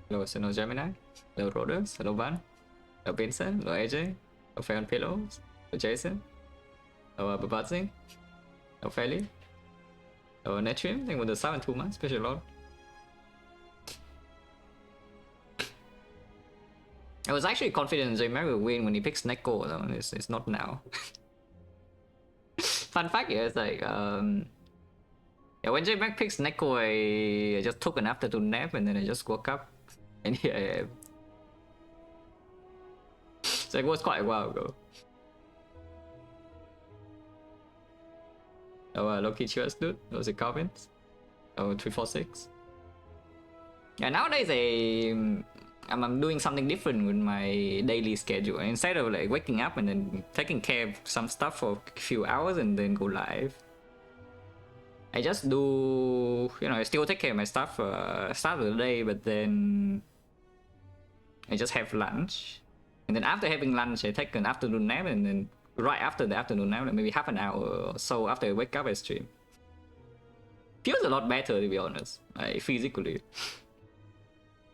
Hello, Sino Gemini. Hello, Roders. Hello, Van. Hello, Vincent. Hello, AJ. Hello, Fair Pillows. Hello, Jason. Hello, Babazi. Hello, Fairly. Hello, Netrium. Thank you for the 7 2 months. Special Lord. I was actually confident J-Mac will win when he picks Neko, though. It's not now. Fun fact is, like, yeah, when J-Mac picks Neko, I just took an afternoon nap and then I just woke up. And here I am. So it was quite a while ago. Oh, Loki cheers, dude. Those are comments. Oh, 346. Yeah, nowadays I'm doing something different with my daily schedule. Instead of like waking up and then taking care of some stuff for a few hours and then go live, I just do, you know, I still take care of my stuff start of the day, but then I just have lunch. And then after having lunch, I take an afternoon nap, and then right after the afternoon nap, like maybe half an hour or so after I wake up, I stream. Feels a lot better, to be honest, like physically.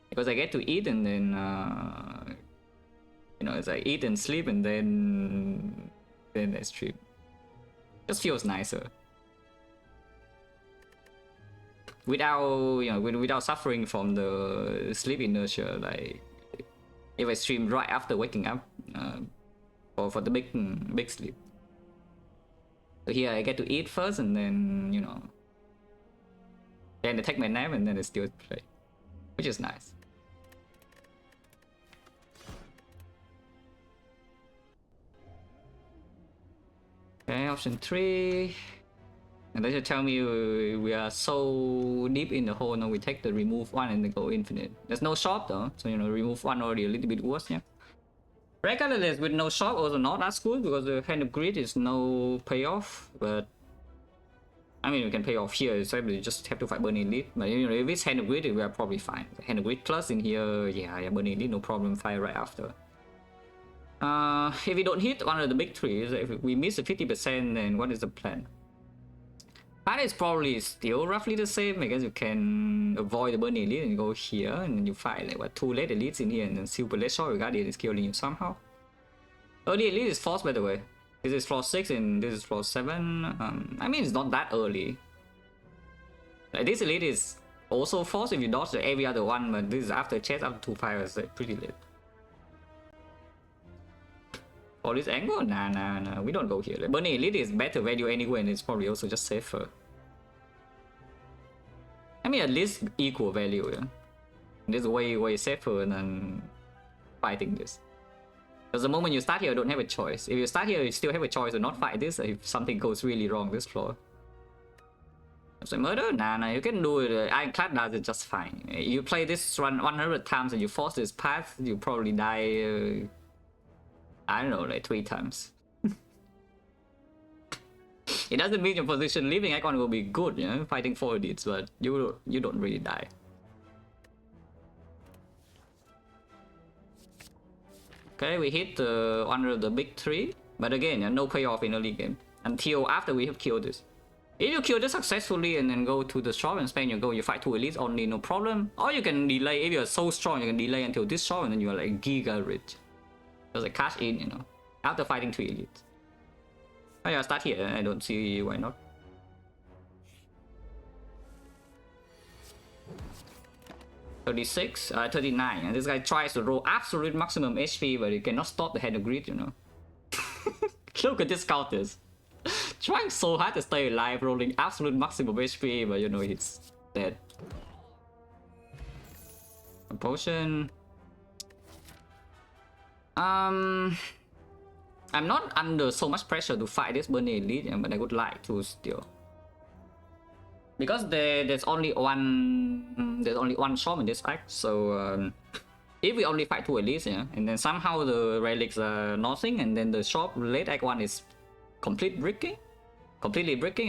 Because I get to eat and then, you know, it's like eat and sleep and then I stream. Just feels nicer. Without, you know, without suffering from the sleep inertia, like if I stream right after waking up, for the big sleep. So here I get to eat first and then, you know, then I take my nap and then I still play, which is nice. Okay, option 3. And they should tell me we are so deep in the hole. Now we take the remove 1 and then go infinite. There's no shop though, so you know, remove 1 already a little bit worse, yeah. Regardless, with no shop also not as good because the hand of grid is no payoff, but I mean we can pay off here, so we just have to fight Burning Elite. But you know, if it's hand of grid, we are probably fine. Hand of grid plus in here, yeah, Burning Elite, no problem, fight right after. If we don't hit one of the big 3s, if we miss the 50%, then what is the plan? Plan is probably still roughly the same. I guess you can avoid the Burning Elite and go here, and then you fight like what 2 late elites in here, and then Super Late Shot Guardian is killing you somehow. Early elite is false, by the way. This is floor 6 and this is floor 7. I mean, it's not that early. Like, this elite is also false if you dodge every other one, but this is after chase up to 2 fires, like pretty late. For this angle? Nah, we don't go here. Like, Burning Elite is better value anyway, and it's probably also just safer. I mean, at least equal value, yeah. This is way safer than fighting this. Because the moment you start here, you don't have a choice. If you start here, you still have a choice to not fight this if something goes really wrong this floor. So murder? Nah, you can do it. Ironclad does it just fine. You play this run 100 times and you force this path, you probably die... I don't know, like 3 times. It doesn't mean your position leaving icon will be good, you know, fighting 4 elites, but you don't really die. Okay, we hit one of the big 3, but again, no payoff in early game until after we have killed this. If you kill this successfully and then go to the shop and spend your gold, you fight 2 elites only, no problem. Or you can delay, if you're so strong, you can delay until this shop and then you're like giga rich. Just like cash in, you know, after fighting 3 elites. Oh yeah, start here. I don't see why not. (36), 39, and this guy tries to roll absolute maximum HP, but he cannot stop the hand of grid, you know. Look at this counters. Trying so hard to stay alive, rolling absolute maximum HP, but you know, he's dead. A potion. I'm not under so much pressure to fight this Burning Elite, but I would like to still. Because there's only one shop in this pack, so if we only fight 2 elites, yeah, and then somehow the relics are nothing, and then the shop late act 1 is completely bricking,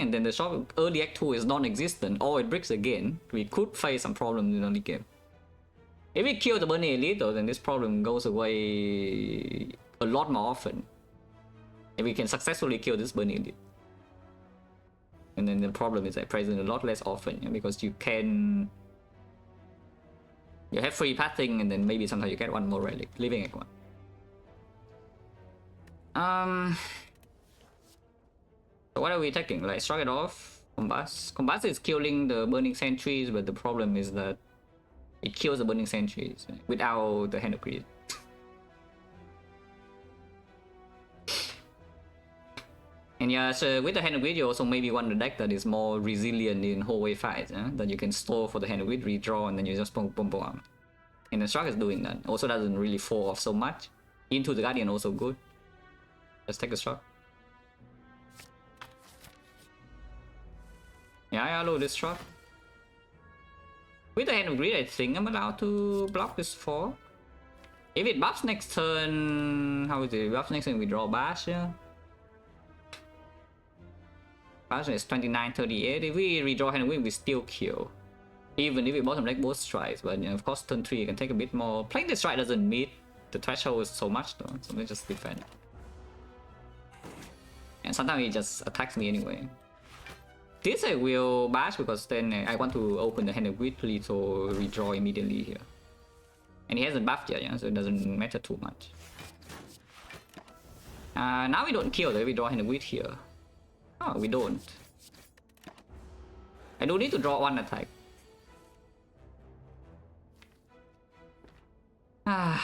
and then the shop early act 2 is non-existent, or it bricks again, we could face some problems in the early game. If we kill the Burning Elite though, then this problem goes away a lot more often. If we can successfully kill this Burning Elite. And then the problem is present a lot less often, yeah, because you can You have free pathing, and then maybe sometimes you get one more relic, living egg one. So what are we taking? Like, strike it off. Combust. Combust is killing the burning sentries, but the problem is that it kills the burning sentries without the Hand of Greed. And yeah, so with the Hand of Greed, you also maybe want a deck that is more resilient in hallway fights, that you can store for the Hand of Greed, redraw, and then you just boom, boom, boom. And the Struck is doing that. Also doesn't really fall off so much. Into the Guardian also good. Let's take the Struck. Yeah, I allow this Struck. With the Hand of Greed, I think I'm allowed to block this 4. If it buffs next turn... How is it? Buffs next turn, we draw Bash, yeah? Bash is 29, 38. If we redraw Hand of Greed, we still kill. Even if we bottom deck both strikes, but of course turn 3 you can take a bit more. Playing the strike doesn't meet the threshold so much though, so let's just defend. And sometimes he just attacks me anyway. This I will bash because then I want to open the Hand of Greed please or redraw immediately here. And he hasn't buffed yet, so it doesn't matter too much. Now we don't kill though, we draw Hand of Greed here. Oh, we don't. I do need to draw 1 attack. That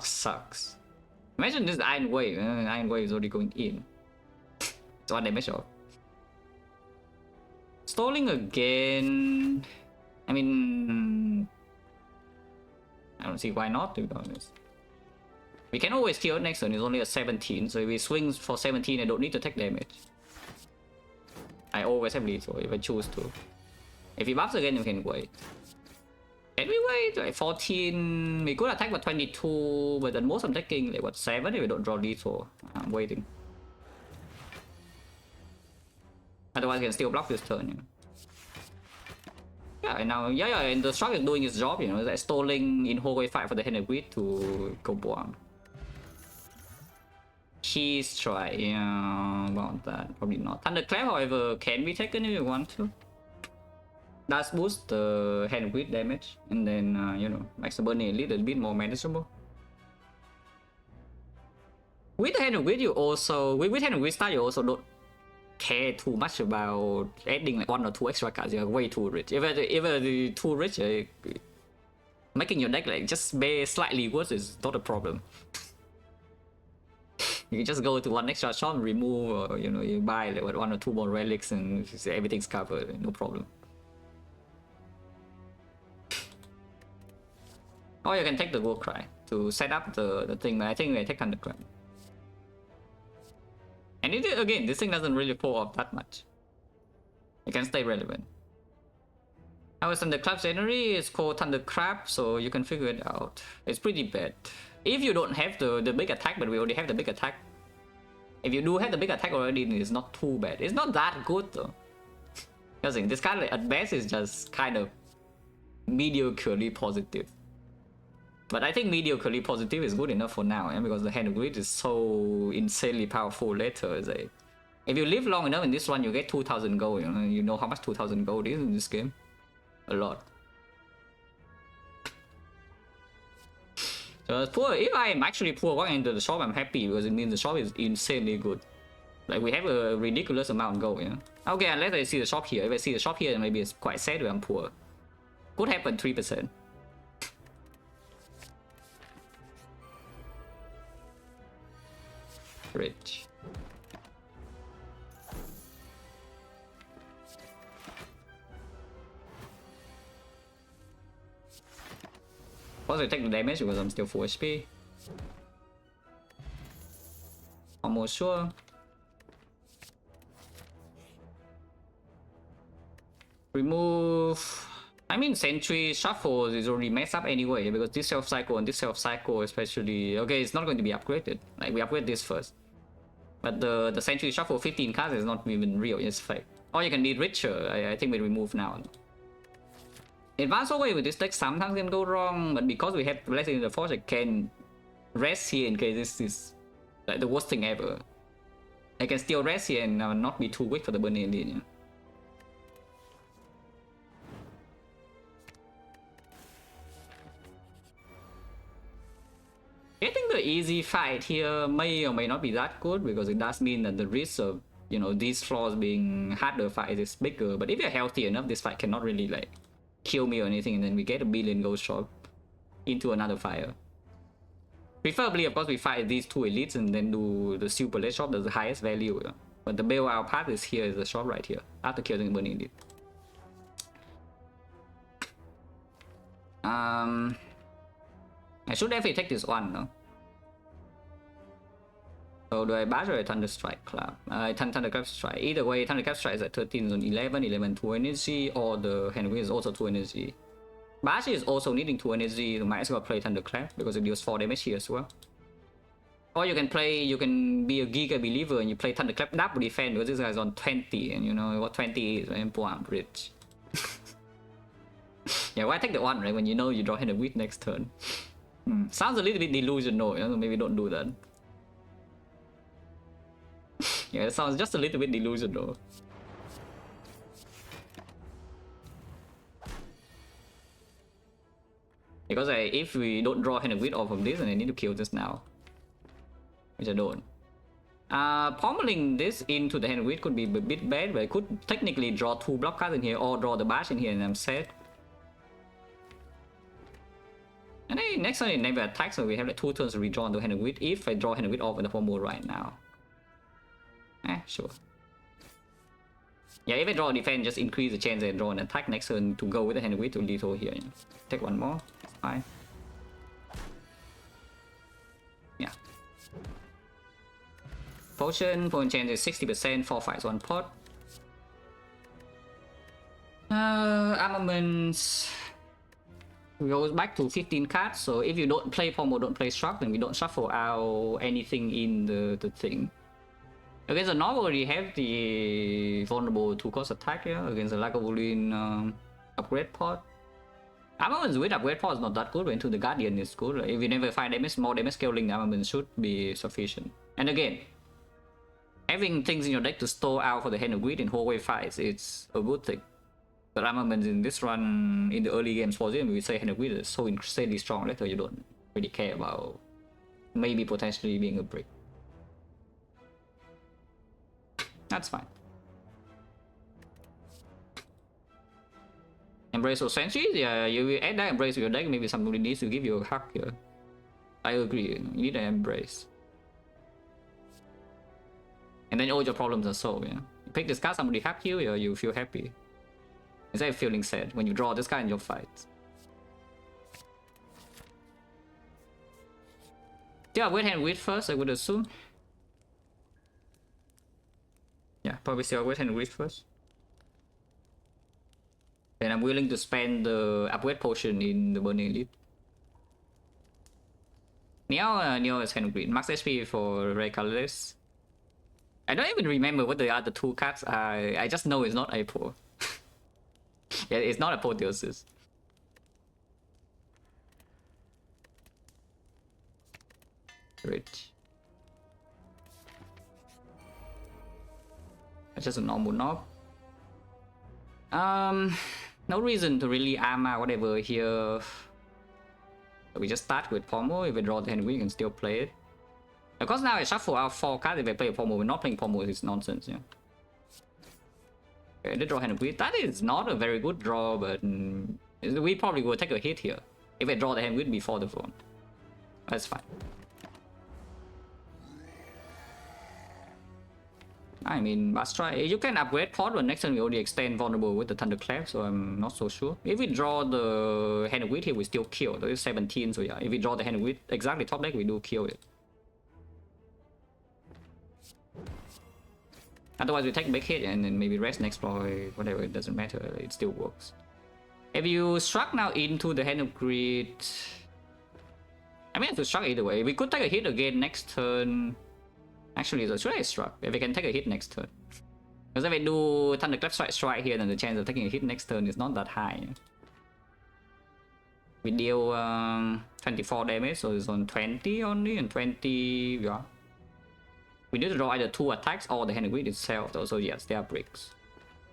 sucks. Imagine this Iron Wave. Iron Wave is already going in. It's 1 damage off. Stalling again. I mean, I don't see why not, to be honest. We can always kill next turn. It's only a 17, so if we swing for 17, I don't need to take damage. I always have lethal if I choose to. If he buffs again, you can wait. Can we wait? Like 14. We could attack with 22, but then most I'm taking like what 7 if we don't draw lethal. I'm waiting. Otherwise, I can still block this turn. Yeah, and now and the Struck is doing its job. It's like stalling in hallway fight for the Hand of Greed to go bomb. Keys try. Yeah, about that probably not. Thunderclap, however, can be taken if you want to. Does boost the Hand of Greed damage, and then makes the burning a little bit more manageable. With the Hand of Greed, you also with Hand of Greed style, you also don't care too much about adding like 1 or 2 extra cards. You're way too rich. If the too rich, making your deck like just be slightly worse is not a problem. You can just go to 1 extra shop, remove, or you buy like 1 or 2 more relics, and everything's covered. No problem. Or you can take the War Cry to set up the thing, but I think I take Thunderclap. And again, this thing doesn't really fall off that much. It can stay relevant. Our Thunderclap January is called Thundercrab, so you can figure it out. It's pretty bad. If you don't have the big attack, but we already have the big attack. If you do have the big attack already, it's not too bad. It's not that good though. Because this card like, at best is just kind of mediocrely positive. But I think mediocrely positive is good enough for now, because the Hand of Greed is so insanely powerful later. If you live long enough in this one, you get 2000 gold. You know how much 2000 gold is in this game? A lot. So poor. If I am actually poor walking into the shop, I'm happy because it means the shop is insanely good. Like we have a ridiculous amount of gold. Okay, unless I see the shop here. If I see the shop here, then maybe it's quite sad when I'm poor. Could happen 3%. Rich. Also take the damage because I'm still full HP. Almost sure. Remove. I mean, Sentry Shuffle is already messed up anyway because this self cycle and this self cycle, especially. Okay, it's not going to be upgraded. Like we upgrade this first. But the Sentry Shuffle 15 cards is not even real, it's fake. Or you can be richer, I think we remove now. Advanced away with this deck sometimes can go wrong, but because we have Blessing in the Forge, I can rest here in case this is like the worst thing ever. I can still rest here and not be too weak for the Burning Elite. easy fight here may or may not be that good, because it does mean that the risk of, you know, these floors being harder fight is bigger. But if you're healthy enough, this fight cannot really like kill me or anything, and then we get a billion gold shot into another fire. Preferably, of course, we fight these two elites and then do the super late shot. That's the highest value. Yeah? But the bailout path is here, is the shot right here after killing the burning elite. I should definitely take this one, no? So do I bash or I Thunder Strike Club? Thunderclap Strike. Either way, Thunderclap Strike is at 13 on 11, 11 2 energy, or the hand wheel is also 2 energy. Bash is also needing 2 energy, so might as well play Thunderclap because it deals 4 damage here as well. Or you can be a Giga Believer and you play Thunderclap double defense because this guy's on 20, and you know what 20 is, right? Poor bridge. Yeah, why take the one, right? When you know you draw hand of wheat next turn. Sounds a little bit delusional, you know? Maybe don't do that. Yeah, it sounds just a little bit delusional. Because if we don't draw hand of wheat off of this, then I need to kill this now. Which I don't. Pummeling this into the hand of wheat could be a bit bad, but I could technically draw 2 block cards in here or draw the bash in here and I'm set. And then next turn it never attacks, so we have like 2 turns to redraw the hand of wheat if I draw hand of wheat off with the pommel right now. Sure. Yeah, if I draw a defense, just increase the chance I draw an attack next turn to go with the hand of wheat to lethal here. Take one more, it's fine. Yeah. Potion chance is 60%, 4 fights, 1 pot. Armaments goes back to 15 cards, so if you don't play pommel, don't play struck, then we don't shuffle out anything in the thing. Against the normal, we have the vulnerable 2-cost attack here. Against the Lagavulin upgrade pod. Armaments with upgrade pod is not that good, but into the Guardian is good. Like, if you never find damage, more damage scaling, armament should be sufficient. And again, having things in your deck to store out for the hand of greed in hallway fights, it's a good thing. But armaments in this run, in the early games for them, we say hand of greed is so insanely strong, later you don't really care about maybe potentially being a brick. That's fine. Embrace of Centuries? Yeah, you add that embrace to your deck, maybe somebody needs to give you a hug here. I agree, you need an embrace. And then all your problems are solved, yeah. You pick this card, somebody hack you, yeah, you feel happy. Instead of feeling sad when you draw this card in your fight. Yeah, wait hand wait first, I would assume. Yeah, probably still wait hand wait first. And I'm willing to spend the upgrade potion in the burning elite. Neo is hand green. Max HP for Ray Colorless. I don't even remember what the other 2 cards are. I just know it's not Apo. Yeah, it's not Apotheosis. Rich. That's just a normal knob. No reason to really armor whatever here. We just start with pommel. If we draw the hand, we can still play it. Of course, now I shuffle out 4 cards. If I play pommel, we're not playing pommel. It's nonsense. Yeah. Okay, the draw hand of wheat. That is not a very good draw, but we probably will take a hit here if I draw the hand wheat before the front. That's fine. I mean, let's try. You can upgrade pod, but next turn we already extend vulnerable with the Thunderclap, so I'm not so sure. If we draw the hand of wheat here, we still kill. That is 17, so yeah. If we draw the hand of wheat exactly top deck, we do kill it. Otherwise, we take big hit and then maybe rest and exploit, whatever, it doesn't matter, it still works. If you struck now into the hand of greed, I mean, if you struck either way, we could take a hit again next turn. Actually, so should I struck? If we can take a hit next turn. Because if I do Thunderclap strike here, then the chance of taking a hit next turn is not that high. We deal 24 damage, so it's on 20 only, and 20, yeah. We need to draw either 2 attacks or the hand of greed itself, though, so yes, they are bricks.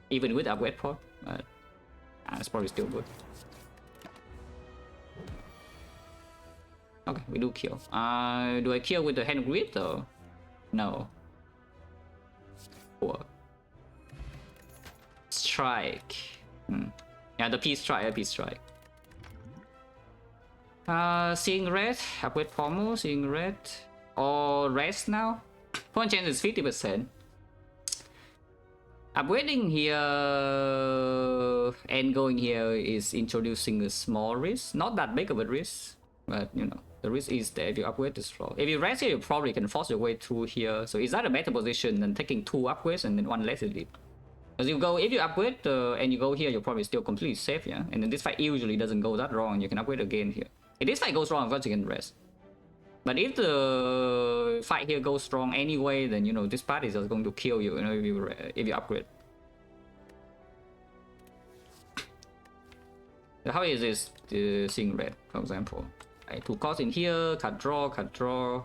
Even with upgrade pod, but it's probably still good. Okay, we do kill. Do I kill with the hand grid or no? Poor. Strike. Yeah, the P strike, P strike. Seeing red, upgrade pommel, seeing red, or rest now. Point chance is 50%. Upgrading here and going here is introducing a small risk, not that big of a risk, but you know the risk is there if you upgrade this floor. If you rest here, you probably can force your way through here. So is that a better position than taking 2 upgrades and then 1 less elite? Because you go, if you upgrade and you go here, you're probably still completely safe, yeah. And then this fight usually doesn't go that wrong. You can upgrade again here. If this fight goes wrong, of course you can rest. But if the fight here goes strong anyway, then you know this part is just going to kill you. You know if you upgrade. How is this seeing red, for example? 2 costs in here, cut draw, cut draw.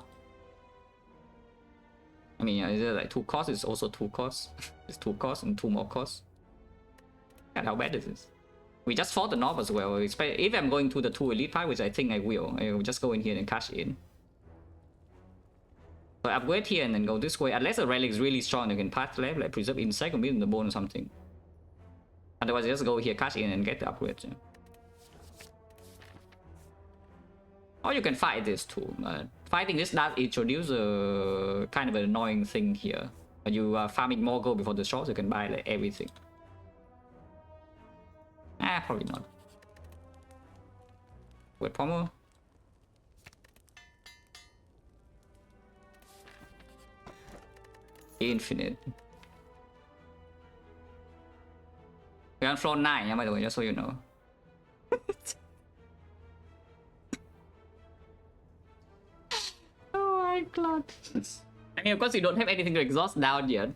I mean, is it like 2 costs? It's also 2 costs. It's 2 costs and 2 more costs. God, how bad is this? We just fought the North as well. If I'm going to the 2 elite fight, which I think I will just go in here and cash in. So upgrade here and then go this way. Unless the relic is really strong, you can path left, like preserve insect or in the bone or something. Otherwise, just go here, cash in and get the upgrade. Yeah. Or you can fight this too. Fighting this does introduce a kind of an annoying thing here. When you are farming more gold before the shops, you can buy like everything. Probably not. Wait, pommel. Infinite. We're on floor 9, yeah, by the way, just so you know. Oh my god. I mean, of course, you don't have anything to exhaust down yet.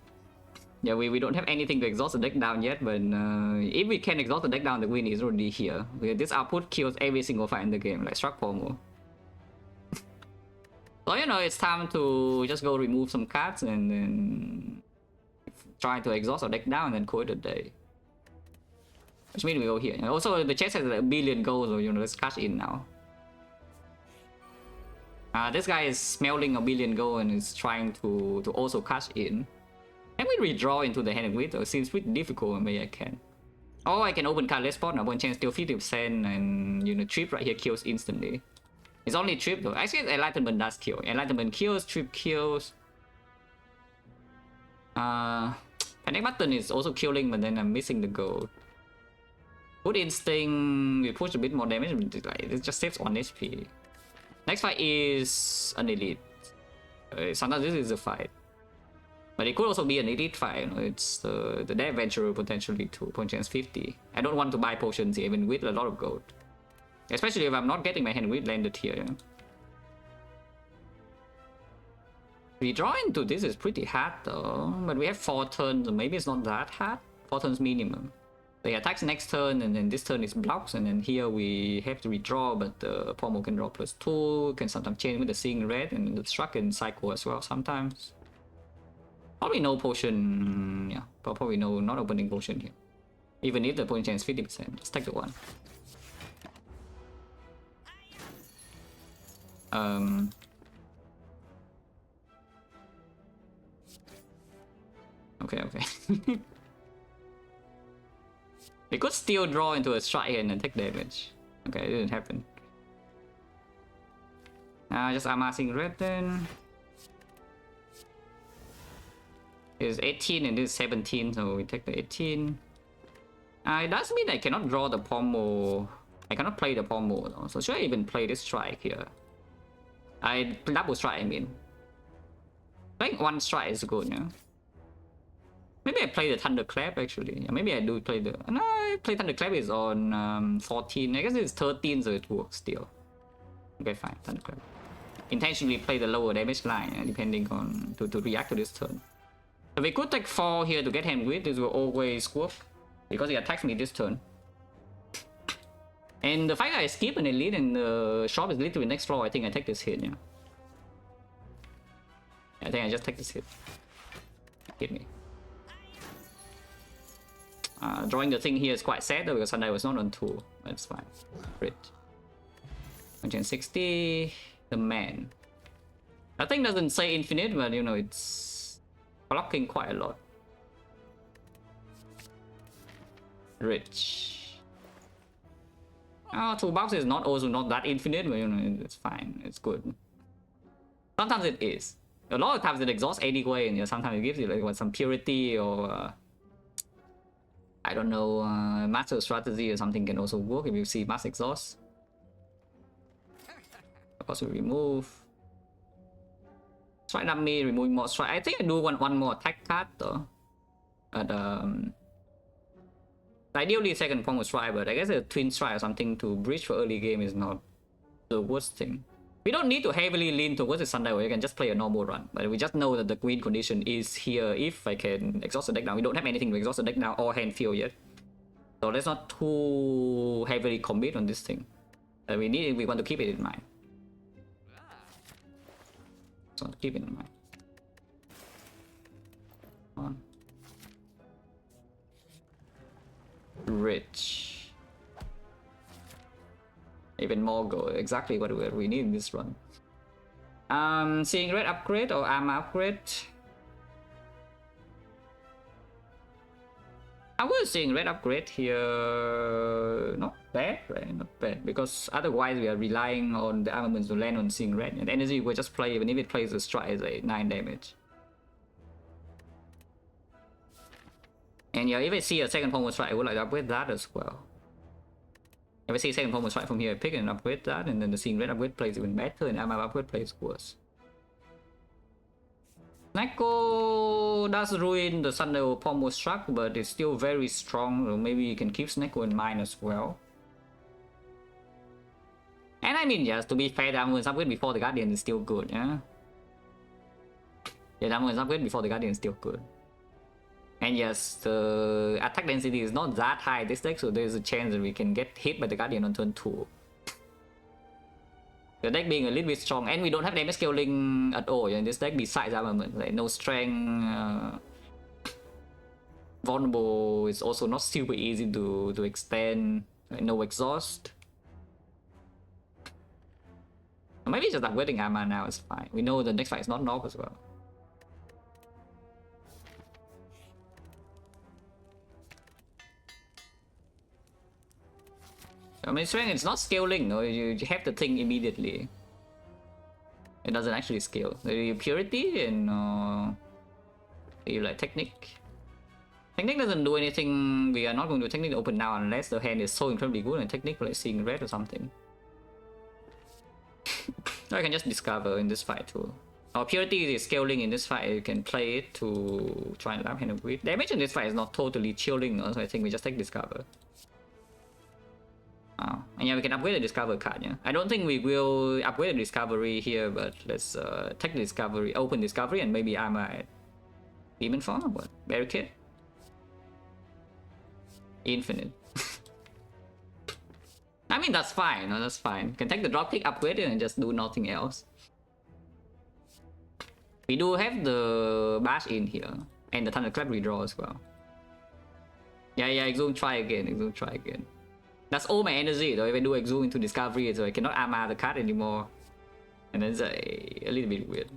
Yeah, we don't have anything to exhaust the deck down yet, but if we can exhaust the deck down, the win is already here. This output kills every single fight in the game, like struck pommel. So you know, it's time to just go remove some cards and then try to exhaust our deck down and then call it a day. Which means we go here. And also, the chest has like 1 billion gold, so you know, let's cash in now. This guy is smelling 1 billion gold and is trying to also cash in. Can we redraw into the hand grid? It seems pretty difficult, maybe I can. Oh, I can open card less spot now, one chance still 50%, and you know, trip right here kills instantly. It's only trip though. Actually, enlightenment does kill. Enlightenment kills, trip kills. Panic button is also killing, but then I'm missing the gold. Good instinct, we push a bit more damage, it just saves 1 HP. Next fight is an elite. Sometimes this is a fight. But it could also be an elite fight. You know, it's the adventurer potentially too. Point chance 50. I don't want to buy potions here, even with a lot of gold. Especially if I'm not getting my hand with landed here. You know? Redrawing into this is pretty hard though. But we have 4 turns, so maybe it's not that hard. 4 turns minimum. They attacks next turn, and then this turn is blocks, and then here we have to redraw, but the pommel can draw +2, can sometimes change with the seeing red, and the struck can cycle as well sometimes. Probably no potion, yeah, but probably no not opening potion here. Even if the point chance 50%, just take the 1. Okay. We could still draw into a strike here and then take damage. Okay, it didn't happen. Just amassing red then. It's 18 and this is 17, so we take the 18. It does mean I cannot draw the pommel. I cannot play the pommel though. So should I even play this strike here? I double strike, I mean. I think 1 strike is good, yeah. Maybe I play the Thunderclap actually. Yeah, maybe I do play the... No, I play Thunderclap is on 14. I guess it's 13, so it works still. Okay, fine, Thunderclap. Intentionally play the lower damage line, depending on... to react to this turn. So we could take 4 here to get hand with. This will always work. Because he attacks me this turn. And the fact that I skip an elite and the shop is literally next floor, I think I take this hit, yeah. I think I just take this hit. Hit me. Drawing the thing here is quite sad though, because Sunday was not on 2. That's fine. Great. 160. The man. I think doesn't say infinite, but you know, it's blocking quite a lot. Rich. Oh, toolbox is not also not that infinite, but you know, it's fine. It's good. Sometimes it is. A lot of times it exhausts anyway, and you know, sometimes it gives you like some purity or I don't know, master strategy or something can also work if you see mass exhaust. Of course, we remove. Strike dummy, removing more strike. I think I do want one more attack card though. But ideally second form of strike, but I guess a twin strike or something to bridge for early game is not the worst thing. We don't need to heavily lean towards the Sunday, where you can just play a normal run. But we just know that the green condition is here if I can exhaust the deck now. We don't have anything to exhaust the deck now or hand field yet. So let's not too heavily commit on this thing. We want to keep it in mind. So keep it in mind. On. Rich. Even more gold. Exactly what we need in this run. Seeing red upgrade or armor upgrade. I was seeing red upgrade here. Not bad, right? Not bad. Because otherwise we are relying on the armaments to land on seeing red. And the energy will just play, even if it plays a strike as a 9 damage. And yeah, if I see a second form strike, I would like to upgrade that as well. If I see second form strike from here, I pick and upgrade that, and then the seeing red upgrade plays even better, and armor upgrade plays worse. Snecko does ruin the Thunder Pommel Struck, but it's still very strong, so maybe you can keep Snecko in mind as well. And I mean, yes, to be fair, the armor upgrade before the Guardian is still good, yeah? Yeah, the armor upgrade before the Guardian is still good. And yes, the attack density is not that high this deck, so there's a chance that we can get hit by the Guardian on turn 2. The deck being a little bit strong, and we don't have damage scaling at all in this deck besides armament. Like no strength, vulnerable is also not super easy to extend. Like no exhaust. Maybe just upgrading armor now is fine. We know the next fight is not knob as well. I mean, strength, it's not scaling, no? You have to think immediately. It doesn't actually scale. The purity and you like technique. Technique doesn't do anything. We are not going to technique open now unless the hand is so incredibly good and technique like seeing red or something. I can just discover in this fight too. Our purity is scaling in this fight. You can play it to try and hand of grid. Damage in this fight is not totally chilling, no? So I think we just take discover. Oh. And yeah, we can upgrade the discover card, yeah. I don't think we will upgrade the discovery here, but let's take the discovery, open discovery, and maybe armor at demon form. What? Barricade? Infinite. I mean, that's fine, no, that's fine. Can take the dropkick, upgrade it, and just do nothing else. We do have the bash in here, and the thunderclap redraw as well. Yeah, Exhume, try again, Exhume, try again. That's all my energy though. If I do Exhume into discovery, so I cannot armor the card anymore. And then it's a little bit weird.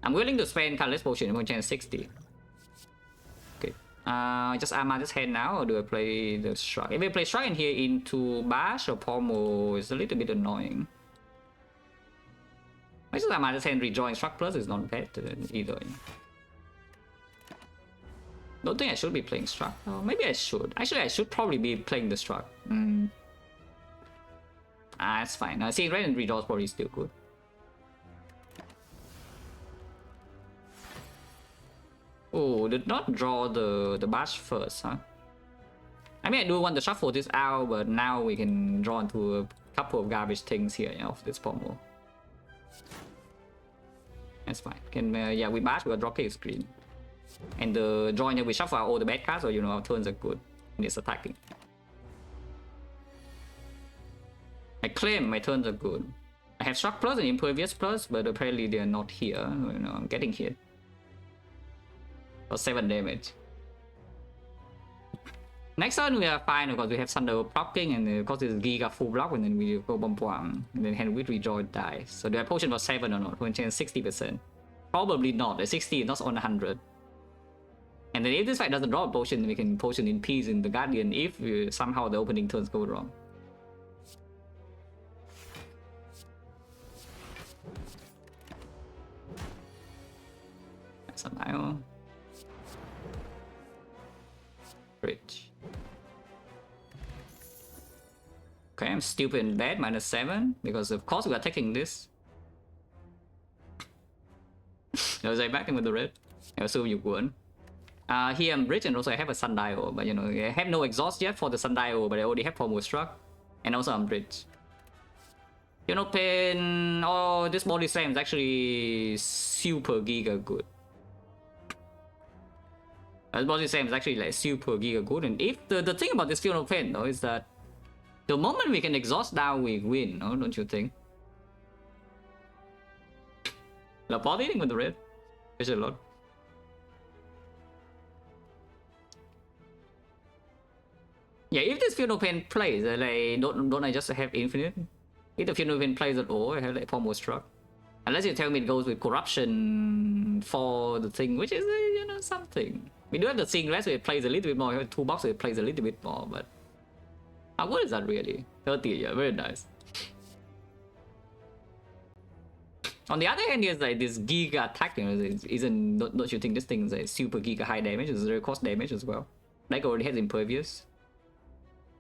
I'm willing to spend colorless potion in chance 60. Okay. Just armor this hand now, or do I play the Shrug? If I play Shrug in here into Bash or Pommel, it's a little bit annoying. I just armor this hand, redrawing Shrug plus is not bad either. Don't think I should be playing Struck. Oh, maybe I should. Actually, I should probably be playing the Struck. It's fine. Seeing red and redraw is probably still good. Oh, did not draw the bash first, huh? I mean, I do want to shuffle this out, but now we can draw into a couple of garbage things here, you know, of this pommel. That's fine. Can yeah, we bash, we got drop kick screen. And the drawing here, we shuffle out all the bad cards, so you know our turns are good. And it's attacking. I claim my turns are good. I have Shock Plus and Impervious Plus, but apparently they are not here. You know, I'm getting hit. For 7 damage. Next turn we are fine because we have Thunder blocking, and because it's Giga full block, and then we go bomb, and then hand with rejoin die. So do I potion for 7 or not? When chance 60%? Probably not. The 60 is not on 100. And then if this fight doesn't draw a potion, we can potion in peace in the Guardian if somehow the opening turns go wrong. That's a Nile. Bridge. Okay, I'm stupid and bad, -7, because of course we are taking this. Rồi dây back in with the red. I assume you won. Here I'm rich, and also I have a sundial, but you know, I have no exhaust yet for the sundial, but I already have Pommel Struck, and also I'm rich. You know, pain. Oh, this body slam is actually super giga good. This body slam is actually like super giga good, and if the thing about this Field of Pain though is that the moment we can exhaust down, we win. No, don't you think? The body eating with the red, is a lot. Yeah, if this Field of Pain plays, like, don't I just have infinite? If the Field of Pain plays at all, I have like Pommel Struck. Unless you tell me it goes with corruption for the thing, which is, you know, something. We do have the thing, less it plays a little bit more. We have 2 boxes, it plays a little bit more, but how good is that really? 30, yeah, very nice. On the other hand, there's like this giga attack, you know, don't you think this thing is like super giga high damage? It's zero cost damage as well. Like already has impervious.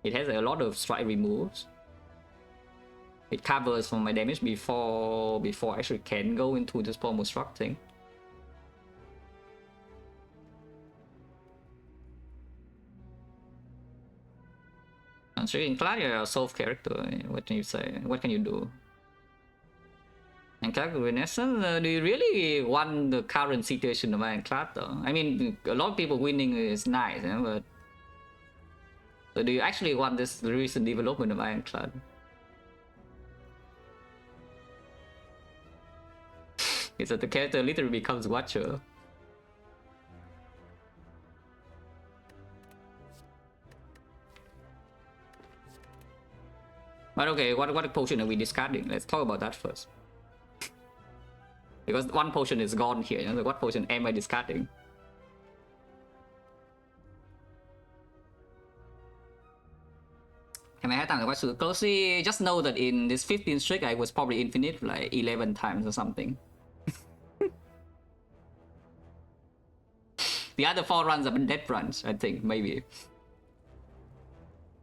It has a lot of strike removes. It covers for my damage before I actually can go into this Pommel Struck thing. Ironclad, you're a soft character. What can you say? What can you do? And character Renaissance, do you really want the current situation of Ironclad though? I mean, a lot of people winning is nice, you know, but so do you actually want this recent development of Ironclad? Is that the character literally becomes Watcher? But okay, what potion are we discarding? Let's talk about that first. Because one potion is gone here, you know, so what potion am I discarding? Can I have time to watch closely? Just know that in this 15 streak, I was probably infinite like 11 times or something. The other 4 runs have been dead runs, I think, maybe.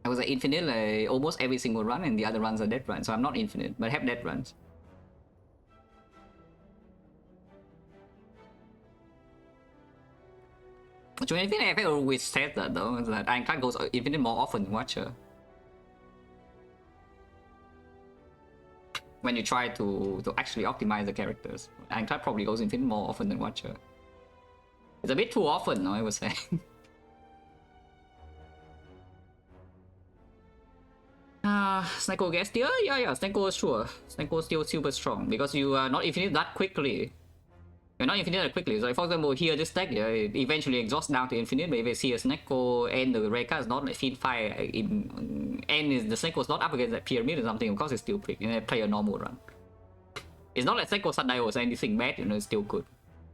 I was like infinite like almost every single run, and the other runs are dead runs, so I'm not infinite, but I have dead runs. So I think I always said that though, is that Ironclad goes infinite more often than Watcher. When you try to actually optimize the characters, Ironclad probably goes infinite more often than Watcher. It's a bit too often, no, I would say. Snecko gets tier? Yeah, Snecko, sure. Snecko still super strong because you are not infinite that quickly. You're not infinite that quickly. So, for example, here this deck, yeah, it eventually exhausts down to infinite, but if I see a Snecko and the rare card is not like feed fire in, and the Snecko is not up against that pyramid or something, of course it's still quick. You know, play a normal run. It's not like Snecko Sundial or anything bad, you know, it's still good.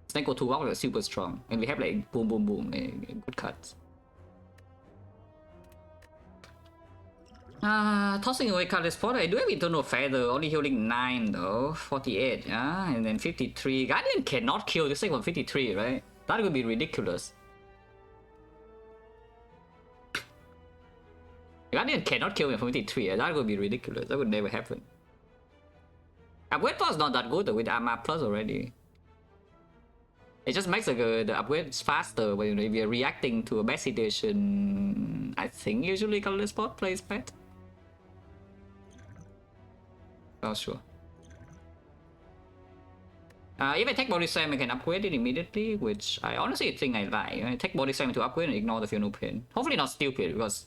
Snecko 2 box is super strong, and we have like boom, good cards. Tossing away cardless spot. I do have Eternal Feather, only healing 9 though. 48, yeah, and then 53. Guardian cannot kill this thing from 53, right? That would be ridiculous. Guardian cannot kill me from 53, that would be ridiculous. That would never happen. Upgrade plus not that good though, with Armor Plus already. It just makes the upgrades faster, but you know, if you're reacting to a bad situation, I think usually cardless spot plays bad. Oh, sure. If I take Body Slam, I can upgrade it immediately, which I honestly think I like. I take Body Slam to upgrade and ignore the Feel No Pain. Hopefully not stupid, because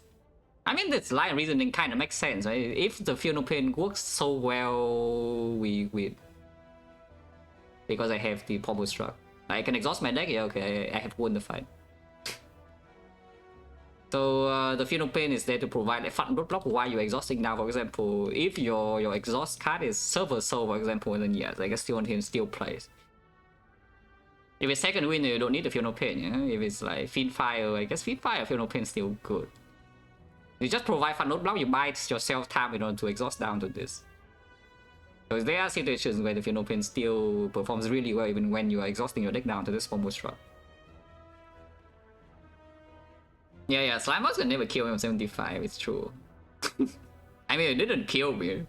I mean, this line reasoning kind of makes sense, right? If the Feel No Pain works so well, we win. Because I have the Pommel Struck. I can exhaust my deck, yeah, okay, I have won the fight. So the Funeral Pain is there to provide a fun block while you're exhausting. Now, for example, if your exhaust card is Silver Soul, for example, then yes, I guess still on him still plays. If it's second winner, you don't need the Funeral Pain, you know? If it's like Fiend Fire, I guess Fiend Fire, Funeral Pain is still good. You just provide fun block, you buy yourself time in order to exhaust down to this. Because there are situations where the Funeral Pain still performs really well even when you are exhausting your deck down to this Pommel Shrug. Yeah, Slime Boss can never kill him on 75, it's true. I mean, it didn't kill me.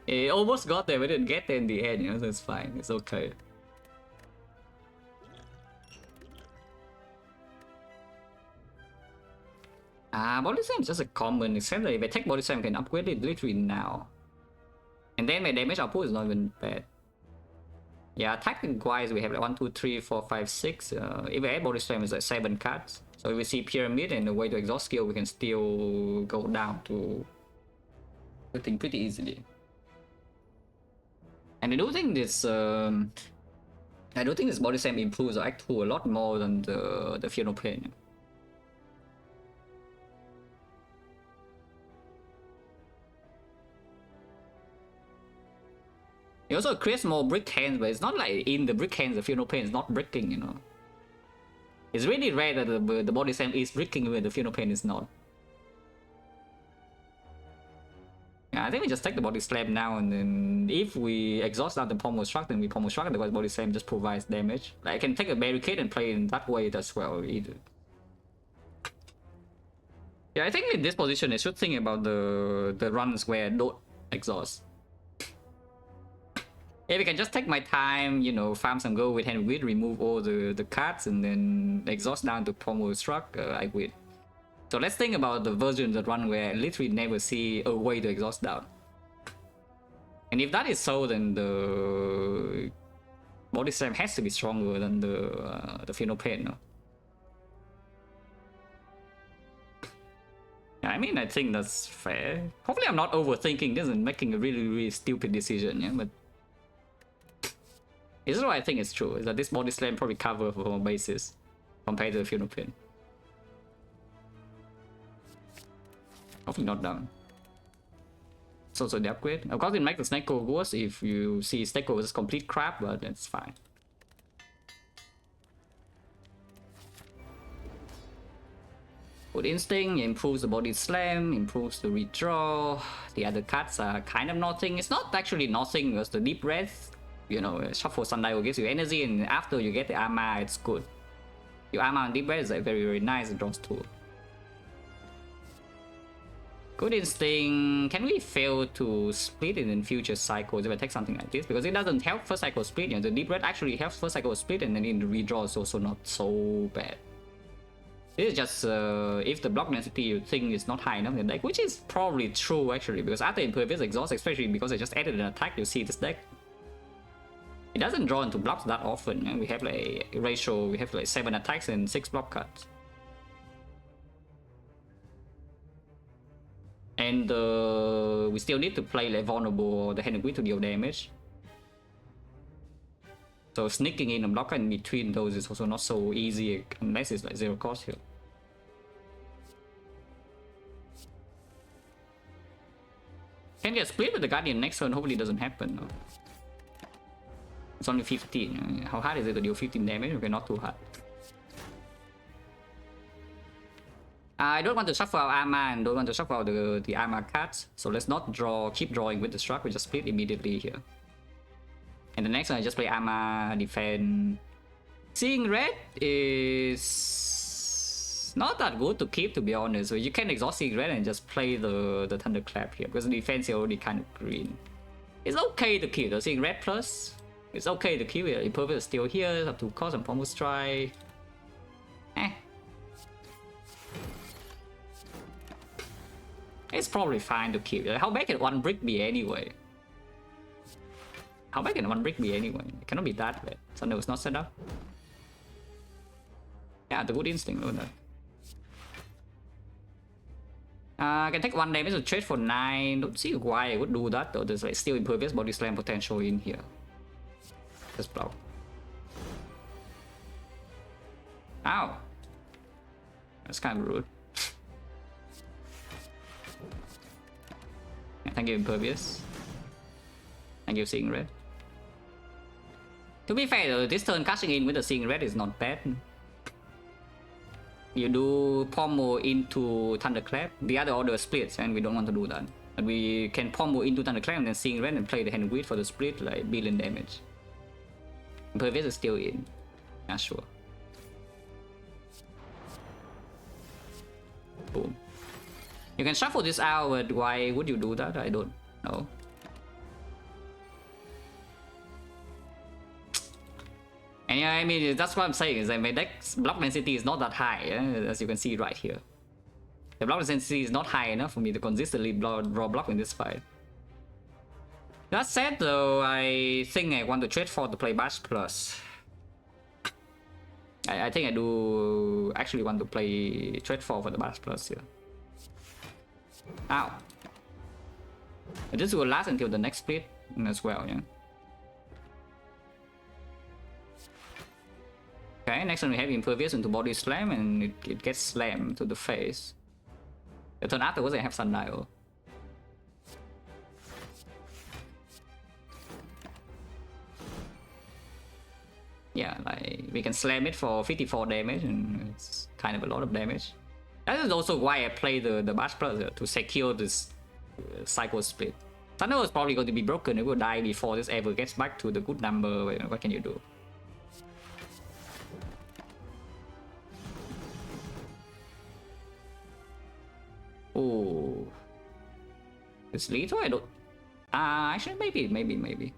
It almost got there, but it didn't get there in the end, you know, so it's fine, it's okay. Body Slam is just a common, except that if I take Body Slam, I can upgrade it literally now. And then my damage output is not even bad. Yeah, attacking wise, we have like 1, 2, 3, 4, 5, 6. If I add Body Slam, it's like 7 cards. So if we see Pyramid and the way to exhaust skill, we can still go down to the thing pretty easily. And I do think this Body Slam improves our Act 2 a lot more than the Funeral Pain. It also creates more brick hands, but it's not like in the brick hands the Funeral Pain is not bricking, you know. It's really rare that the Body Slam is bricking when the Funeral Pain is not. Yeah, I think we just take the Body Slam now, and then if we exhaust out the Pommel Shrug, then we Pommel Shrug, and the Body Slam just provides damage. Like, I can take a Barricade and play in that way as well, either. Yeah, I think in this position, I should think about the runs where don't exhaust. If I can just take my time, you know, farm some gold with Hand Win, remove all the cards, and then exhaust down to Pommel Shrug, I win. So let's think about the version that run where I literally never see a way to exhaust down. And if that is so, then the Body Slam has to be stronger than the Funeral Pain, no? Yeah, I mean, I think that's fair. Hopefully I'm not overthinking this and making a really stupid decision, yeah, but this is what I think is true, is that this Body Slam probably covers for more bases compared to the Funeral Pain. Hopefully not down. It's also the upgrade. Of course it makes the Snake Core worse if you see Snake Core is complete crap, but that's fine. Good Instinct improves the Body Slam, improves the redraw. The other cards are kind of nothing. It's not actually nothing because the Deep Breath, you know, Shuffle Sundial gives you energy, and after you get the Armor, it's good. Your Armor and Deep Breath is like very nice, it draws 2. Good Instinct, can we fail to split it in future cycles if I take something like this? Because it doesn't help first cycle split, you know, the Deep Breath actually helps first cycle split, and then in the redraw is also not so bad. This is just if the block density you think is not high enough in the deck, which is probably true actually, because after Impervious Exhaust, especially because I just added an attack, you see this deck, it doesn't draw into blocks that often. We have like a ratio, we have like 7 attacks and 6 block cards. And we still need to play like Vulnerable or the Hand Win to deal damage. So sneaking in a blocker in between those is also not so easy unless it's like 0 cost here. Can get split with the Guardian next turn, hopefully it doesn't happen. No? It's only 15. How hard is it to deal 15 damage? Okay, not too hard. I don't want to shuffle out Armor and don't want to shuffle out the Armor cards. So let's not keep drawing with the Shrug, we just split immediately here. And the next one I just play Armor, Defend. Seeing red is not that good to keep, to be honest. So you can exhaust Seeing red and just play the Thunderclap here, because the defense is already kind of green. It's okay to keep the Seeing red plus. It's okay to keep it. Impervious is still here, up to cost and Pommel Strike. It's probably fine to keep. How bad can 1 brick be anyway? How bad can 1 brick be anyway? It cannot be that bad. So no, it's not set up. Yeah, the Good Instinct. Look at that. I can take 1 damage to trade for 9. Don't see why I would do that though. There's like still Impervious Body Slam potential in here. Just block. Ow. That's kind of rude. Thank you, Impervious. Thank you, Seeing Red. To be fair though, this turn cashing in with the Seeing Red is not bad. You do Pommel into Thunderclap. The other order splits, and we don't want to do that. But we can Pommel into Thunderclap and then Seeing Red and play the Hand of Greed for the split, like billion damage. Impervious is still in. Yeah, sure. Boom. You can shuffle this out, but why would you do that? I don't know. And yeah, I mean, that's what I'm saying, is that my deck's block density is not that high, as you can see right here. The block density is not high enough for me to consistently draw block in this fight. That said though, I think I want to trade for to play Bash Plus. I think I do actually want to play trade for the Bash Plus here. Ow. This will last until the next split as well, yeah. Okay, next one we have Impervious into Body Slam, and it gets slammed to the face. The turn afterwards I have Sundial. Yeah, like we can slam it for 54 damage, and it's kind of a lot of damage. That is also why I play the Bash Plus to secure this cycle split. Thunder is probably going to be broken, it will die before this ever gets back to the good number. What can you do? Oh, it's lethal. I don't. Actually, maybe.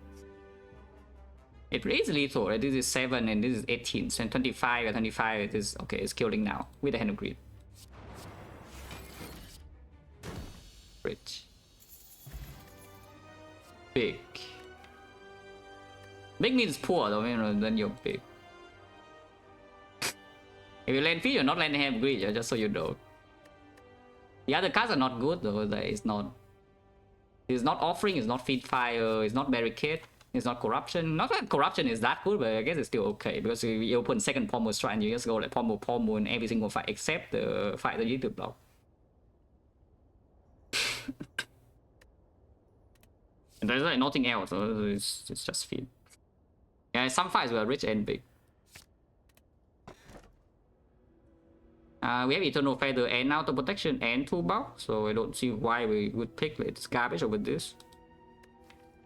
It is lethal. Right? This is 7 and this is 18. So 25 and 25. It is okay. It's killing now with the Hand of Greed. Rich. Big. Big means poor though. Then you're big. If you land free, you're not landing Hand of Greed. Just so you know. The other cards are not good though. It's not Offering, it's not Feed Fire, it's not Barricade, it's not Corruption. Not that Corruption is that good, but I guess it's still okay because you open second Pommel Strike and you just go like Pommel in every single fight except the fight that you need to block. And there's like nothing else, so it's just Feed. Yeah, some fights were rich and big. We have Eternal Feather and Auto Protection and Toolbox, so I don't see why we would pick this garbage over this.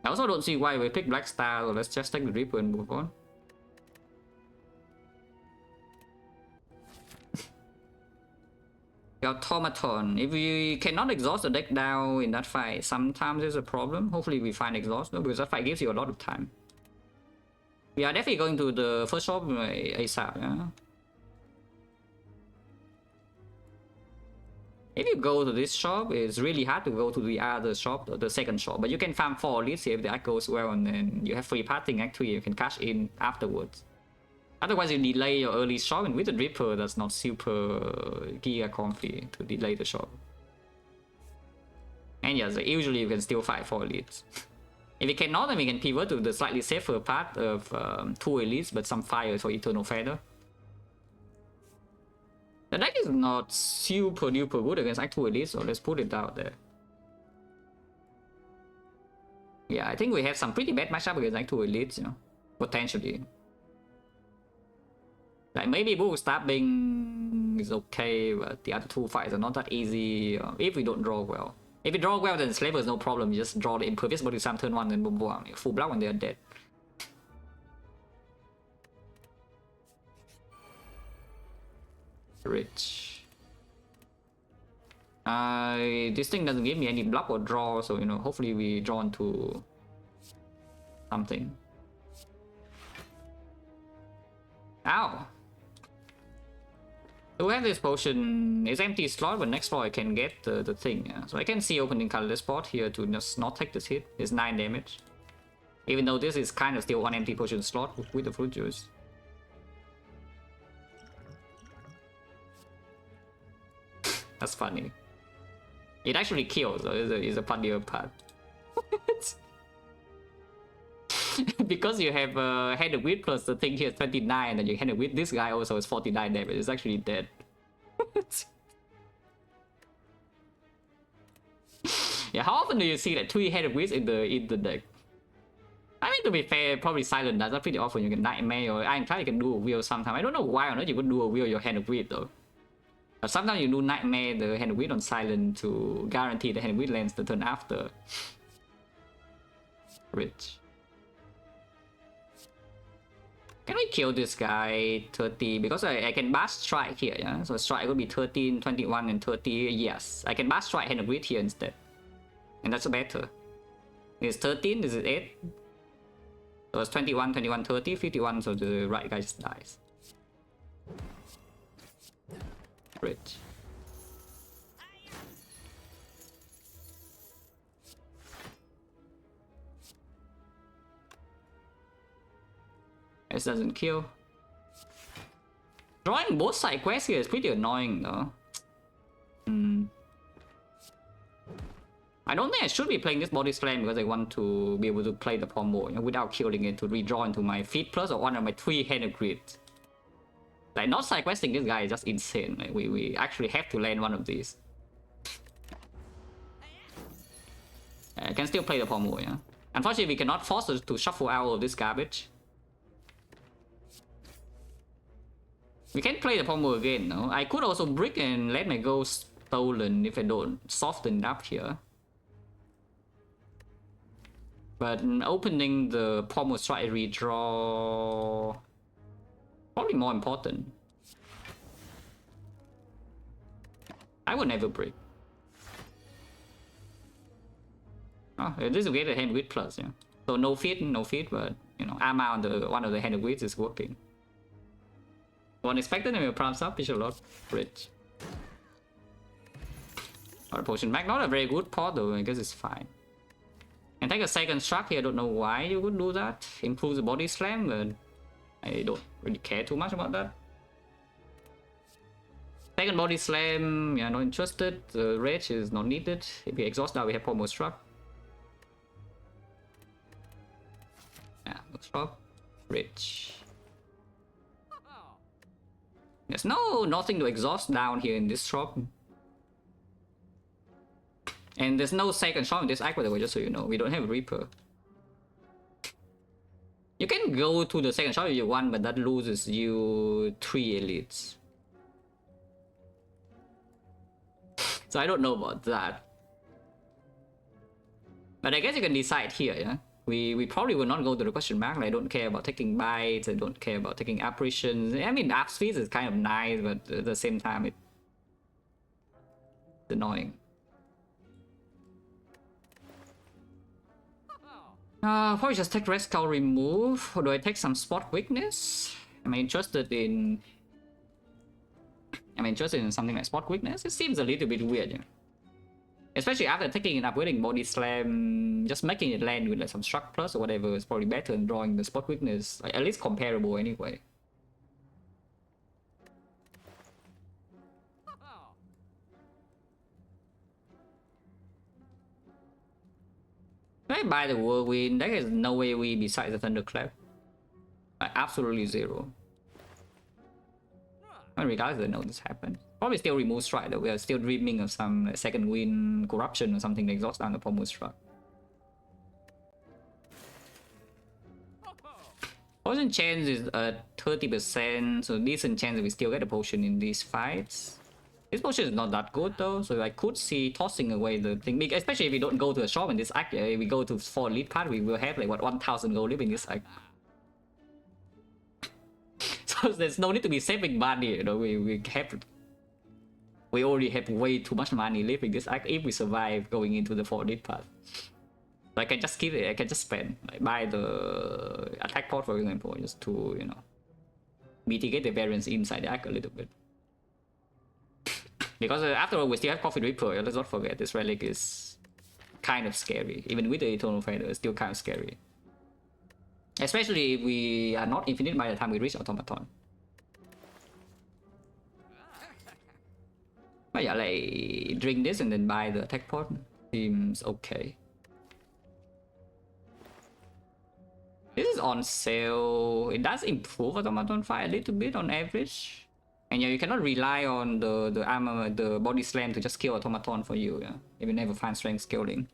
I also don't see why we pick Black Star, so let's just take the Reaper and move on. The Automaton. If we cannot exhaust the deck down in that fight, sometimes there's a problem. Hopefully we find exhaust though, because that fight gives you a lot of time. We are definitely going to the first shop ASAP, yeah? If you go to this shop, it's really hard to go to the other shop, the second shop. But you can farm 4 leads here if the act goes well, and then you have free pathing act 3, you can cash in afterwards. Otherwise you delay your early shop, and with the Reaper that's not super giga comfy to delay the shop. And yes, usually you can still fight 4 leads. If you cannot, then we can pivot to the slightly safer path of 2 elites, but some fire for Eternal Feather. The deck is not super duper good against Act 2 elites, so let's put it out there. Yeah, I think we have some pretty bad matchup against Act 2 elites, you know, potentially. Like maybe Bull Stabbing is okay, but the other 2 fights are not that easy if we don't draw well. If you draw well, then Slaver is no problem. You just draw the Impervious Body Slam turn 1 and boom boom, full block when they are dead. Rich. This thing doesn't give me any block or draw, so you know, hopefully we draw into something. Ow! So we have this potion. It's empty slot, but next slot I can get the thing. Yeah. So I can see opening colorless spot here to just not take this hit. It's 9 damage. Even though this is kind of still one empty potion slot with the fruit juice. That's funny. It actually kills, so it's a funnier part. Because you have Hand of Greed plus the thing here is 29, and you Hand of Greed this guy also is 49 damage. It's actually dead. Yeah, how often do you see like 3-headed witch in the deck? I mean, to be fair, probably silent does not pretty often. You can nightmare or Ironclad you can do a wheel sometimes. I don't know why on earth you would do a wheel your hand of wheat though. But sometimes you do nightmare the hand of wheat on silent to guarantee the hand of wheat lands the turn after. Rich. Can we kill this guy 30? Because I can bash strike here, yeah? So strike would be 13, 21, and 30. Yes, I can bash strike hand of wheat here instead. And that's better. It's 13, this is 8. So it's 21, 21, 30, 51, so the right guy just dies. Rich. This doesn't kill. Drawing both side quests here is pretty annoying though. I don't think I should be playing this body slam because I want to be able to play the combo, you know, without killing it to redraw into my feet plus or one of my 3-headed grids. Like, not side questing this guy is just insane. Like, we actually have to land one of these. I can still play the combo, yeah. Unfortunately, we cannot force us to shuffle out of this garbage. We can play the combo again, no? I could also brick and let my go stolen if I don't soften up here. But opening the pommel strike redraw probably more important. I would never break. Oh, this will get a hand with plus, yeah. So no feet, but you know, armor on the one of the hand with is working. Unexpected and we'll prompts up, Bishop Lord, Rich. Or potion back, not a very good pot though, I guess it's fine. And take a second struck here, I don't know why you would do that. Improve the body slam, but I don't really care too much about that. Second body slam, yeah, not interested. The rage is not needed. If we exhaust now, we have pommel struck. Yeah, looks drop. Rage. There's nothing to exhaust down here in this shop. And there's no second shot in this act, by the way, just so you know. We don't have a Reaper. You can go to the second shot if you want, but that loses you 3 elites. So I don't know about that. But I guess you can decide here, yeah? We probably will not go to the question mark. Like, I don't care about taking bites, I don't care about taking apparitions. I mean, app speed is kind of nice, but at the same time, it's annoying. Probably just take Red Skull remove, or do I take some spot weakness? Am I interested in something like spot weakness? It seems a little bit weird, yeah? Especially after taking an upgrading body slam, just making it land with like some struck plus or whatever is probably better than drawing the spot weakness, like, at least comparable anyway. Can I buy the whirlwind? There is no way we besides the thunderclap. Like, absolutely zero. And regardless, I know this happened. Probably still remove strike though. We are still dreaming of some like, second wind corruption or something to exhaust down the pommel strike. Potion chance is at 30%, so decent chance that we still get a potion in these fights. This potion is not that good though, so I could see tossing away the thing, especially if we don't go to a shop in this act. If we go to 4 lead part, we will have like what 1000 gold left in this act. So there's no need to be saving money, you know. We already have way too much money left in this act if we survive going into the 4 lead part. So I can just keep it, I can just spend, like buy the attack pot for example, just to, you know, mitigate the variance inside the act a little bit. Because after all, we still have Coffin Reaper. Let's not forget, this relic is kind of scary. Even with the Eternal Fighter, it's still kind of scary. Especially if we are not infinite by the time we reach Automaton. But yeah, like, drink this and then buy the attack pot. Seems okay. This is on sale. It does improve Automaton fight a little bit on average. And yeah, you cannot rely on the armor, the body slam to just kill automaton for you. Yeah, if you never find strength scaling.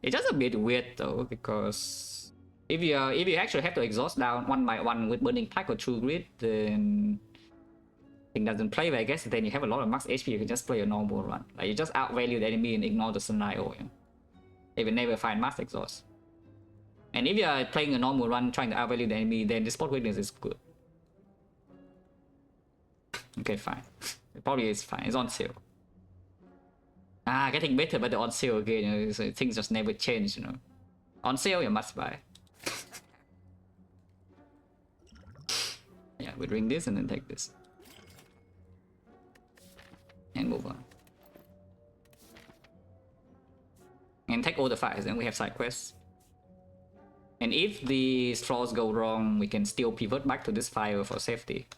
It's just a bit weird though, because if you actually have to exhaust down one by one with burning pack or true grit, then it doesn't play. But I guess then you have a lot of max HP. You can just play a normal run. Like you just outvalue the enemy and ignore the scenario. Yeah? If you never find max exhaust. And if you are playing a normal run trying to outvalue the enemy, then the spot weakness is good. Okay, fine. It probably is fine. It's on sale. Getting better, but they're on sale again. You know, so things just never change. You know, on sale you must buy. Yeah, we drink this and then take this, and move on. And take all the files. Then we have side quests. And if the straws go wrong, we can still pivot back to this fire for safety.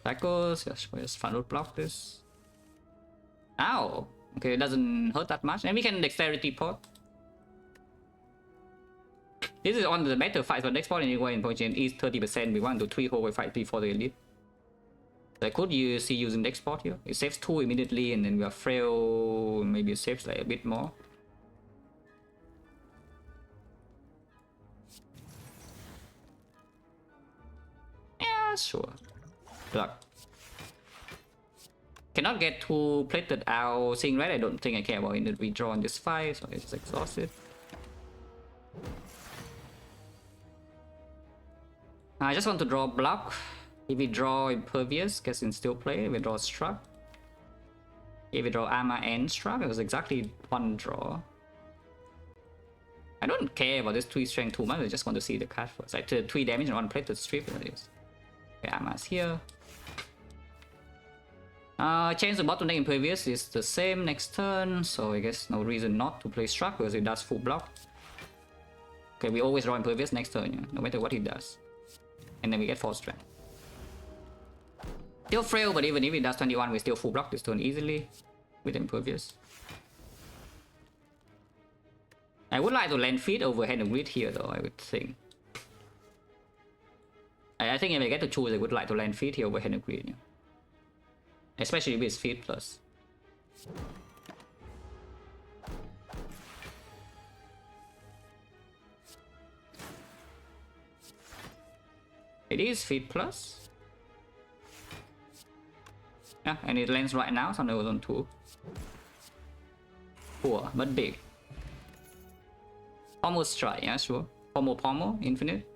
Cycles, just front root block this. Ow! Okay, it doesn't hurt that much. And we can dexterity pot. This is on the better fights, but next point anyway in position is 30%. We want to 3 whole fight before the elite. I could see using the export here. It saves 2 immediately, and then we are frail. Maybe it saves like a bit more. Yeah, sure. Look. Cannot get 2 plated out. Seeing red, I don't think I care about in the redraw on this fight, so it's exhausted. I just want to draw block. If we draw Impervious, guess in still play. If we draw Struck. If we draw Armor and Struck, it was exactly 1 draw. I don't care about this 3 strength too much, I just want to see the card first. Like 3 damage and 1 plate to strip it is. Okay, Armor's here. Change the bottleneck Impervious is the same next turn, so I guess no reason not to play Struck because it does full block. Okay, we always draw Impervious next turn, yeah, no matter what he does. And then we get 4 strength. Still frail, but even if it does 21, we still full block this turn easily with Impervious. I would like to land feed over Hand of Grid here though, I would think. I think if I get to choose, I would like to land feed here over Hand of Grid. Yeah. Especially with feed plus. It is feed plus. Yeah, and it lands right now, so I was on 2. Poor, but big. Almost strike, yeah, sure. Pommel, infinite.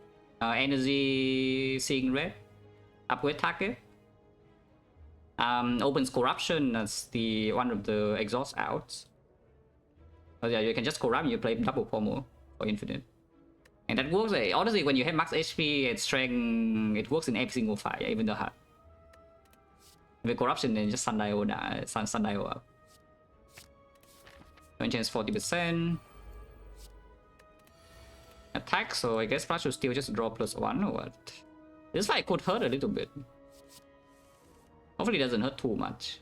Energy, seeing red. Upgrade target. Opens corruption, that's the one of the exhaust outs. Oh yeah, you can just corrupt, you play double pommel for infinite. And that works, honestly, when you have max HP and strength, it works in every single fight, even the hard. With corruption, then just sundial down, sundial up. Don't change 40%. Attack, so I guess Flash should still just draw +1 or what? This fight could hurt a little bit. Hopefully it doesn't hurt too much.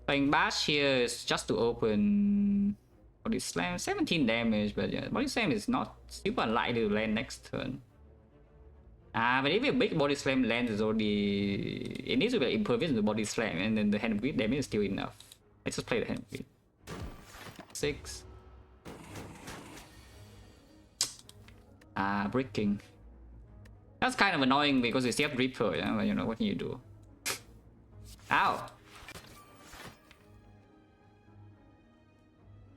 Playing Bash here is just to open Body Slam, 17 damage, but yeah, Body Slam is not super unlikely to land next turn. But if a big Body Slam lands, is already... It needs to be impervious to Body Slam, and then the Hand of Grid damage is still enough. Let's just play the Hand of Grid. 6. Breaking. That's kind of annoying because you still have Reaper, yeah? But you know, what can you do? Ow!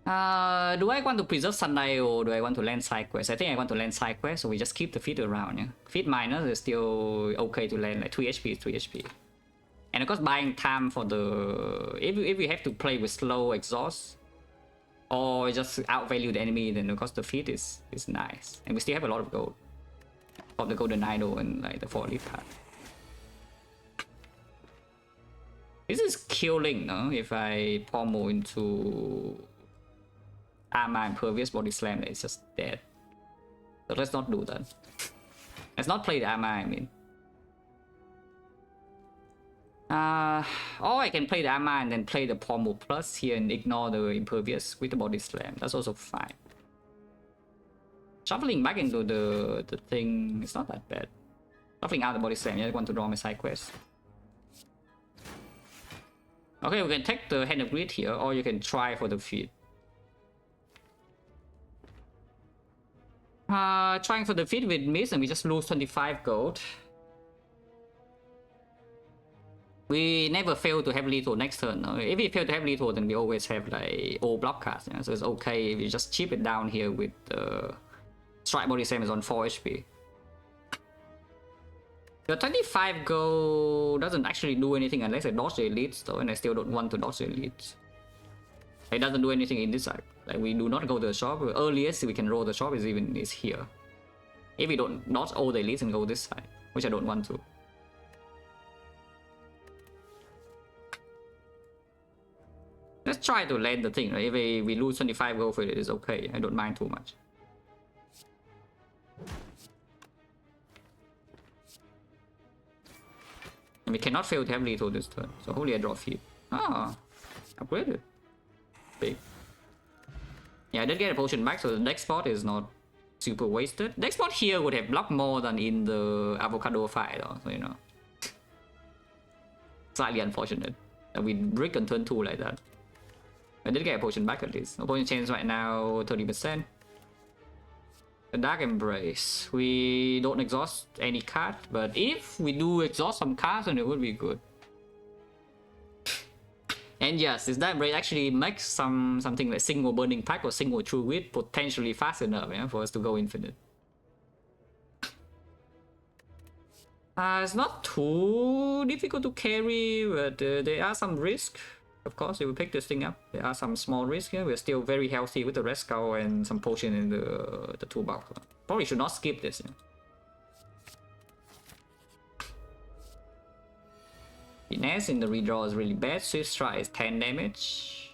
Do I want to preserve Sundial or do I want to land side quest? I think I want to land side quest, so we just keep the feed around. Yeah? Feed minus is still okay to land, like 3 HP is 3 HP. And of course buying time for the... If we have to play with slow exhaust or just outvalue the enemy, then of course the feed is nice. And we still have a lot of gold. Of the golden idol and like the 4 elite card. This is killing, no? If I pommel into Armor Impervious Body Slam, it's just dead. So let's not do that. Let's not play the Armor, I mean. Or I can play the Arma and then play the Pommel Plus here and ignore the Impervious with the Body Slam. That's also fine. Shuffling back into the thing is not that bad. Shuffling out the Body Slam, I just want to draw my side quest. Okay, we can take the Hand of Greed here, or you can try for the feed. Trying for the feed with miss and we just lose 25 gold. We never fail to have lethal next turn. If we fail to have lethal, then we always have like all block cards. So it's okay if we just chip it down here with Strike Body Slam is on 4 HP. The 25 gold doesn't actually do anything unless I dodge the elites though, and I still don't want to dodge the elites. It doesn't do anything in this side. Like we do not go to the shop. The earliest we can roll the shop is here. If we don't dodge all the elites and go this side, which I don't want to. Let's try to land the thing, right? If we lose 25 gold for it, it's okay. I don't mind too much. And we cannot fail to have lethal this turn. So hopefully I draw feed. Ah, upgraded. Big. Yeah, I did get a potion back, so the deck spot is not super wasted. Deck spot here would have blocked more than in the avocado fight, though, so you know. Slightly unfortunate that we brick on turn 2 like that. I did get a potion back at least. Opponent change right now 30%. The Dark Embrace. We don't exhaust any card, but if we do exhaust some cards, then it would be good. And yes, this Dark Embrace actually makes something like single Burning Pack or single True Wit potentially fast enough, yeah, for us to go infinite. It's not too difficult to carry, but there are some risks. Of course, if we pick this thing up, there are some small risks here. We're still very healthy with the Red Skull and some potion in the toolbox. Probably should not skip this. Yeah. Finesse in the redraw is really bad. Swift Strike is 10 damage.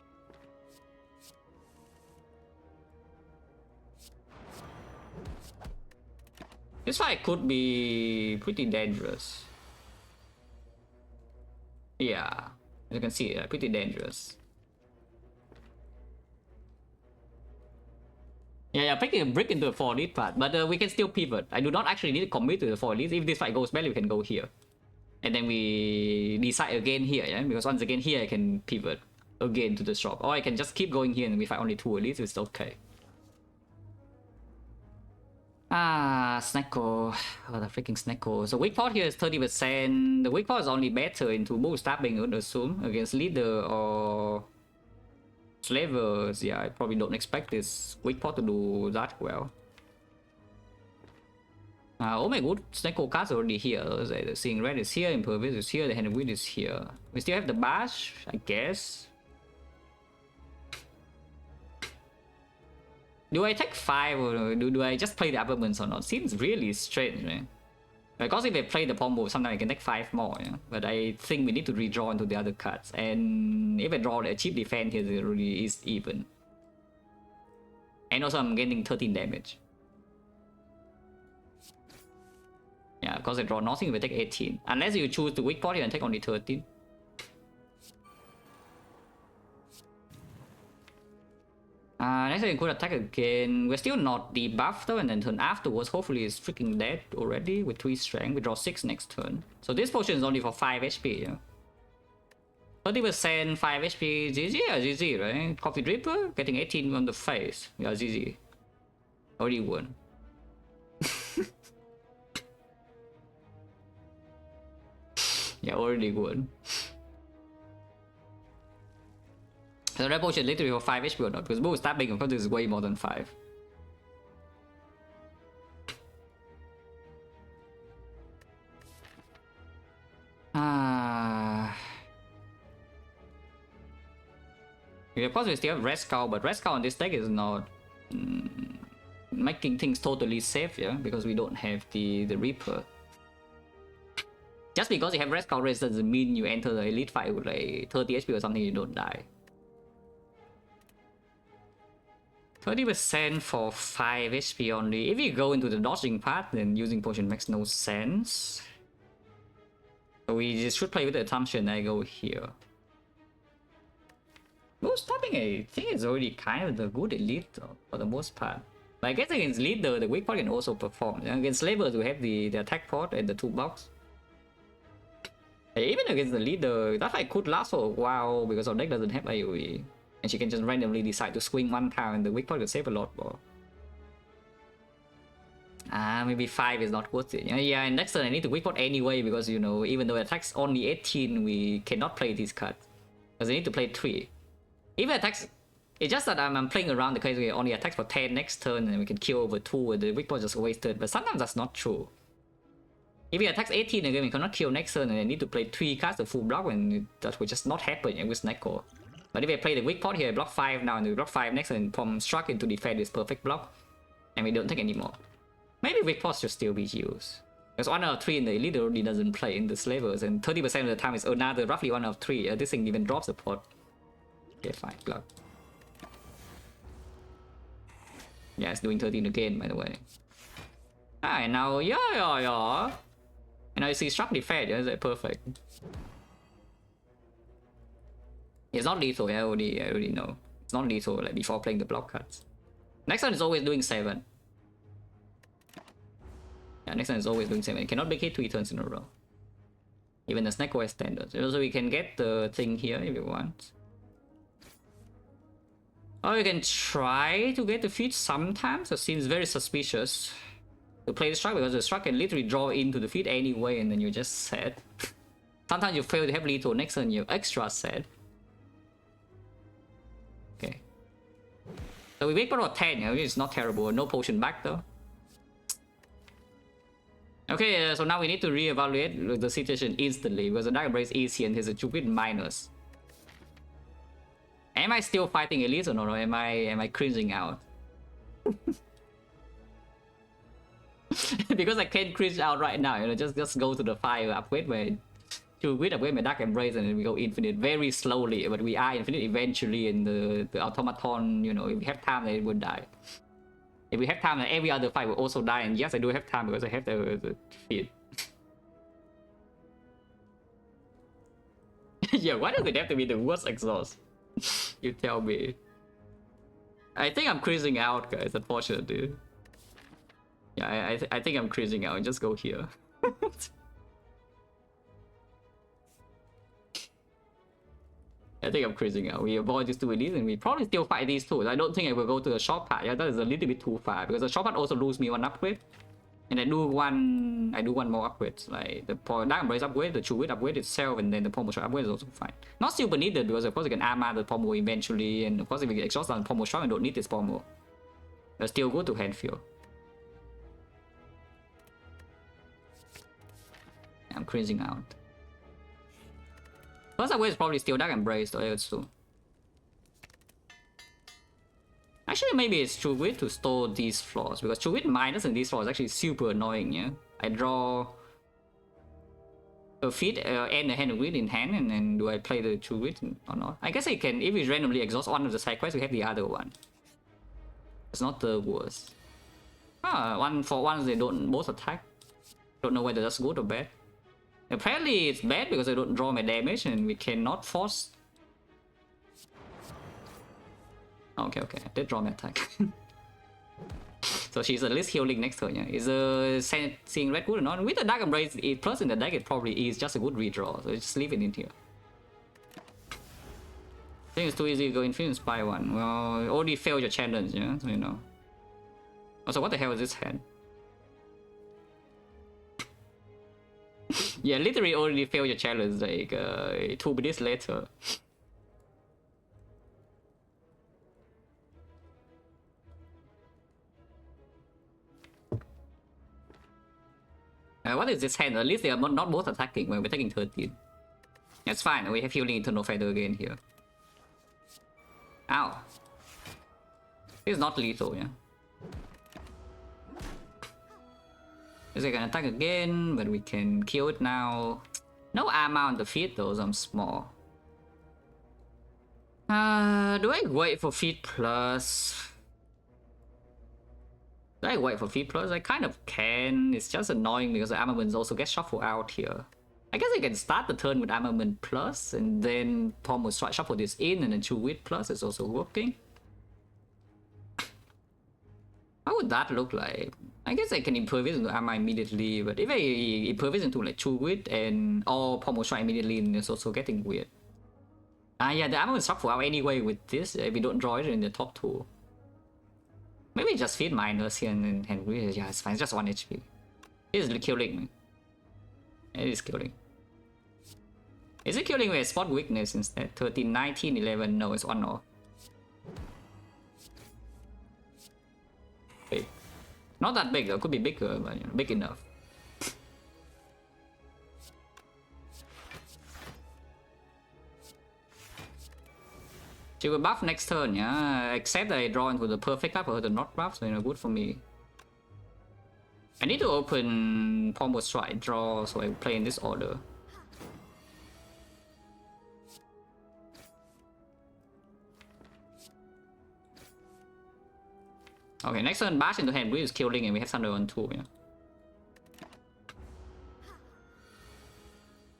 This fight could be pretty dangerous. Yeah. You can see, pretty dangerous. Yeah, picking a brick into the 4 elite part, but we can still pivot. I do not actually need to commit to the 4 elites. If this fight goes badly, we can go here. And then we decide again here, yeah? Because once again here, I can pivot again to the shop. Or I can just keep going here and we fight only 2 elites, it's okay. Snecko. Oh, the freaking Snecko. So weak pot here is 30%. The weak pot is only better into bull stabbing, I would assume, against leader or slavers. Yeah, I probably don't expect this weak pot to do that well. Oh my god, Snecko cards already here. The Seeing Red is here, Impervious is here, the Hand of Wind is here. We still have the Bash, I guess. Do I take 5 or do I just play the Armaments or not? Seems really strange, right? Because if I play the Pombo, sometimes I can take 5 more, yeah? But I think we need to redraw into the other cards. And if I draw a cheap defense here, it really is even. And also I'm getting 13 damage. Yeah, because I draw nothing, we take 18. Unless you choose the weak pot here and take only 13. Next time we could attack again. We're still not debuffed though, and then turn afterwards, hopefully it's freaking dead already with 3 strength. We draw 6 next turn. So this potion is only for 5 HP. Yeah? 30%, 5 HP, GG, yeah, GG, right? Coffee Dripper, getting 18 on the face. Yeah, GG. Already won. Yeah, already won. So that potion literally for 5 HP or not, because bull stabbing of course is way more than 5. Of course we still have Red Skull, but Red Skull on this deck is not making things totally safe, yeah, because we don't have the Reaper. Just because you have Red Skull race doesn't mean you enter the elite fight with like 30 HP or something, you don't die. 30% for 5 HP only. If you go into the dodging path, then using potion makes no sense. So we just should play with the assumption I go here. Most stopping, I think it's already kind of the good elite though, for the most part. But I guess against leader, the weak part can also perform. Against slavers, we have the attack pod and the toolbox. Even against the leader, that fight could last for a while because our deck doesn't have AoE. And she can just randomly decide to swing one time and the weak part will save a lot more. Maybe 5 is not worth it. Yeah, and next turn I need to weak pot anyway because, you know, even though it attacks only 18, we cannot play these cards. Because I need to play 3. Even attacks, it's just that I'm playing around the case we only attacks for 10 next turn and we can kill over 2 and the weak pot just wasted. But sometimes that's not true. If he attacks 18 again, we cannot kill next turn and I need to play 3 cards to full block and that will just not happen with XecnaR. But if I play the weak pot here, I block 5 now and we block 5 next turn, Pom struck into defend is perfect block. And we don't take any more. Maybe weak pot should still be used. Because 1 out of 3 in the elite already doesn't play in the slavers and 30% of the time is another roughly 1 out of 3. This thing even drops the pot. Okay, fine, block. Yeah, it's doing 13 again, by the way. And now, yeah. And now you see struck defend, yeah, that's perfect. It's not lethal, I already know. It's not lethal like before playing the block cards. Next one is always doing 7. Yeah, next one is always doing 7. It cannot make it 3 turns in a row. Even the XecnaR has standards. Also, we can get the thing here if you want. Or you can try to get the feed sometimes. It seems very suspicious to play the struck because the struck can literally draw into the feed anyway and then you're just sad. Sometimes you fail to have lethal, next turn you're extra sad. Okay. So we make about 10, which is not terrible. No potion back though. Okay, so now we need to reevaluate the situation instantly because the Dark Embrace is here and there's a stupid minus. Am I still fighting Elite or no? Or am I cringing out? Because I can't cringe out right now, you know, just go to the 5 upgrade where to upgrade my Dark Embrace and then we go infinite very slowly, but we are infinite eventually and the automaton, you know, if we have time then it would die. If we have time then every other fight will also die, and yes I do have time because I have the feed. Yeah, why does it have to be the worst exhaust? You tell me. I think I'm cruising out, guys, unfortunately. Yeah, I think I'm cruising out. Just go here. I think I'm cruising out. We avoid these 2 elites and we probably still fight these 2. I don't think I will go to the short part. Yeah, that is a little bit too far because the short part also lose me 1 upgrade. And I do one more upgrade, like the Dark Embrace upgrade, the True Wit upgrade itself, and then the Pommel Shot upgrade is also fine. Not super needed because of course you can armor the Pommel eventually, and of course if you get exhaust on Pommel Shot, you don't need this Pommel. But still good to hand feel. I'm cringing out. First upgrade is probably still Dark Embrace, though it's too. Actually, maybe it's True Wit to store these flaws because True Wit minus and these flaws is actually super annoying. Yeah, I draw a feed and a hand of wit in hand, and then do I play the True Wit or not? I guess I can. If we randomly exhaust one of the side quests, we have the other one. It's not the worst. One for ones they don't both attack. Don't know whether that's good or bad. Apparently it's bad because I don't draw my damage and we cannot force. Okay, I did draw my attack. So she's at least healing next turn, yeah. Is seeing red good or not? With the Dark Embrace, plus in the deck it probably is just a good redraw, so just leave it in here. I think it's too easy to go Infinite Spy one. Well, you already failed your challenge, yeah, so you know. Also, what the hell is this hand? Yeah, literally already failed your challenge like 2 minutes later. What is this hand? At least they are not both attacking when we're taking 13. That's fine, we have healing Eternal Feather again here. Ow. This is not lethal, yeah. Is it gonna attack again, but we can kill it now. No armor on the feet though, so I'm small. Do I wait for feet plus? Do I wait for feet plus? I kind of can. It's just annoying because the armaments also get shuffled out here. I guess I can start the turn with Armament Plus, and then Pommel Strike shuffle this in, and then 2 Wit Plus is also working. How would that look like? I guess I can Impervious into Armor immediately, but if I Impervious into like 2 Wit and or Pommel Strike immediately, then it's also getting weird. Yeah, the Armament shuffle out anyway with this, if we don't draw it in the top 2. Maybe just feed minus here and then Henry. Yeah, it's fine, it's just 1 HP. It is killing. It is killing. Is it killing with spot weakness instead? 13, 19, 11. No, it's 1 off. Wait. Not that big though, could be bigger, but you know, big enough. She will buff next turn, yeah. Except I draw into the perfect card for her to not buff, so you know, good for me. I need to open Pommel Strike, draw, so I play in this order. Okay, next turn bash into hand is killing and we have Thunder on 2, yeah.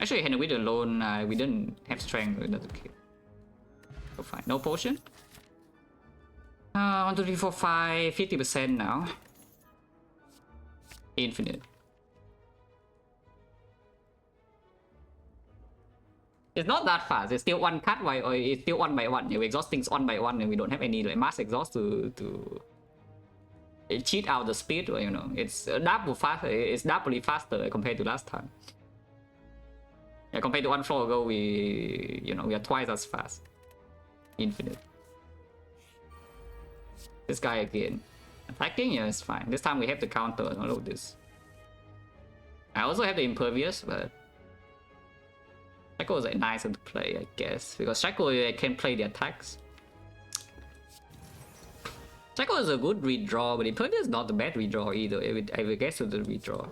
Actually, hand with alone, we didn't have strength, so it doesn't kill. So fine, no potion. 1, 2, 3, 4, 5, 50% now. Infinite. It's not that fast. It's still 1 cut or it's still 1 by 1. Yeah, we exhaust things 1 by 1 and we don't have any like mass exhaust to cheat out the speed. You know, it's double faster. It's doubly faster compared to last time. Yeah, compared to 1 floor ago, we are twice as fast. Infinite. This guy again. Attacking, yeah, it's fine. This time we have the counter and all of this. I also have the Impervious, but Shackle is like nicer to play, I guess, because Shackle can play the attacks. Shackle is a good redraw, but Impervious is not the bad redraw either. I will guess with the redraw.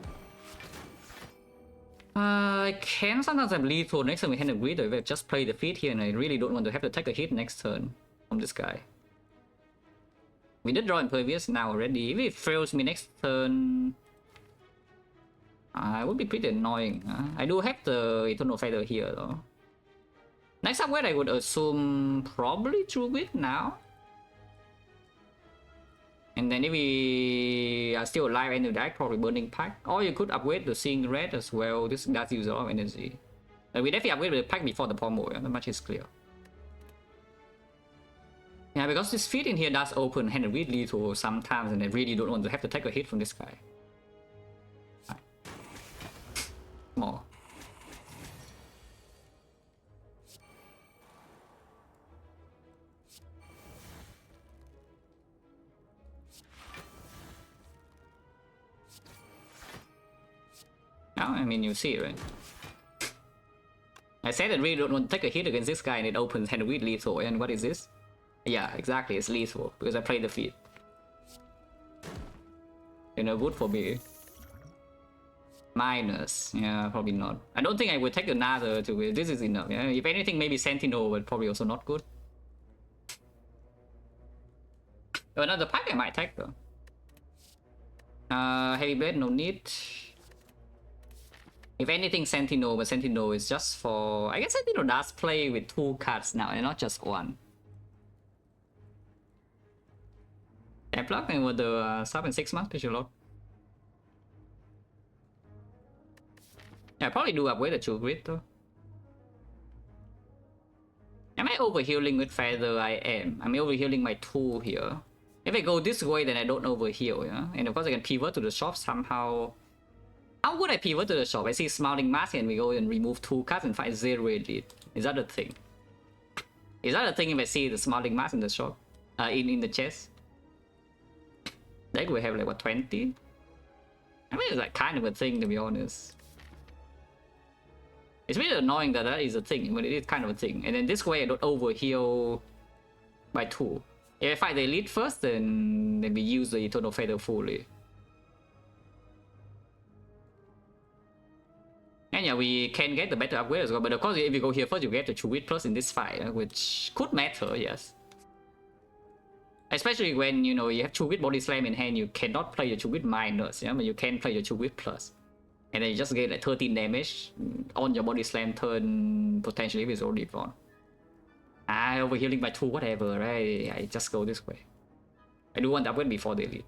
I can sometimes have lethal next time we hand a grid, if I just play the feat here and I really don't want to have to take a hit next turn from this guy. We did draw Impervious now already. If it fails me next turn, it would be pretty annoying. I do have the Eternal Feather here though. Next upgrade I would assume probably True Wit now. And then if we are still alive and you die, probably Burning Pack. Or you could upgrade the Seeing Red as well. This does use a lot of energy. We definitely upgrade the pack before the Pommel, that much is clear. Yeah, because this feat in here does open hand with lethal sometimes, and I really don't want to have to take a hit from this guy. More. I mean, you see, right? I said I really don't want to take a hit against this guy and it opens hand with lethal, and what is this? Yeah, exactly, it's lethal, because I played the feat. You know, good for me. Minus, yeah, probably not. I don't think I would take another to win. This is enough, yeah? If anything, maybe Sentinel, but probably also not good. Oh, another pack I might take though. Heavy Blade, no need. If anything, Sentinel, but Sentinel is just for... I guess Sentinel does play with 2 cards now and not just 1. I plug and with the 7-6 months special load. Yeah, I probably do upgrade the True Grit though. Am I overhealing with Feather? I am. I'm overhealing my 2 here. If I go this way, then I don't overheal, yeah? And of course I can pivot to the shop somehow. How would I pivot to the shop? I see Smiling Mask and we go and remove 2 cards and find 0 elite. Is that a thing? Is that a thing if I see the Smiling Mask in the shop? In the chest? Then we have like what, 20? I mean, it's like kind of a thing, to be honest. It's really annoying that that is a thing, but it is kind of a thing. And then this way I don't overheal by 2. If I fight the elite first, then we use the Eternal Feather fully. And yeah, we can get the better upgrade as well, but of course if you go here first, you get the True Wit Plus in this fight, which could matter, yes. Especially when, you know, you have True Wit Body Slam in hand, you cannot play your True Wit Minus, yeah, but you can play your True Wit Plus. And then you just get like 13 damage on your body slam turn, potentially if it's already drawn. Overhealing by 2, whatever, right? I just go this way. I do want to upgrade before they lead.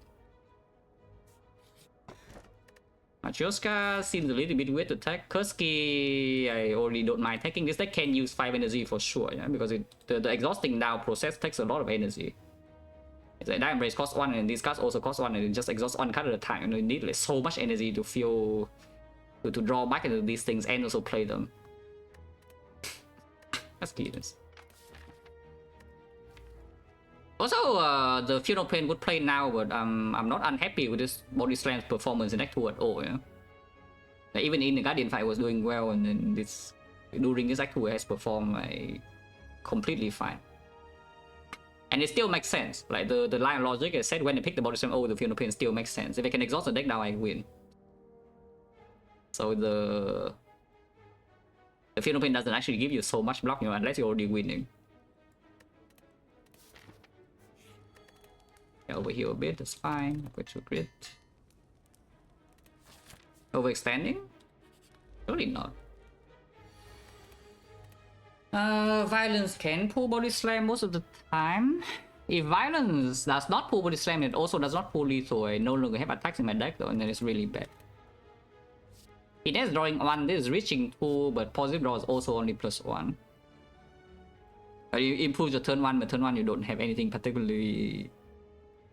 Matryoshka seems a little bit weird to attack. Kursky, I already don't mind taking. This deck can use 5 energy for sure, yeah? Because the exhausting now process takes a lot of energy. It's like Dire Embrace costs 1 and these cards also cost 1 and it just exhausts 1 card at a time. You know, you need like so much energy to feel to draw back into these things and also play them. That's genius. Also, the Funeral Pain would play now, but I'm not unhappy with this body slam's performance in Act 2 at all, yeah? Like, even in the Guardian fight, I was doing well, and then this during this Act 2 has performed like completely fine. And it still makes sense. Like the line of logic I said when I pick the body slam over the Funeral Pain still makes sense. If I can exhaust the deck now, I win. So the Funeral Pain doesn't actually give you so much block, you know, unless you're already winning. Over here a bit, that's fine. Upgrade to grid. Overextending? Surely not. Violence can pull body slam most of the time. If Violence does not pull body slam, it also does not pull lethal. I no longer have attacks in my deck though, and then it's really bad. It is drawing 1, this is reaching 2, but positive draw is also only +1. You improve your turn 1, but turn 1 you don't have anything particularly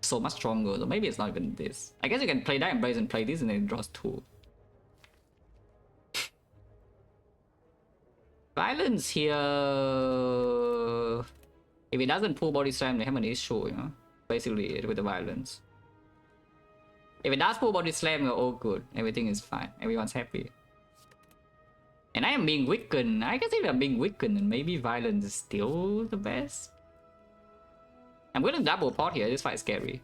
so much stronger, so maybe it's not even this. I guess you can play Dire Embrace and play this and then it draws 2. Violence here... If it doesn't pull body slam, they have an issue, you know? Basically, with the Violence. If it does pull body slam, you're all good. Everything is fine. Everyone's happy. And I am being weakened. I guess if I'm being weakened, then maybe Violence is still the best. I'm willing to double pot here. This fight is scary.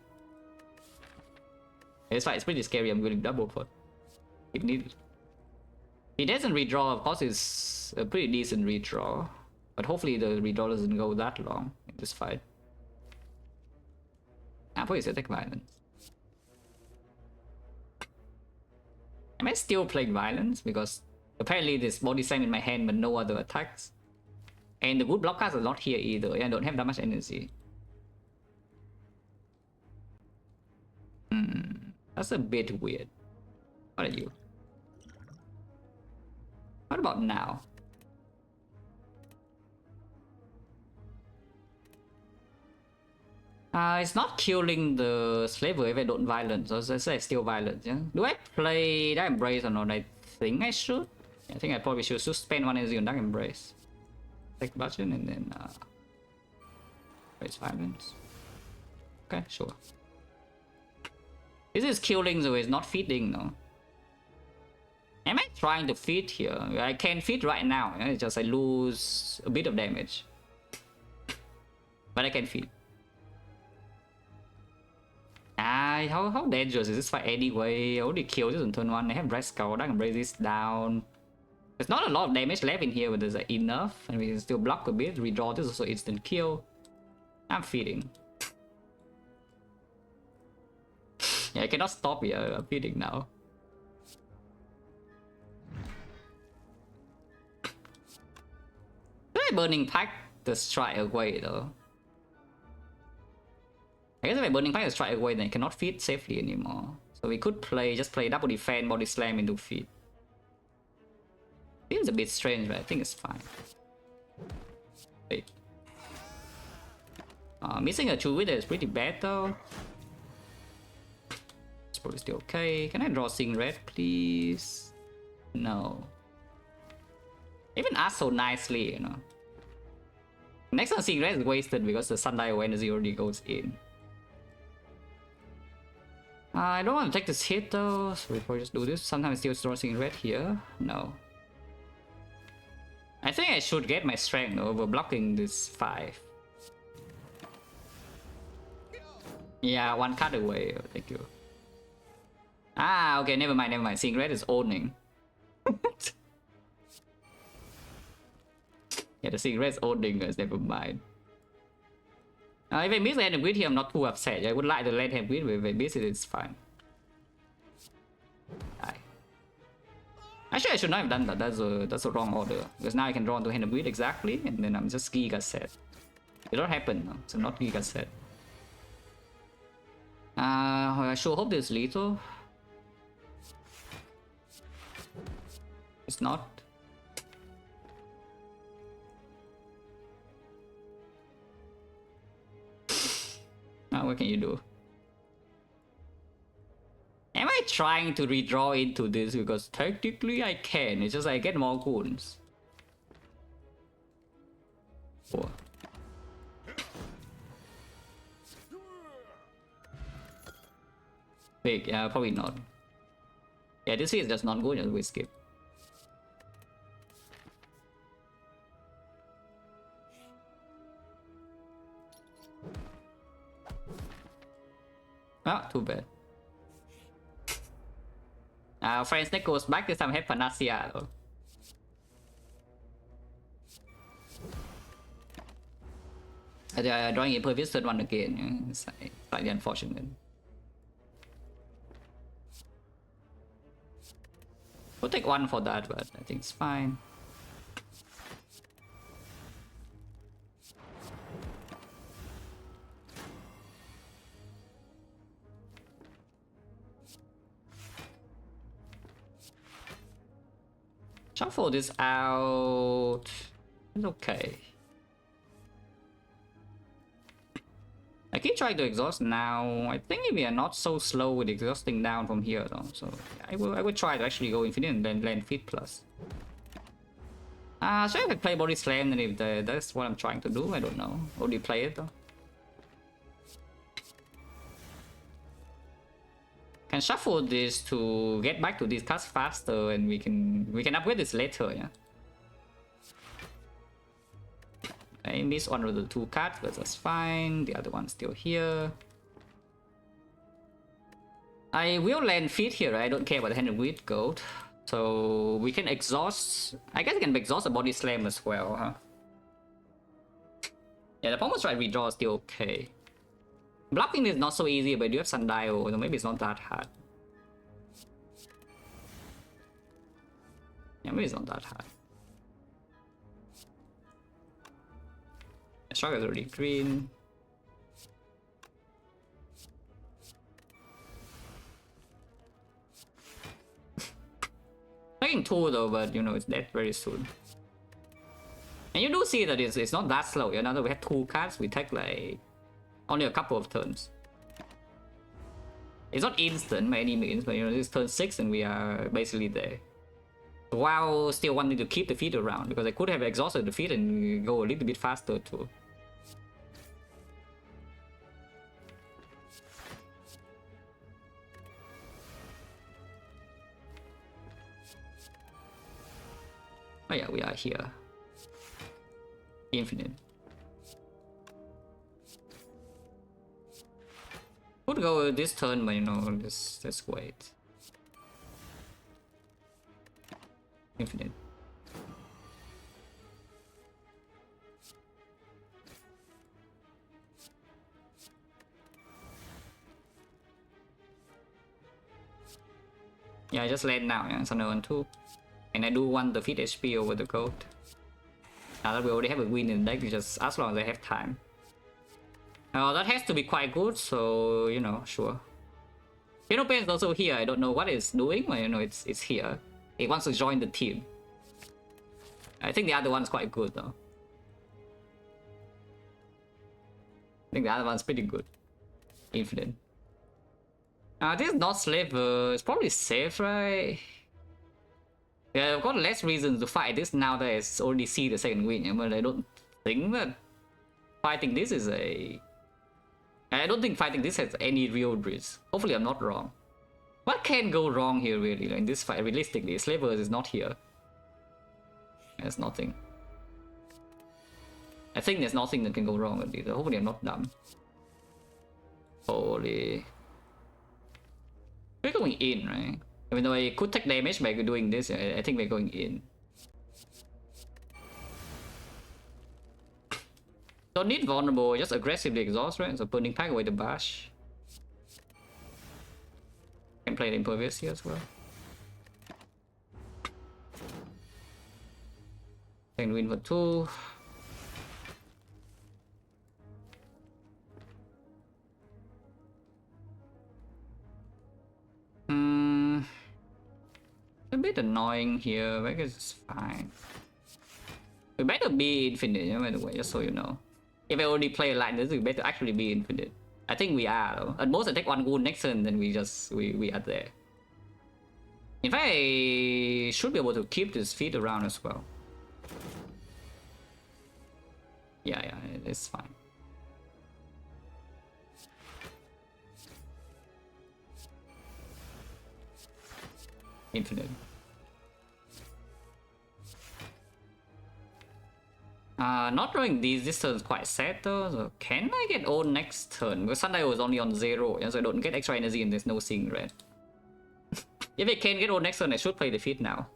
This fight is pretty scary. I'm willing to double pot if needed. He doesn't redraw, of course, it's a pretty decent redraw. But hopefully the redraw doesn't go that long in this fight. Please attack Violence. Am I still playing Violence? Because apparently there's body slam in my hand but no other attacks. And the good block cards are not here either. I don't have that much energy. That's a bit weird. What are you? What about now? It's not killing the slaver if I don't violence, so it's still violence, yeah? Do I play Dark Embrace or not? I think I should. I think I probably should spend 1 energy on Dark Embrace. Take button and then raise violence. Okay, sure. This is killing, so it's not feeding, no. Am I trying to feed here? I can feed right now, yeah? It's just I lose a bit of damage. But I can feed. How dangerous is this fight anyway? I already killed this on turn 1. I have Red Skull, I can break this down. There's not a lot of damage left in here, but there's enough. And we can still block a bit, redraw this, also instant kill. I'm feeding. Yeah, I cannot stop here, I'm feeding now. Burning Pact the strike away though. I guess if I Burning Pact the strike away, then I cannot feed safely anymore. So we could just play double defense, body slam into feed. Feels a bit strange, but I think it's fine. Wait. Missing a 2 Wither is pretty bad though. It's probably still okay. Can I draw Sing Red, please? No. Even asked so nicely, you know. Next on Sing Red is wasted because the Sundial energy already goes in. I don't want to take this hit though, so we probably just do this. Sometimes still draw Sing Red here. No. I think I should get my strength over blocking this 5. Yeah, 1 card away. Thank you. Okay, never mind. Sing Red is owning. Yeah, the Sing Red is owning us, never mind. If I miss land grid here, I'm not too upset. I would like the land hand grid, but if I miss it, it's fine. Die. Actually, I should not have done that. That's a wrong order. Because now I can draw into hand of greed exactly, and then I'm just Giga set. It don't happen, no? So not Giga set. I sure hope this is lethal. It's not. Now what can you do? Am I trying to redraw into this? Because technically I can. It's just I get more goons. Oh. Wait, yeah, probably not. Yeah, this is just not good, just we skip. Ah, too bad. Friends that goes back this time have Panacea though. Drawing a previous third one again, yeah. It's slightly unfortunate. We'll take one for that, but I think it's fine. Shuffle this out. It's okay. I keep trying to exhaust now. I think we are not so slow with exhausting down from here though. So I will try to actually go infinite and then land fit plus. So if I play body slam, then if that's what I'm trying to do, I don't know. Or do you play it though? Can shuffle this to get back to these cards faster, and we can upgrade this later, yeah. I missed one of the two cards, but that's fine. The other one's still here. I will land fit here, right? I don't care about the hand of greed gold. So we can exhaust. I guess I can exhaust a body slam as well, huh? Yeah, the opponent's right redraw is still okay. Blocking is not so easy, but you have Sundial, so maybe it's not that hard. Yeah, maybe it's not that hard. Shark is already green. Taking 2 though, but you know, it's dead very soon. And you do see that it's not that slow. You know, now that we have 2 cards, we take like only a couple of turns. It's not instant by any means, but you know, this is turn 6 and we are basically there. While still wanting to keep the feet around, because I could have exhausted the feet and go a little bit faster too. Oh yeah, we are here. Infinite. Could go this turn, but you know, let's wait. Infinite. Yeah, I just land now, yeah, it's another one too. And I do want the fit HP over the gold. Now that we already have a win in the deck, just as long as I have time. That has to be quite good, so you know, sure. Hero Pain is also here. I don't know what it's doing, but you know, it's here. It wants to join the team. I think the other one's quite good though. I think the other one's pretty good. Infinite. This is not Slaver. It's probably safe, right? Yeah, I've got less reasons to fight this now that it's already see the second win, but I don't think that fighting this is a... I don't think fighting this has any real risk. Hopefully I'm not wrong. What can go wrong here really? Like, in this fight, realistically, Slavers is not here. There's nothing. I think there's nothing that can go wrong with this. Hopefully I'm not dumb. Holy... We're going in, right? Even though I could take damage by doing this, I think we're going in. Don't need vulnerable, just aggressively exhaust, right? So burning pack away the bash. Can play the impervious here as well. Second win for 2. A bit annoying here, but I guess it's fine. We better be infinite, by the way, just so you know. If I already play like this, we better actually be infinite. I think we are, though. At most I take 1 goal next turn, then we are there. In fact, I should be able to keep this feed around as well. Yeah, it's fine. Infinite. Not drawing these, this turn is quite sad though. So can I get old next turn? Because Sunday was only on 0, so I don't get extra energy and there's no seeing red. If I can get old next turn, I should play the feed now.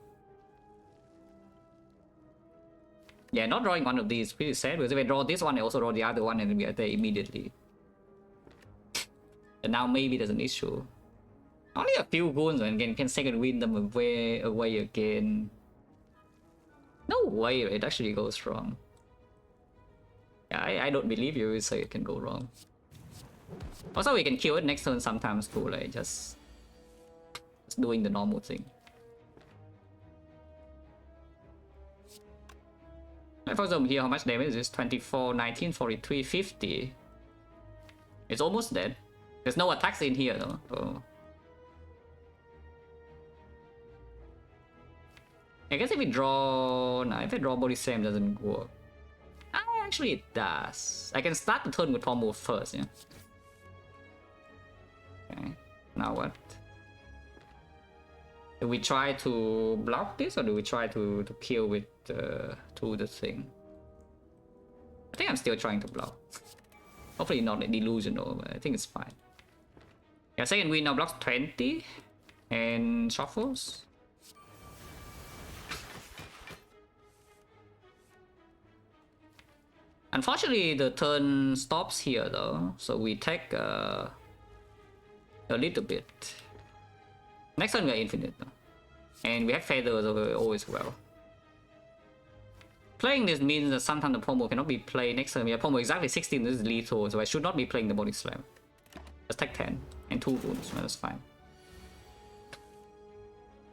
Yeah, not drawing one of these is pretty sad, because if I draw this one, I also draw the other one and we are there immediately. And now maybe there's an issue. Only a few goons and can second win them away again. No way it actually goes wrong. Yeah, I don't believe you say it can go wrong. Also, we can kill it next turn sometimes too, like just doing the normal thing. For example, here, how much damage is this? 24, 19, 43, 50. It's almost dead. There's no attacks in here though. So I guess if we draw... Nah, if I draw Body Slam, doesn't work. Actually, it does. I can start the turn with Pommel first, yeah? Okay, now what? Do we try to block this, or do we try to kill with the thing? I think I'm still trying to block. Hopefully not delusional, but I think it's fine. Yeah, second win now blocks 20 and shuffles. Unfortunately, the turn stops here though, so we take a little bit. Next turn we are infinite though. And we have feathers over always well. Playing this means that sometimes the Pommel cannot be played next turn. We have Pommel exactly 16, this is lethal, so I should not be playing the Body Slam. Just take 10 and 2 wounds, that's fine.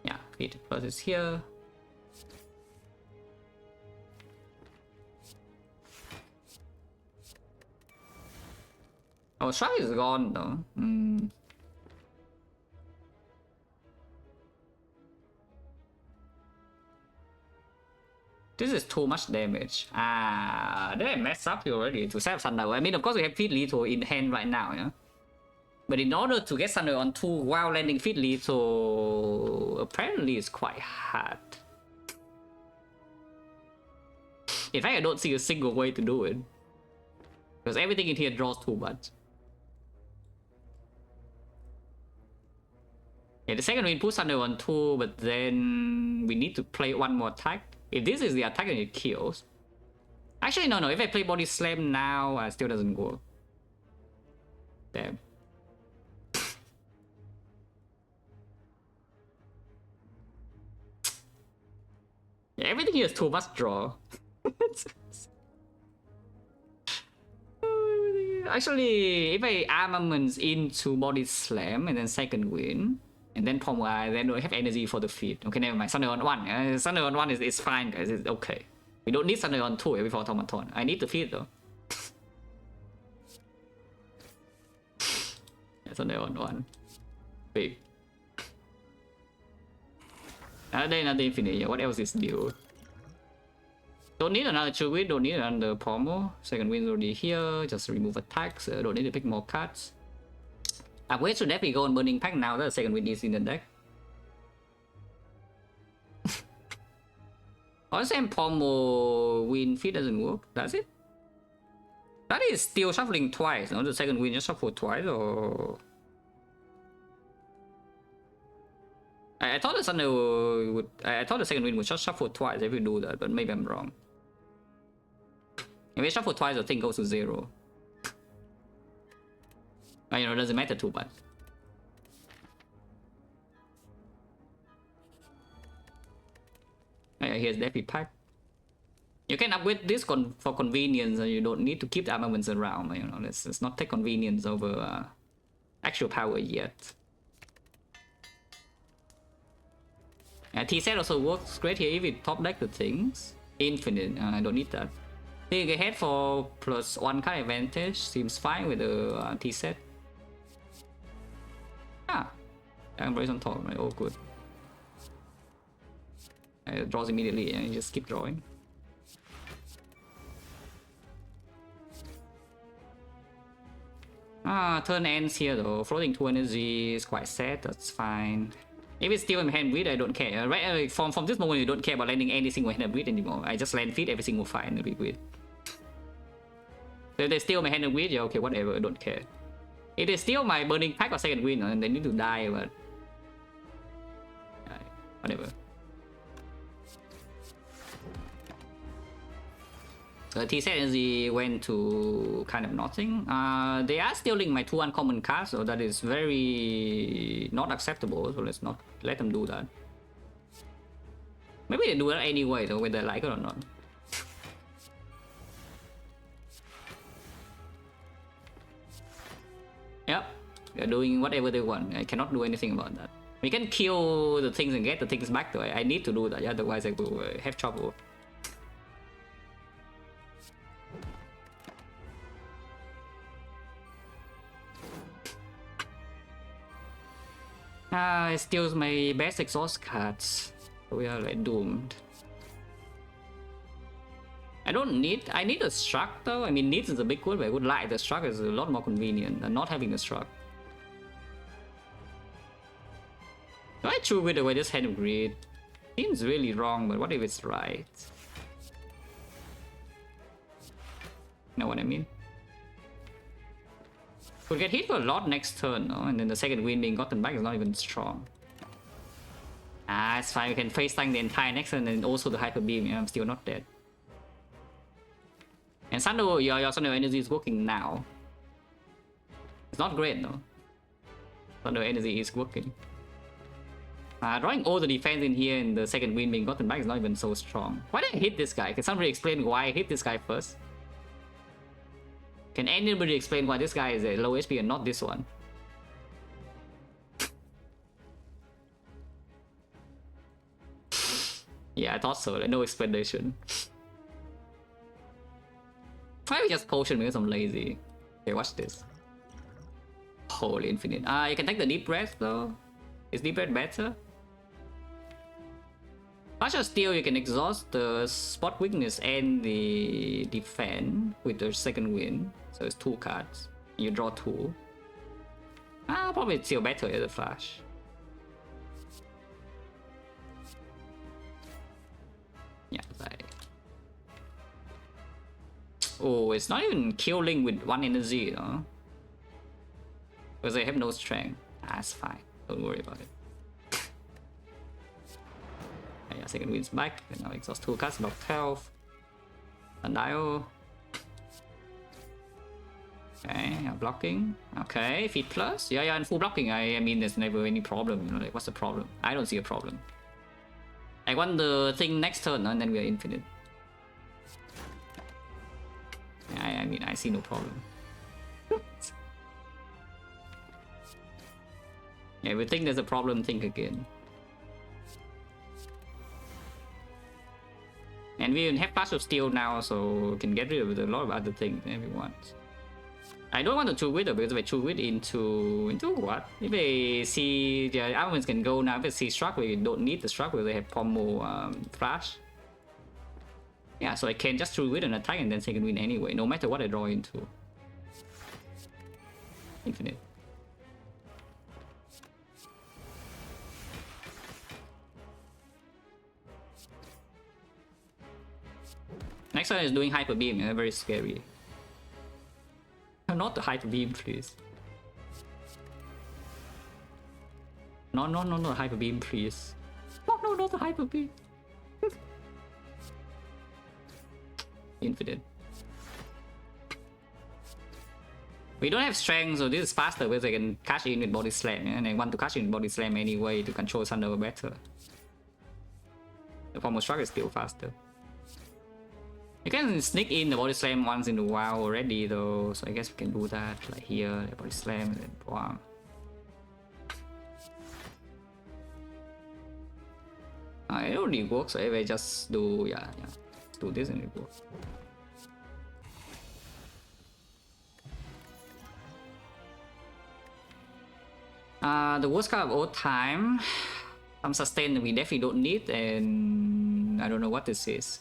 Yeah, feet plus is here. Our shot is gone though. This is too much damage. Did I mess up already to save Thunder? I mean, of course we have Feed Lethal in hand right now, yeah? But in order to get Thunder on 2 while landing Feed Lethal, apparently it's quite hard. In fact, I don't see a single way to do it. Because everything in here draws too much. Yeah, the second win puts Thunder on 2, but then we need to play one more attack. If this is the attack, then it kills. Actually, no. If I play Body Slam now, it still doesn't work. Damn. Yeah, everything here is too much draw. Actually, if I armaments into Body Slam and then second win, and then Pommel, then we have energy for the feed. Okay, never mind. Thunder on 1. Thunder on 1 is fine, guys. It's okay. We don't need Thunder on 2 before Automaton. I need the feed though. Yeah, Thunder on 1. Big. Another infinite. Yeah, what else is due? Don't need another 2 win, don't need another Pommel. Second win already here. Just remove attacks. Don't need to pick more cards. Where should definitely go on Burning Pack now that the second win is in the deck. Honestly, Pommel win feed doesn't work, does it? That is still shuffling twice, no? The second win just shuffle twice, or... I thought the Thunder would... I thought the second win would just shuffle twice if we do that, but maybe I'm wrong. If we shuffle twice, the thing goes to 0. You know, it doesn't matter too much. Yeah, here's the epic pack. You can upgrade this for convenience, and you don't need to keep the armaments around. You know, let's not take convenience over actual power yet. T-set also works great here if you top deck the things. Infinite, I don't need that. Take ahead for +1 card advantage, seems fine with the T-set. Ah, I can raise on top, right? Oh, good. It draws immediately, and you just keep drawing. Turn ends here though. Floating 2 energy is quite sad, that's fine. If it's still in hand breed, I don't care. Right, from this moment, you don't care about landing any single hand breed anymore. I just land feed every single fight and be with. So if they steal my hand breed, yeah, okay, whatever, I don't care. If they steal my burning pack or second wind, and they need to die, but whatever. T-set energy went to kind of nothing. They are stealing my 2 uncommon cards, so that is very not acceptable. So let's not let them do that. Maybe they do that anyway, though, whether they like it or not. Yep, they're doing whatever they want. I cannot do anything about that. We can kill the things and get the things back, though. I need to do that, otherwise I will have trouble. It steals my best exhaust cards. We are like doomed. I need a struck though. I mean, needs is a big word, but I would like the struck is a lot more convenient than not having a struck. Do I chew with the way this hand of greed? Seems really wrong, but what if it's right? Know what I mean? Could get hit for a lot next turn, no? And then the second wind being gotten back is not even strong. It's fine, we can face tank the entire next turn and also the hyper beam. I'm still not dead. And Sando, your Sando energy is working now. It's not great though. Sando energy is working. Drawing all the defense in here and the second wind being gotten back is not even so strong. Why did I hit this guy? Can somebody explain why I hit this guy first? Can anybody explain why this guy is a low HP and not this one? Yeah, I thought so. Like, no explanation. Why we just potion because I'm lazy? Okay, watch this. Holy infinite. You can take the deep breath though. Is deep breath better? Partial steal, you can exhaust the spot weakness and the defend with the second wind. So it's 2 cards. You draw 2. Probably still better as a flash. Yeah, like. Oh, it's not even killing with 1 energy, no? Because they have no strength. That's fine. Don't worry about it. Yeah, second wind's back. And now exhaust 2 cards, about 12. Sundial. Okay, blocking. Okay, feet plus. Yeah, and full blocking. I mean, there's never any problem. You know, like, what's the problem? I don't see a problem. I want the thing next turn, and then we are infinite. I mean, I see no problem. Yeah, if we think there's a problem, think again. And we even have partial steal now, so we can get rid of a lot of other things if we want. I don't want to chew with it because if I chew with into what? If they see the armaments can go now, if they see struck, we don't need the struck because they have combo flash. Yeah, so I can just chew with an attack and then second win anyway, no matter what I draw into. Infinite. Next one is doing hyper beam, very scary. Not the hyper beam, please. No, hyper beam, please. No, not the hyper beam. Infinite. We don't have strength, so this is faster because I can cash in with body slam, and I want to cash in with body slam anyway to control Thunder better. The formal struck is still faster. You can sneak in the body slam once in a while already though, so I guess we can do that. Like here, the body slam, and then wow. It already works, so if I just do, yeah, let's do this and it works. The worst card of all time. Some sustain we definitely don't need, and I don't know what this is.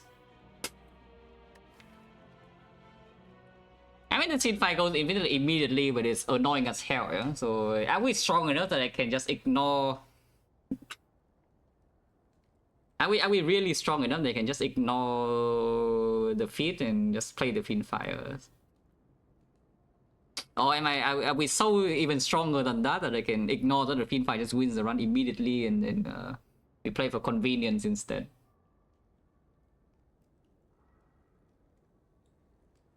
I mean, the team fight goes infinitely immediately, but it's annoying as hell, yeah? So are we strong enough that I can just ignore? Are we really strong enough they can just ignore the feat and just play the Fiendfire? Or are we so even stronger than that that I can ignore that the Fiendfire just wins the run immediately and then we play for convenience instead?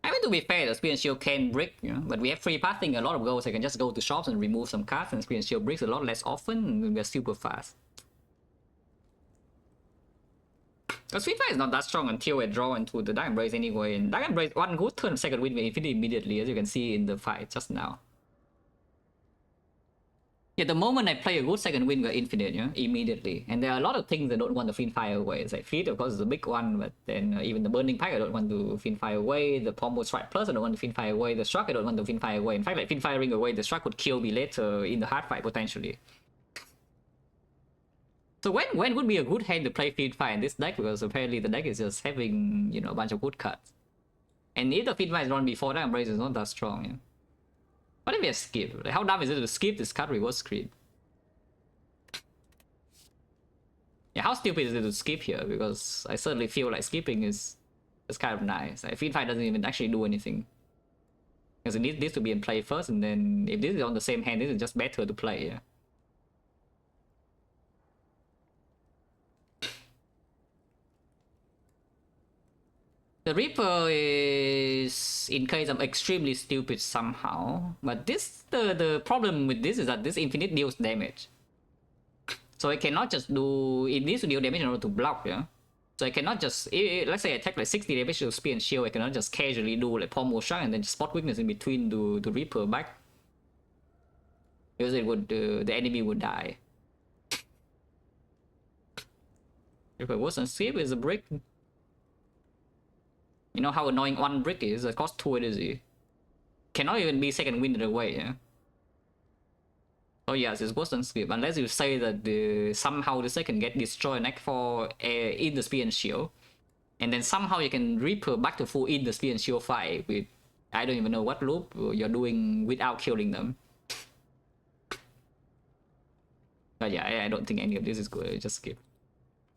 I mean, to be fair, the Spear and Shield can brick, you know, but we have free pathing a lot of goals. I can just go to shops and remove some cards, and Spear and Shield bricks a lot less often, and we're super fast. Because Fiendfire is not that strong until we draw into the Dark Embrace anyway, and Dark Embrace one good turn second win with Infinity immediately, as you can see in the fight just now. Yeah, the moment I play a good second win with Infinite, you know, immediately. And there are a lot of things I don't want to Fiendfire away. It's like Feet, of course, is a big one, but then even the Burning Pike I don't want to Fiendfire away. The Pommel Strike Plus I don't want to Fiendfire away. The Struck I don't want to Fiendfire away. In fact, like Fiendfiring away, the Struck would kill me later in the hard fight potentially. So when would be a good hand to play Fiendfire in this deck? Because apparently the deck is just having, you know, a bunch of good cards. And if the Fiendfire is run before that, Embrace is not that strong, you know. What if we have skip? Like, how dumb is it to skip this card reward screen? Yeah, how stupid is it to skip here? Because I certainly feel like skipping is kind of nice. Like, Fiendfire doesn't even actually do anything. Because it needs this to be in play first, and then if this is on the same hand, this is just better to play, yeah. The Reaper is in case I'm extremely stupid somehow, but this the problem with this is that this infinite deals damage. So I cannot just do, it needs to deal damage in order to block, yeah? So I cannot just, let's say I attack like 60 damage to Spear and Shield, I cannot just casually do like Pommel Strike and then just spot weakness in between to Reaper back. Because it would, the enemy would die. If it wasn't skip, is a brick. You know how annoying one brick is? It costs 2 energy. Cannot even be second wind away, yeah? Oh yes, it's worse than skip, unless you say that somehow the second get destroyed next for in the Spear and Shield. And then somehow you can Reaper back to full in the Spear and Shield fight with, I don't even know what loop you're doing without killing them. But yeah, I don't think any of this is good, just skip.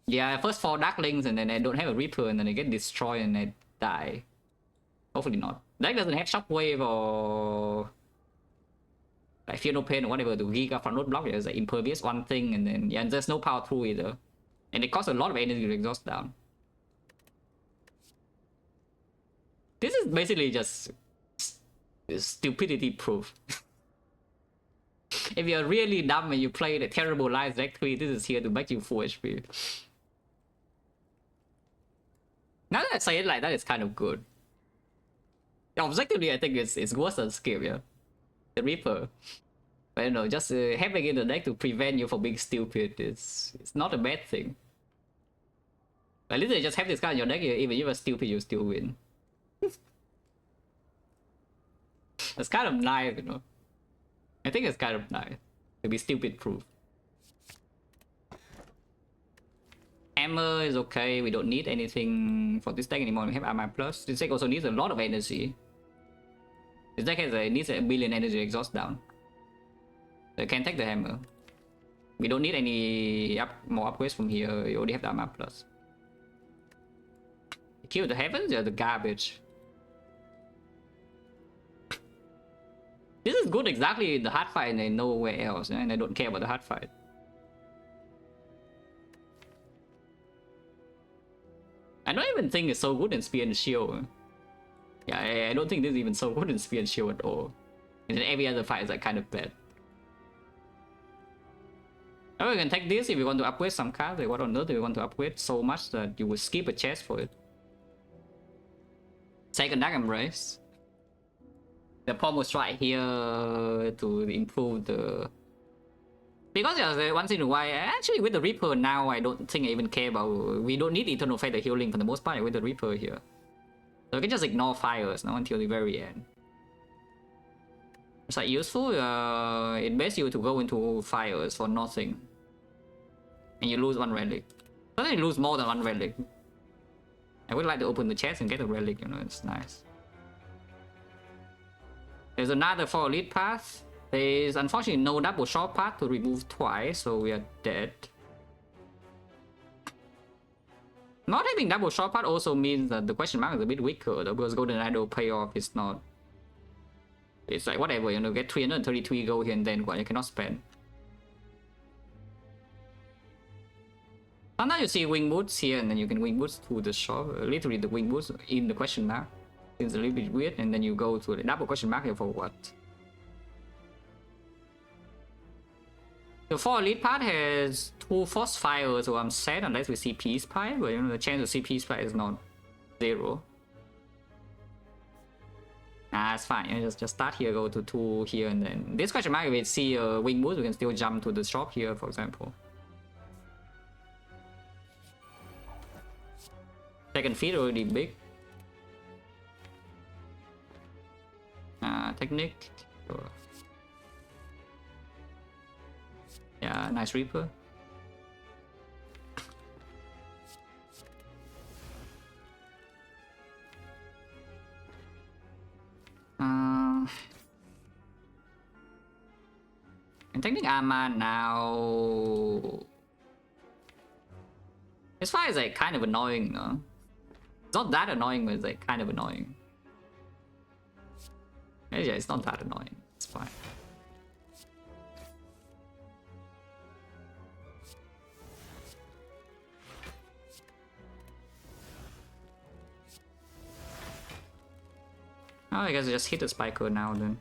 Yeah, first 4 Darklings and then I don't have a Reaper and then I get destroyed and I die. Hopefully not. Deck doesn't have Shockwave or like Fear No Pain or whatever to Giga front road block. There's like Impervious one thing, and then yeah, and there's no power through either. And it costs a lot of energy to exhaust down. This is basically just stupidity proof. If you're really dumb and you play the terrible Lies deck 3, this is here to make you full HP. Now that I say it like that, it's kind of good. Objectively, I think it's worse than Skip, yeah. The Reaper. But you know, just having it in the deck to prevent you from being stupid, it's not a bad thing. At least you just have this card in your deck, even if you're stupid, you still win. It's kind of nice, you know. I think it's kind of nice to be stupid proof. Hammer is okay, we don't need anything for this deck anymore. We have Armor Plus. This deck also needs a lot of energy. This deck needs a billion energy exhaust down. So you can take the Hammer. We don't need any more upgrades from here. We already have the Armor Plus. Kill the Heavens? Yeah, the garbage. This is good exactly in the hard fight and nowhere else, and I don't care about the hard fight. I don't even think it's so good in Spear and Shield. Yeah, I don't think this is even so good in Spear and Shield at all. And then every other fight is like kind of bad. Oh, we can take this if we want to upgrade some cards. Like what on earth do we want to upgrade so much that you will skip a chest for it? Second Dark Embrace. The Pommel Strike here to improve the... Because once in a while, actually with the Reaper now, I don't think I even care about... We don't need Eternal Fate healing for the most part with the Reaper here. So we can just ignore fires now until the very end. It's like useful, it best you to go into fires for nothing. And you lose one relic. But then you lose more than one relic. I would like to open the chest and get a relic, you know, it's nice. There's another 4 elite path. There's unfortunately no double short path to remove twice, so we are dead. Not having double short path also means that the question mark is a bit weaker though, because Golden Idol payoff is not... It's like whatever, you know, get 333 gold here and then what you cannot spend. Sometimes you see wing boots here and then you can wing boots to the shop, literally the wing boots in the question mark. It's a little bit weird, and then you go to the double question mark here for what? The 4 elite part has 2 force fires, so I'm sad unless we see peace pie, but you know the chance to see peace pie is not 0. Ah, it's fine. You know, just start here, go to 2 here, and then this question mark if we see a wing boost, we can still jump to the shop here, for example. Second feed already big. Technique. Sure. Yeah, nice Reaper. And technique armor now. This fire is like kind of annoying, no? It's not that annoying, but it's like kind of annoying. Yeah, it's not that annoying. It's fine. Oh, I guess I just hit the spiker now then.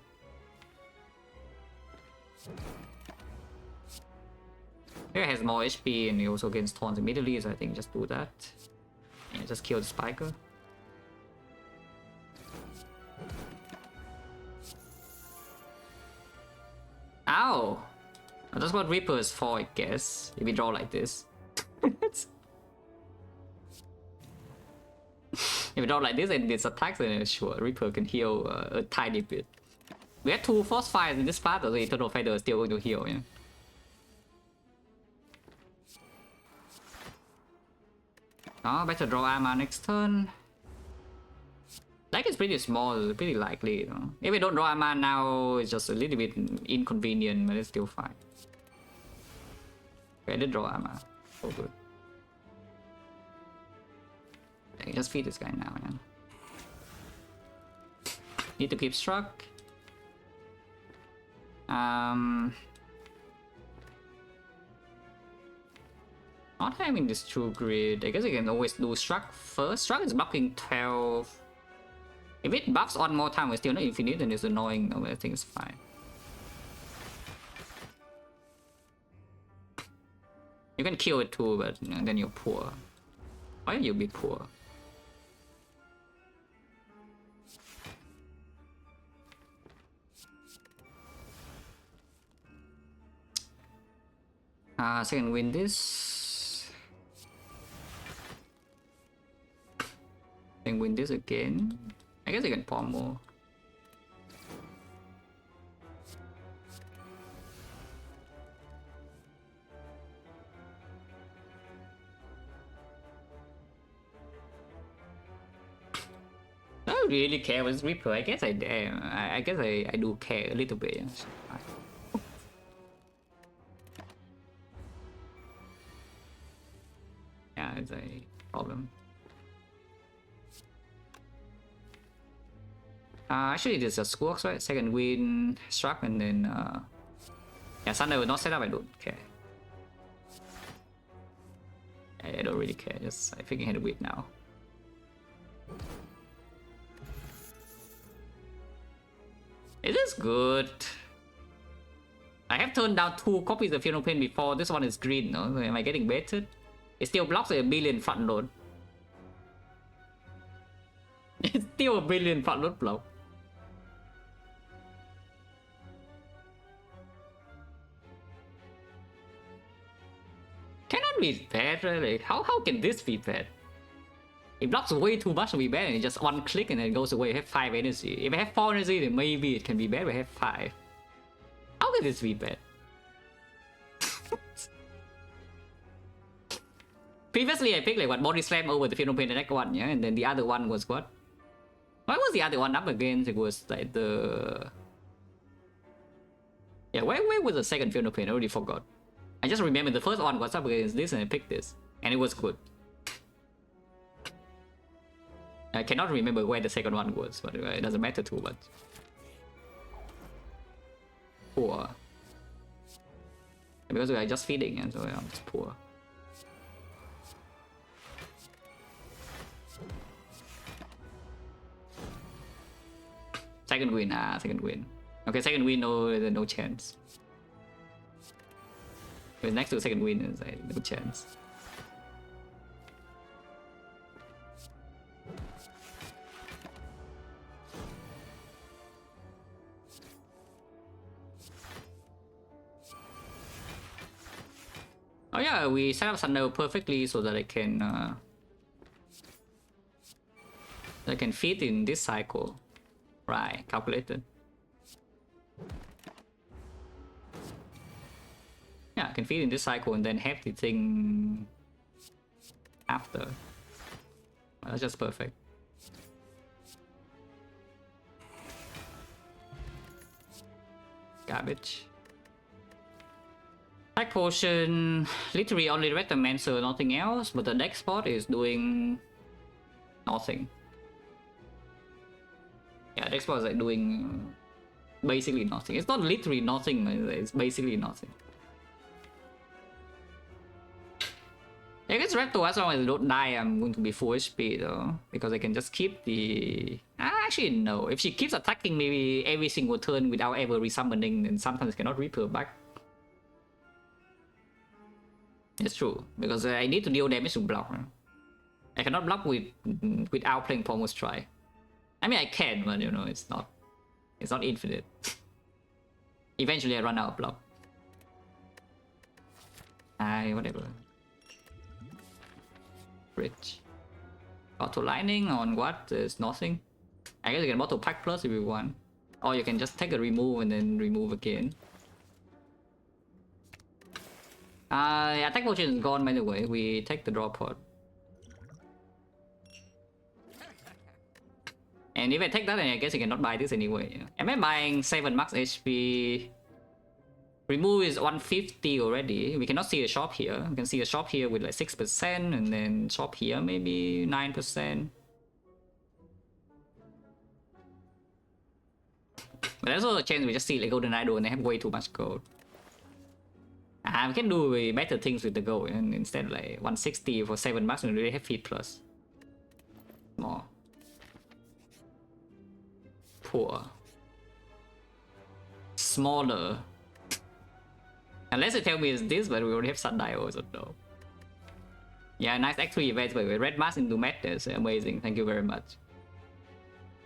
Here has more HP and he also gains taunts immediately, so I think just do that. And just kill the spiker. Ow! That's what Reaper is for, I guess. If we draw like this. If we draw like this and this attacks, then sure, Reaper can heal a tiny bit. We had 2 force fires in this part, so the Eternal Fighter is still going to heal, yeah. Oh, better draw armor next turn. Like it's pretty small, pretty likely, you know. If we don't draw armor now, it's just a little bit inconvenient, but it's still fine. Okay, I did draw armor. So good. Okay, just feed this guy now, yeah. Need to keep struck. Not having this true grid. I guess I can always do struck first. Struck is blocking 12. If it buffs on more time, we're still not infinite, then it's annoying. No, I think it's fine. You can kill it too, but you know, then you're poor. Why are you be poor? So I can win this. I can win this again. I guess I can pommel. I don't really care with Reaper. I guess I do care a little bit. Yes. Yeah, it's a problem. Actually, there's a Squawks, right? Second win, struck, and then yeah, Thunder will not set up. I don't care. I don't really care. Just I think I had to wait now. It is good. I have turned down 2 copies of Funeral Pain before. This one is green, no? So am I getting baited? It still blocks a billion front load. It still kill a billion front load block. Cannot be bad, really. How can this be bad? It blocks way too much to be bad, and it just one click and then it goes away. I have 5 energy. If I have 4 energy, then maybe it can be bad, but I have 5. How can this be bad? Previously, I picked like what body slam over the Phenopain the next one, yeah, and then the other one was what? What was the other one up against? It was like the... Yeah, where was the second Phenopain? I already forgot. I just remember the first one was up against this and I picked this. And it was good. I cannot remember where the second one was, but it doesn't matter too much. Poor. Because we are just feeding, and so I'm just poor. Second win, second win. Okay, second win, no chance. But next to the second win is like, no chance. Oh yeah, we set up Thunder perfectly so that I can fit in this cycle. Right, calculated. Yeah, I can fit in this cycle and then have the thing after. Well, that's just perfect. Garbage. Attack potion, literally only recommends nothing else, but the next spot is doing nothing. Yeah, next spot is like doing basically nothing. It's not literally nothing, it's basically nothing. I guess Raptor, as long as I don't die, I'm going to be full HP though, because I can just keep the... Actually, no. If she keeps attacking maybe every single turn without ever resummoning, then sometimes I cannot reap her back. It's true, because I need to deal damage to block. I cannot block without playing Pomos Try. I mean, I can, but you know, it's not infinite. Eventually, I run out of block. Whatever. Bridge. Auto lining on what? There's nothing. I guess you can auto pack plus if you want. Or you can just take a remove and then remove again. Attack potion is gone by the way. We take the draw pod. And if I take that, then I guess you cannot buy this anyway. Am I buying 7 max HP? Remove is 150 already. We cannot see a shop here. We can see a shop here with like 6%, and then shop here maybe 9%. But there's also a chance we just see like Golden Idol and they have way too much gold. We can do better things with the gold, and instead of like 160 for 7 bucks, we really have feed plus. More. Poor. Smaller. Unless you tell me it's this, but we already have Sundial also though. Yeah, nice X3 events, by the way. Red Mask into Matters, amazing, thank you very much.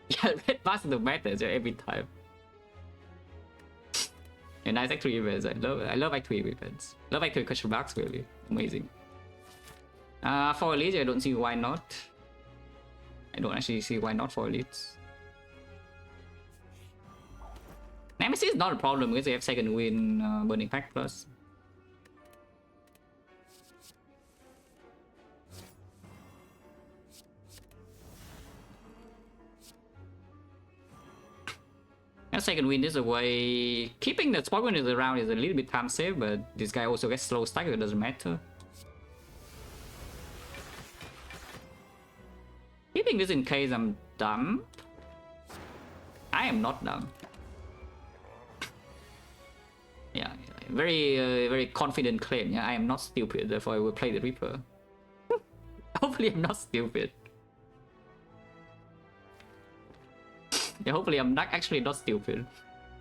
Yeah, Red Mask into Matters every time. Yeah, nice X3 events, I love X3 events. Love X3 question marks, really. Amazing. For Elite, I don't see why not. I don't actually see why not for Elites. Nemesis is not a problem because they have second win, Burning Pack plus. Second win is a way. Keeping the spot winners around is a little bit time save, but this guy also gets slow stack, it doesn't matter. Keeping this in case I'm dumb. I am not dumb. Yeah, very confident claim. Yeah, I am not stupid, therefore I will play the Reaper. Hopefully I'm not stupid. Yeah, hopefully I'm not actually not stupid.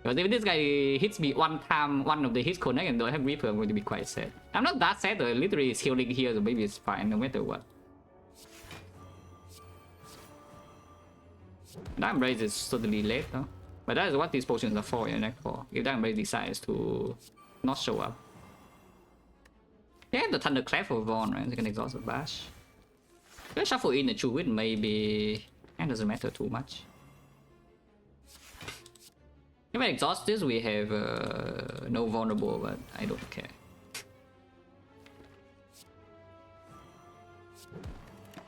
Because if this guy hits me one time, one of the hits connect and don't have Reaper, I'm going to be quite sad. I'm not that sad though, literally it's healing here, so maybe it's fine no matter what. Diamond Race is totally late though. But that is what these potions are for in Act 4. If Diamond Race decides to not show up. They have the Thunderclap for Vaughn, right? They can exhaust the bash. Let's shuffle in the Chewit, maybe. And doesn't matter too much. If I exhaust this, we have no vulnerable, but I don't care.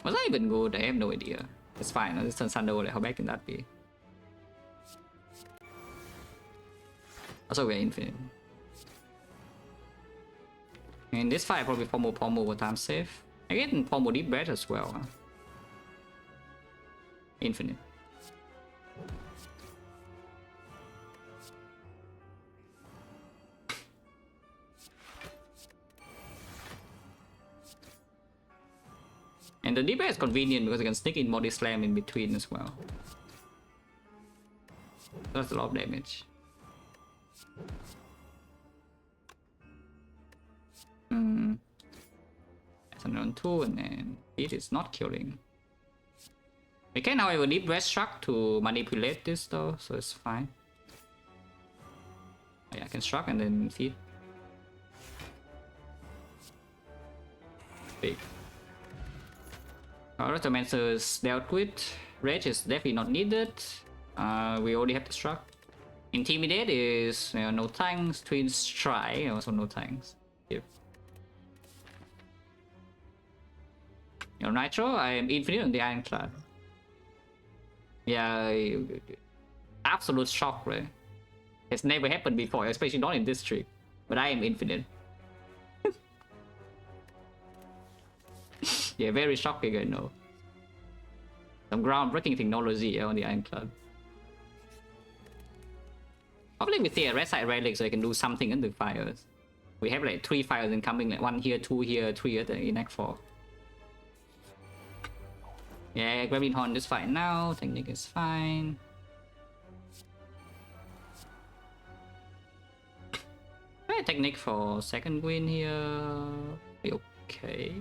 Was that even good? I have no idea. It's fine. This turn Thunder, like, how bad can that be? Also, we're infinite. In this fight, probably pommel over time save. I get pommel deep breath as well. Huh? Infinite. And the deep breath is convenient because you can sneak in body slam in between as well. That's a lot of damage. That's another 2, and then it is not killing. We can, however, deep breath struck to manipulate this though, so it's fine. Oh, yeah, I can struck and then feed. Big. Automancer is dealt with. Rage is definitely not needed. We already have the struck. Intimidate is no tanks. Twin Strike also no tanks. Yep. Nitro, I am infinite on the Ironclad. Yeah, absolute shock, right? It's never happened before, especially not in this trick. But I am infinite. Yeah, very shocking, I know. Some groundbreaking technology on the Ironclad. Probably we see a red side relic so I can do something in the fires. We have like 3 fires incoming, like 1 here, 2 here, 3 in Act 4. Yeah, grabbing horn this fight now. Technique is fine. Technique for second win here. Be okay.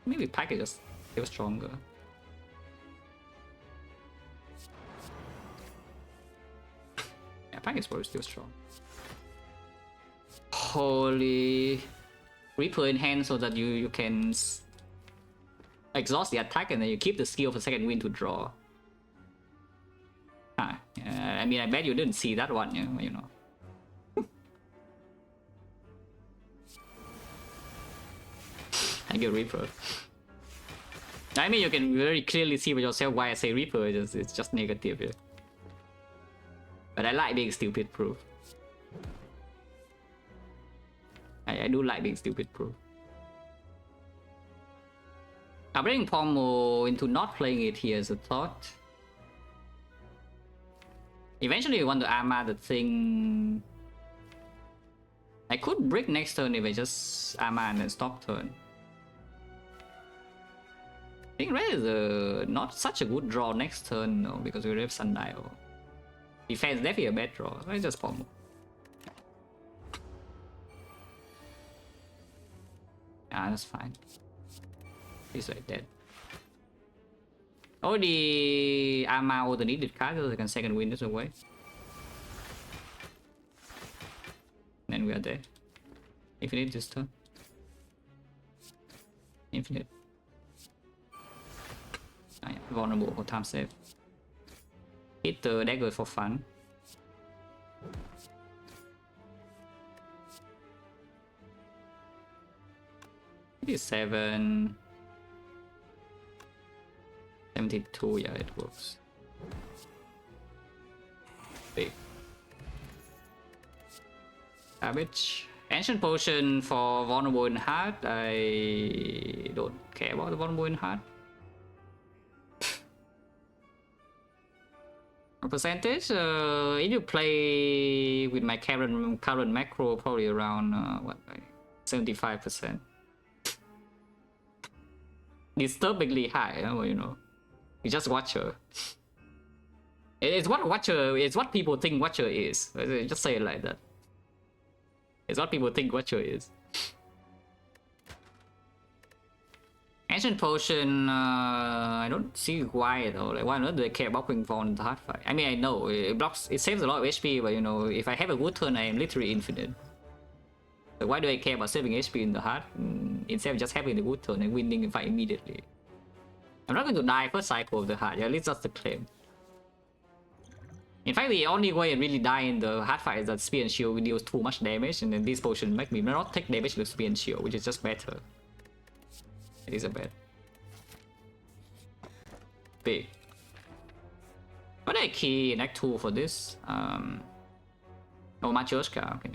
Maybe pack is just still stronger. Yeah, pack is probably still strong. Holy Reaper in hand so that you can exhaust the attack and then you keep the skill for second win to draw. Huh. I mean, I bet you didn't see that one, you know. Thank you, Reaper. I mean, you can very clearly see for yourself why I say Reaper. It's just negative. Yeah. But I like being stupid proof. I do like being stupid proof. I'm bringing Pommel into not playing it here as a thought. Eventually, you want to armor the thing. I could break next turn if I just armor and then stop turn. I think red is not such a good draw next turn though, because we have Sundial. Defense definitely a bad draw. Let's just Pommel. Ah, that's fine. He's like dead. Oh, the armor all the needed cards so I can second win this away. Then we are dead. Infinite this turn. Infinite. Ah, yeah. Vulnerable for time save. Hit the dagger for fun. It is 7. 72, yeah, it works. Big. Savage. Ancient Potion for vulnerable in heart. I don't care about the vulnerable in heart. Percentage, if you play with my current macro, probably around what, like 75%. Disturbingly high, you know. You just Watcher. It's what Watcher. It's what people think Watcher is. Just say it like that. It's what people think Watcher is. Ancient Potion, I don't see why though. Like, why not do I care about Wing Fall in the hard fight? I mean, I know it blocks, it saves a lot of HP, but you know, if I have a good turn, I am literally infinite. So why do I care about saving HP in the hard instead of just having the good turn and winning the fight immediately? I'm not going to die first cycle of the hard. Yeah, at least that's the claim. In fact, the only way I really die in the hard fight is that Spear and Shield deals too much damage, and then this potion make me not take damage with Spear and Shield, which is just better. It is a bet. Big. What a key in Act 2 for this? Oh, Matryoshka, okay.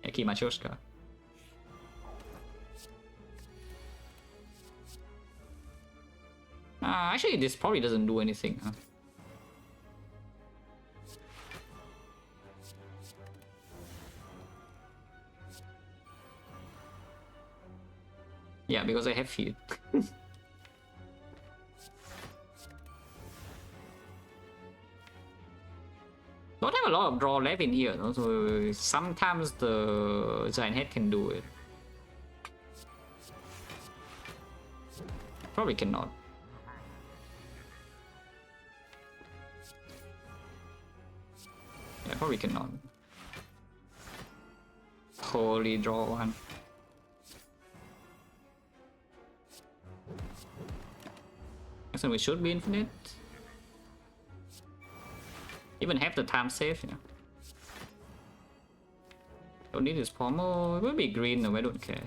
Yeah, key Matryoshka. Actually, this probably doesn't do anything, huh? Yeah, because I have feet. Don't have a lot of draw left in here, no? So sometimes the giant head can do it. Probably cannot. Yeah, probably cannot. Holy draw one. So we should be infinite. Even have the time save, yeah. Don't need this pommel. It will be green though, I don't care.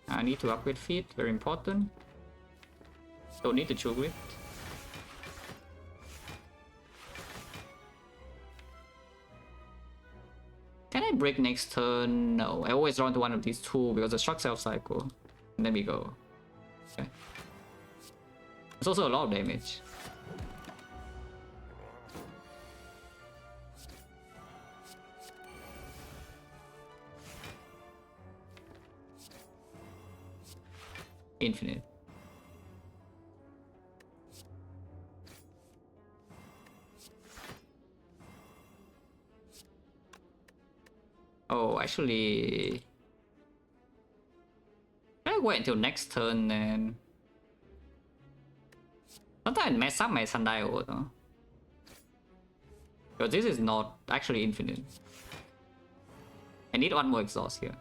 I need to upgrade feet, very important. Don't need to choke with. Can I break next turn? No, I always run to one of these two because the shock self cycle. And then we go. Okay. It's also a lot of damage. Infinite. Oh, actually, I wait until next turn then. Sometimes I mess up my sundial though. Because this is not actually infinite. I need one more exhaust here.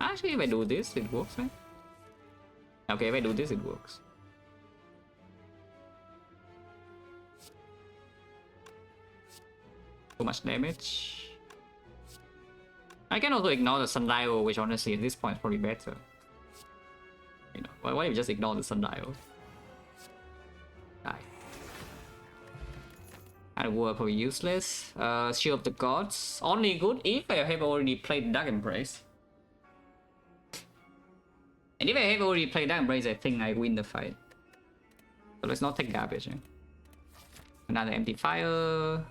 Actually, if I do this, it works, right? Okay, if I do this, it works. Too much damage. I can also ignore the sundial, which honestly at this point is probably better. You know, why if you just ignore the sundial? Die. And were probably useless. Shield of the Gods. Only good if I have already played Dark Embrace. And if I have already played Dark Embrace, I think I win the fight. So let's not take garbage. Eh? Another empty fire.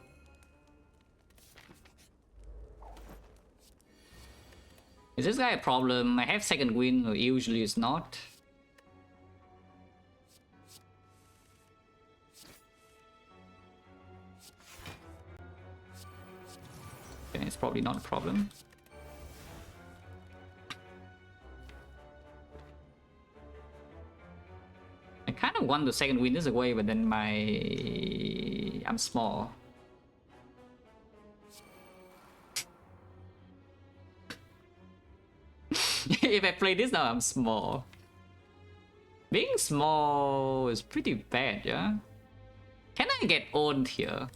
Is this guy a problem? I have second win, or usually it's not. Okay, it's probably not a problem. I kind of want the second win this away, but then I'm small. If I play this now, I'm small. Being small is pretty bad, yeah? Can I get owned here?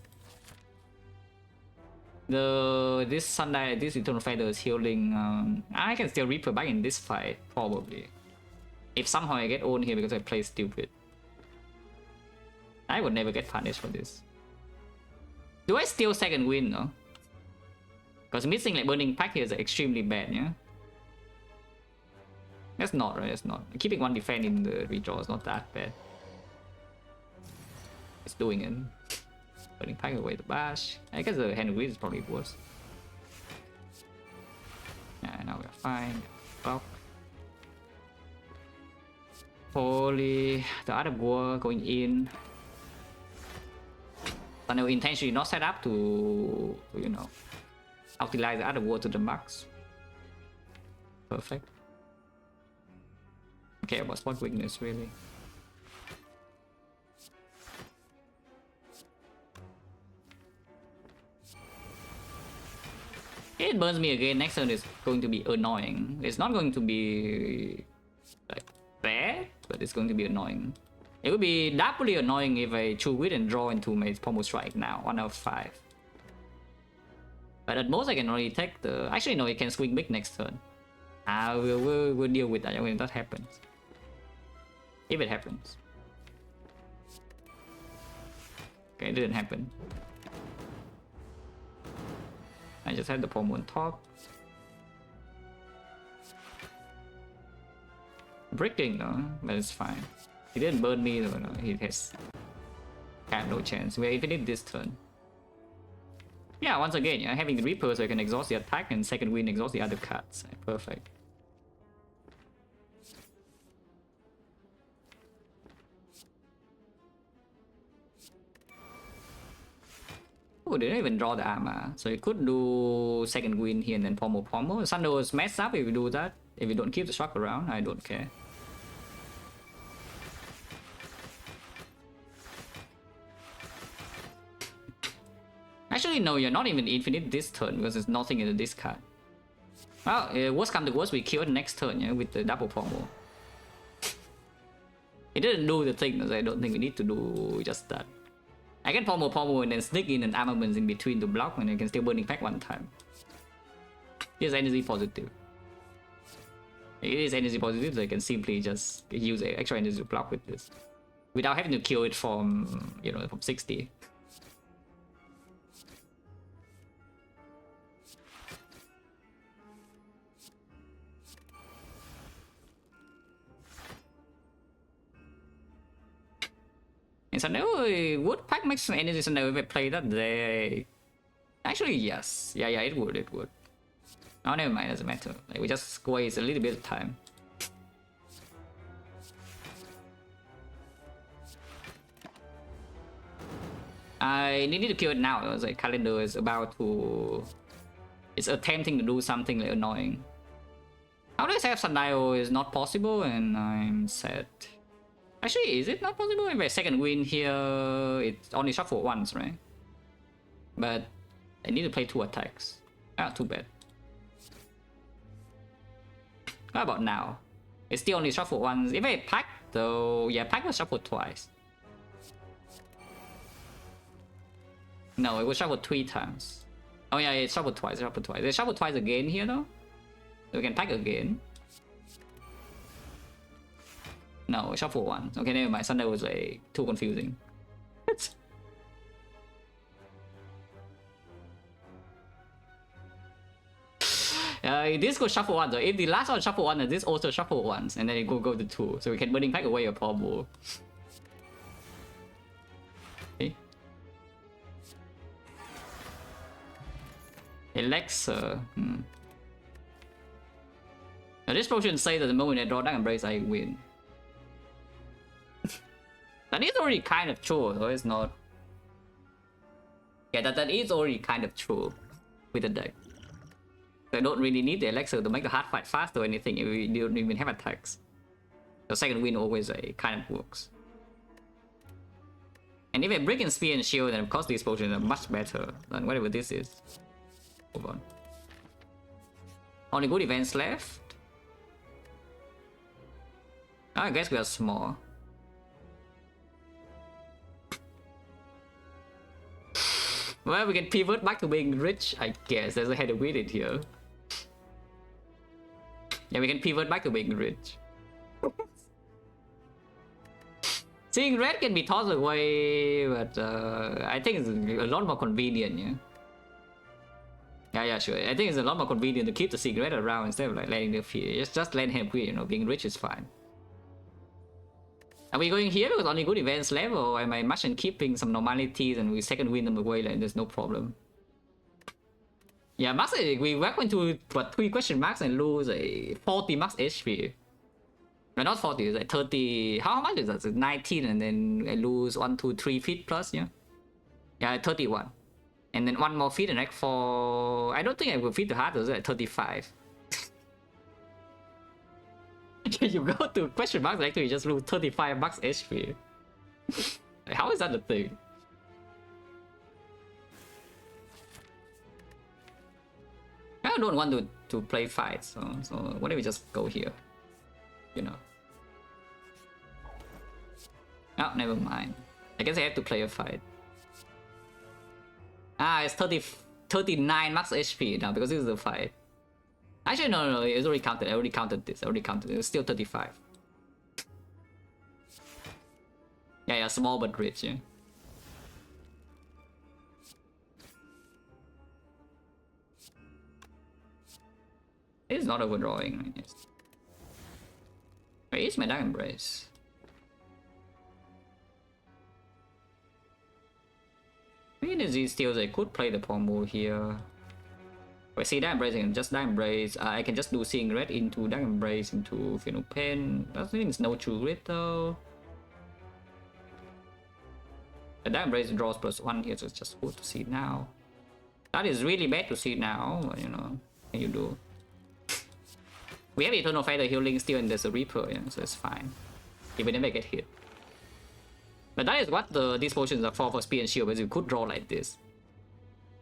This Sunday, this Eternal Fighter is healing. I can still Reaper back in this fight, probably. If somehow I get owned here because I play stupid. I would never get punished for this. Do I steal second win, though? Because missing like Burning Pack here is extremely bad, yeah? That's not, right? That's not. Keeping one defense in the redraw is not that bad. It's doing it. Burning Pack away the bash. I guess the hand wheel is probably worse. Yeah, now we're fine. Block. Holy, the other war going in. But no, intentionally not set up to you know, utilize the other war to the max. Perfect. Okay, about spot weakness really. It burns me again. Next turn is going to be annoying. It's not going to be like bad, but it's going to be annoying. It would be doubly annoying if I choose it and draw into my pommel strike now. 1 out of 5. But at most I can only take the. Actually no, it can swing big next turn. We'll deal with that when that happens. If it happens. Okay, it didn't happen. I just had the pommel on top. Breaking though, but it's fine. He didn't burn me though, no. He has kind of no chance. We're infinite this turn. Yeah, once again, yeah, having the Reaper so I can exhaust the attack and second wind exhaust the other cards. Perfect. Oh, they didn't even draw the armor. So you could do second wind here and then pommel. Thunder was messed up if you do that. If you don't keep the shock around, I don't care. Actually, no, you're not even infinite this turn because there's nothing in the discard. Well, worst come to worst, we kill it next turn, yeah, with the double pommel. It didn't do the thing, so I don't think we need to do just that. I can pommel and then sneak in an armaments in between to block, and I can still burning back one time. It is energy positive. It is energy positive, so I can simply just use extra energy to block with this, without having to kill it from, you know, from 60. And so no, would pack make some energy so now if I play that they actually yes. Yeah, it would. Oh never mind, doesn't matter. Like we just waste a little bit of time. I needed to kill it now. It was like calendar is about to, it's attempting to do something like annoying. How do I say Sundial is not possible and I'm sad? Actually, is it not possible? If I second win here, it's only shuffle once, right? But I need to play 2 attacks. Ah, too bad. How about now? It's still only shuffle once. If I pack, though, yeah, pack was shuffled twice. No, it was shuffled 3 times. Oh yeah, it's shuffled twice. It's shuffled twice again here, though. So we can pack again. No, shuffle one. Okay, never mind. Sunday was like too confusing. This goes shuffle one. So if the last one shuffle one, and this also shuffle once, and then it go to 2, so we can burning pack away a pommel. Okay. Elixir. Now this potion says that the moment I draw Dark Embrace, I win. That is already kind of true, so it's not. Yeah, that is already kind of true with the deck. I don't really need the elixir to make the hard fight fast or anything if we don't even have attacks. The second win always kind of works. And if I break in spear and shield, then of course these potions are much better than whatever this is. Hold on. Only good events left. I guess we are small. Well, we can pivot back to being rich, I guess. There's a head of it here. Yeah, we can pivot back to being rich. Seeing red can be tossed away, but I think it's a lot more convenient, yeah? Yeah, sure. I think it's a lot more convenient to keep the seeing red around instead of like letting the fear. Just let him quit, you know, being rich is fine. Are we going here because only good events left, or am I much in keeping some normalities and we second win them away, like there's no problem? Yeah, max, we whack into what 3 question marks and lose a 40 max HP. No, not 40, it's like 30. How much is that? It's 19 and then I lose 1, 2, 3 feet plus, yeah? Yeah, 31. And then 1 more feet and like for... I don't think I will feed the heart, it's like 35. You go to question marks, actually you just lose 35 max HP. How is that the thing? I don't want to play fights, so why don't we just go here? You know. Oh, never mind. I guess I have to play a fight. Ah, it's 39 max HP now because this is a fight. Actually, no, it's already counted. I already counted this. It's still 35. Yeah, small but rich, yeah. It's not overdrawing. Yes. Where is my Dark Embrace? Maybe the Z steals. I could play the Pommel here. I see Dark Embrace and just Dark Embrace. I can just do Seeing Red into Dark Embrace into Final Pen. That means no true grit though. The Dark Embrace draws +1 here, so it's just good to see now. That is really bad to see now, but you know, what can you do? We have Eternal Fighter healing still, and there's a Reaper, yeah, so it's fine. Even if I get hit. But that is what these potions are for Spear and Shield, because you could draw like this.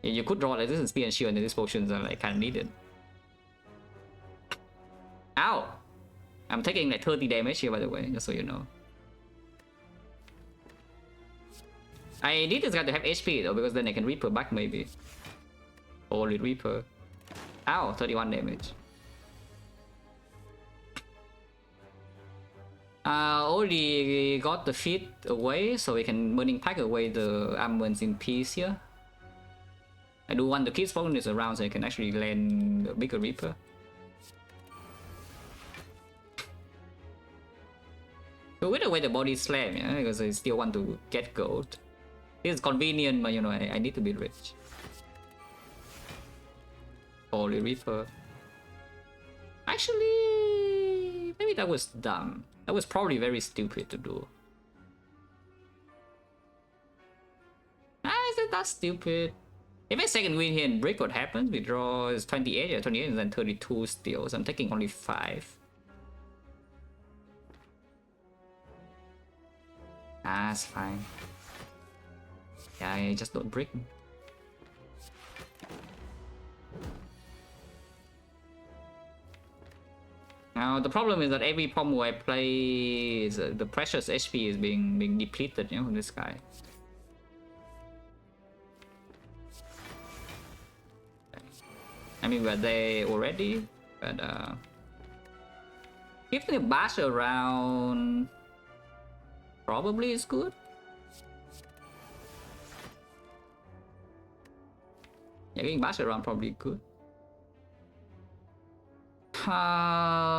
Yeah, you could draw like this in Spear and Shield, and these potions are like kind of needed. Ow! I'm taking like 30 damage here, by the way, just so you know. I need this guy to have HP though, because then I can Reaper back maybe. Holy Reaper. Ow, 31 damage. Already got the feet away, so we can Burning Pack away the armaments in peace here. I do want to keep spawning this around so I can actually land a bigger Reaper. So with away the body slam, yeah, because I still want to get gold. This is convenient, but you know, I need to be rich. Holy Reaper. Actually, maybe that was dumb. That was probably very stupid to do. Is it that stupid? If I second win here and brick, what happens? We draw is 28, yeah, 28 and then 32 still, so I'm taking only 5. Ah, it's fine. Yeah, I just don't brick. Now the problem is that every pommel I play is the precious HP is being depleted, you know, from this guy. I mean, we're there already, but giving a bash around probably is good. Yeah, getting bash around probably good.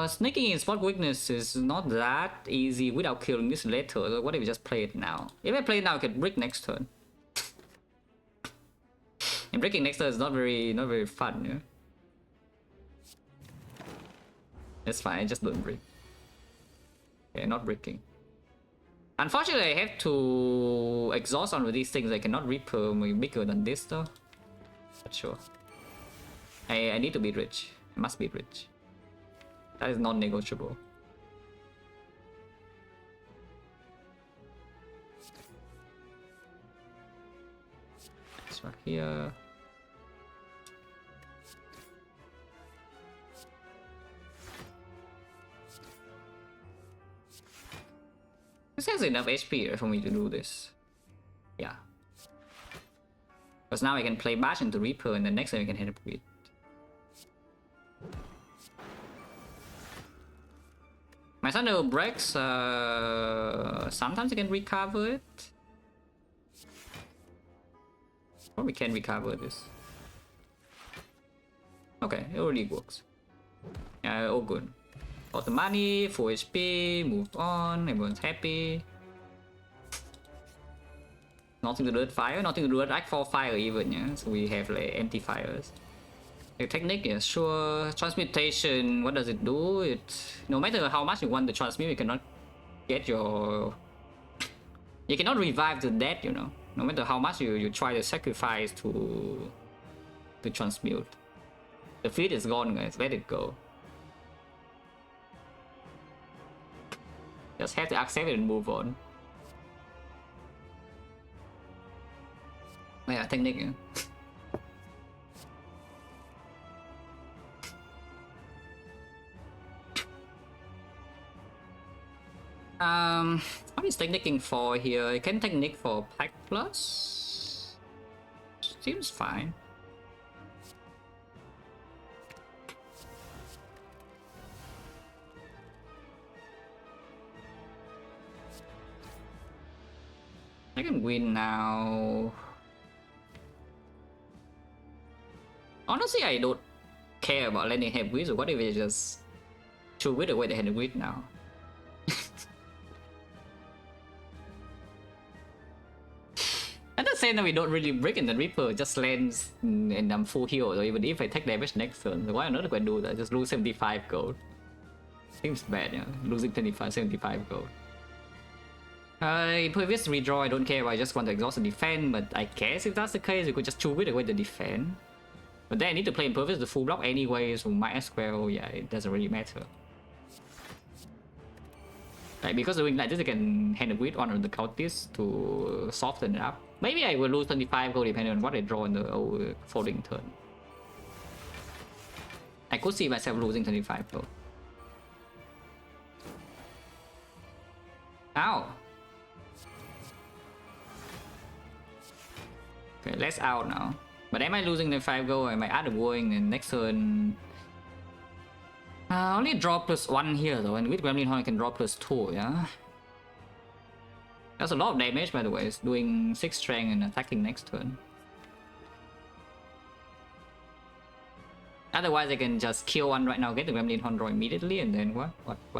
Sneaking in spot weakness is not that easy without killing this later. So what if we just play it now? If I play it now, I can brick next turn. And breaking next turn is not very fun, yeah. It's fine, I just don't brick. Okay, not bricking. Unfortunately, I have to exhaust on these things. I cannot Reaper bigger than this though. But sure. I need to be rich. I must be rich. That is non-negotiable. It's right here. This has enough HP for me to do this. Yeah. Because now I can play Bash into Reaper and the next time I can hit up with. My Thunder breaks, sometimes I can recover it. Probably can recover this. Okay, it already works. Yeah, all good. Got the money, full HP, move on, everyone's happy. Nothing to do with fire, nothing to do with like for fire even, yeah. So we have like empty fires. The technique, yeah, sure. Transmutation, what does it do? It no matter how much you want to transmute, you cannot get your. You cannot revive the dead, you know. No matter how much you try to sacrifice to transmute. The fleet is gone, guys. Let it go. Just have to accept it and move on. Yeah, technique. Yeah. What is technicking for here? I can technique for pack plus. Seems fine. I can win now. Honestly, I don't care about landing head with, or what if I just shoot with the way they had with now. At the same time, we don't really break in the Reaper, just lands and I'm full heal, or even if I take damage next turn, why on earth do I do that? Just lose 75 gold. Seems bad, yeah. Losing 75 gold. Previous redraw, I don't care, I just want to exhaust the defense, but I guess if that's the case, you could just chew with away the defense. But then I need to play Impervious the full block anyway, so might as well, yeah, it doesn't really matter. Like, because doing like this, I can hand a grid on the cultist to soften it up. Maybe I will lose 25 gold depending on what I draw in the folding turn. I could see myself losing 25 gold. Ow! Okay, let's out now. But am I losing the 5 gold? Am I out of going? And next turn, only draw +1 here though, and with Gremlin Horn I can draw +2. Yeah, that's a lot of damage by the way. It's doing 6 strength and attacking next turn. Otherwise, I can just kill one right now, get the Gremlin Horn draw immediately, and then what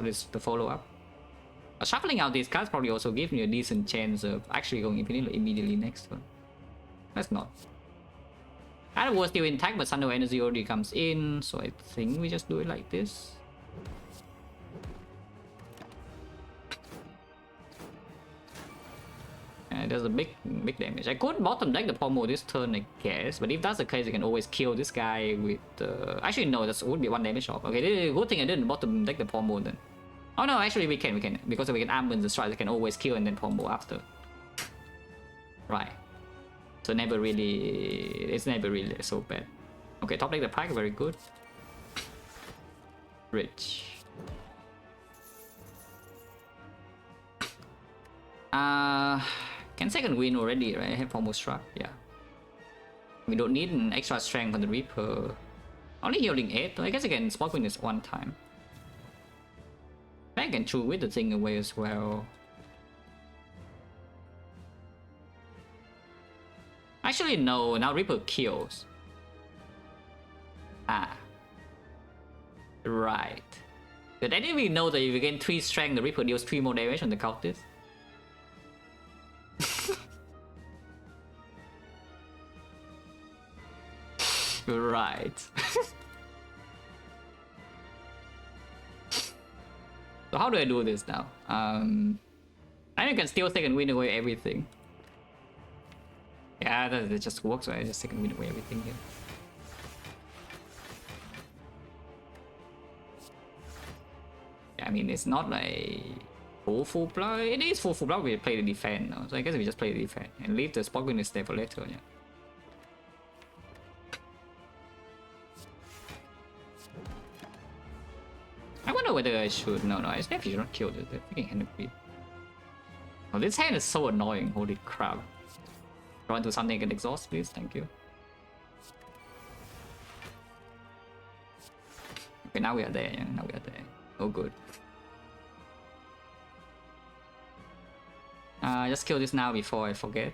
is the follow up? Shuffling out these cards probably also gives me a decent chance of actually going infinite immediately next turn. Let's not. Either was still intact, but Thunder Energy already comes in, so I think we just do it like this. And there's a big damage. I could bottom deck the Pommel this turn, I guess, but if that's the case, I can always kill this guy with. Actually, no, that would be 1 damage off. Okay, good thing I didn't bottom deck the Pommel then. Oh no, actually we can because we can armor the strike. I can always kill and then Pommel after. Right. So it's never really so bad. Okay, top deck the pack, very good. Rich. Can second win already, right? I have almost struck, yeah. We don't need an extra strength on the Reaper. Only healing 8, I guess I can spot win this 1 time. I can chew with the thing away as well. Actually, no, now Reaper kills. Ah. Right. Did any of you know that if you gain 3 strength, the Reaper deals 3 more damage on the cultist? Right. So how do I do this now? I think I can still take and win away everything. Yeah, that just works, right? I just take and win away everything here. Yeah, I mean, it's not like full block. It is full block. We play the defense, no? So I guess we just play the defense and leave the spot win stay for later. Yeah. I wonder whether I should. No, I definitely should not kill the freaking hand of beat. Oh, this hand is so annoying. Holy crap. Draw into something and exhaust, please. Thank you. Okay, now we are there. Yeah, now we are there. Oh, good. Just kill this now before I forget.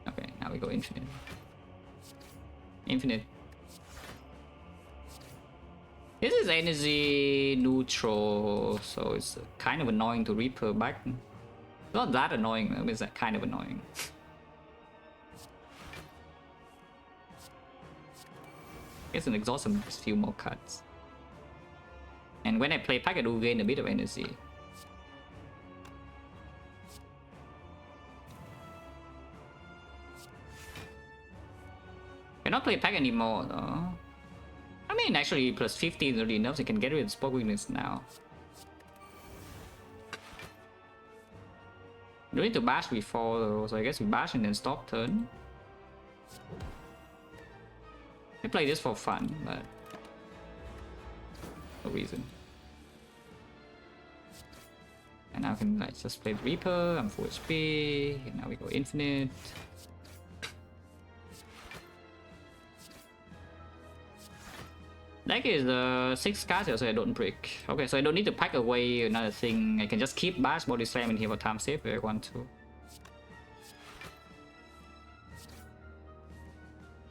Okay, now we go infinite. Infinite. This is energy neutral, so it's kind of annoying to Reaper back. Not that annoying, though, it's kind of annoying. Guess an exhaust a few more cuts. And when I play pack, I do gain a bit of energy. Cannot play pack anymore though. I mean, actually, plus 15 is already enough, so you can get rid of spot weakness now. You need to bash before though, so I guess we bash and then stop turn. I play this for fun, but no reason. And now I can like just play the Reaper. I'm full HP. And now we go infinite. Deck is 6 cards, so I don't break. Okay, so I don't need to pack away another thing. I can just keep Bash Body Slam in here for time save if I want to.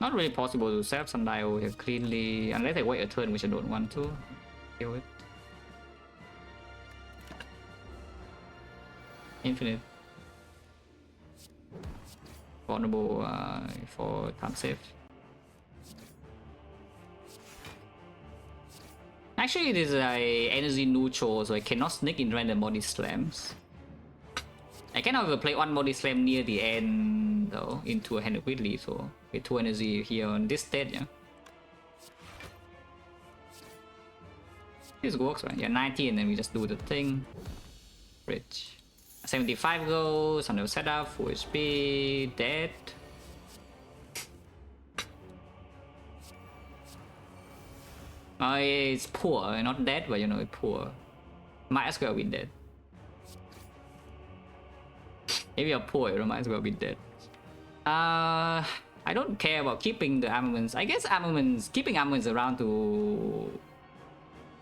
Not really possible to set up Sundial here cleanly, unless I wait a turn, which I don't want to deal with. Infinite. Vulnerable for time save. Actually, it is a energy neutral, so I cannot sneak in random body slams. I can however play one body slam near the end though, into a hand with lethal. With 2 energy here on this state, yeah. This works, right? Yeah, 90 and then we just do the thing. Bridge. 75 goes, on the setup, full HP, dead. It's poor, not dead, but you know, it's poor. Might as well be dead. If you're poor, you might as well be dead. I don't care about keeping the armaments. I guess armaments, keeping armaments around to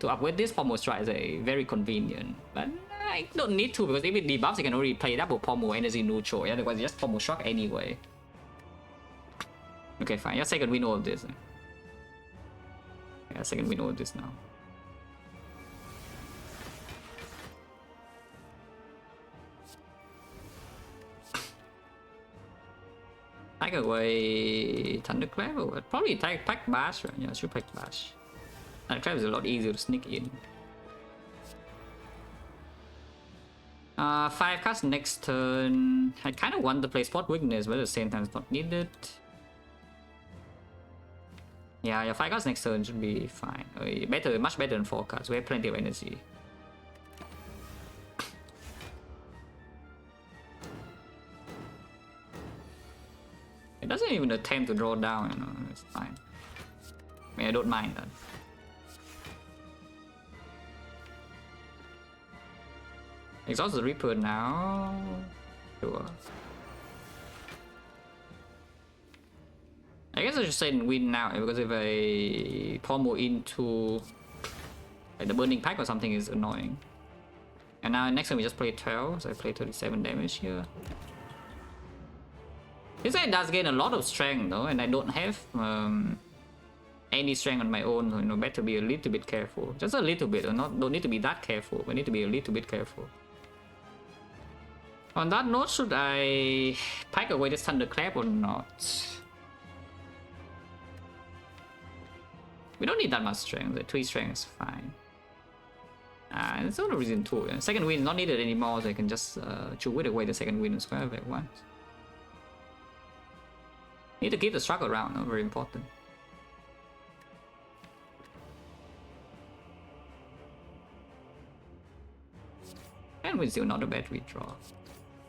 upgrade this pommel strike is very convenient. But I don't need to, because if it debuffs, you can already play double pommel energy neutral. Yeah, otherwise just pommel shock anyway. Okay, fine. Just second win all of this. Yeah, second win all of this now. Take away Thunderclap or probably pack Bash, right? Yeah, I should pack Bash. Thunderclap is a lot easier to sneak in. 5 cards next turn. I kind of want to play Spot Weakness, but at the same time it's not needed. Yeah, 5 cards next turn should be fine. Better, much better than 4 cards. We have plenty of energy. It doesn't even attempt to draw down, you know, it's fine. I mean, I don't mind that. Exhaust the Reaper now. Sure. I guess I should say win now, because if I pommel into like the Burning Pack or something is annoying. And now next time we just play 12, so I play 37 damage here. This guy does gain a lot of strength though, and I don't have any strength on my own, so you know, better be a little bit careful. Just a little bit, or don't need to be that careful, but need to be a little bit careful. On that note, should I pack away this Thunderclap or not? We don't need that much strength, the 3 strength is fine. There's no reason to. Second win is not needed anymore, so I can just chew it away the second win as well if I want. Need to keep the struggle around, no? Very important. And we're still not a bad redraw.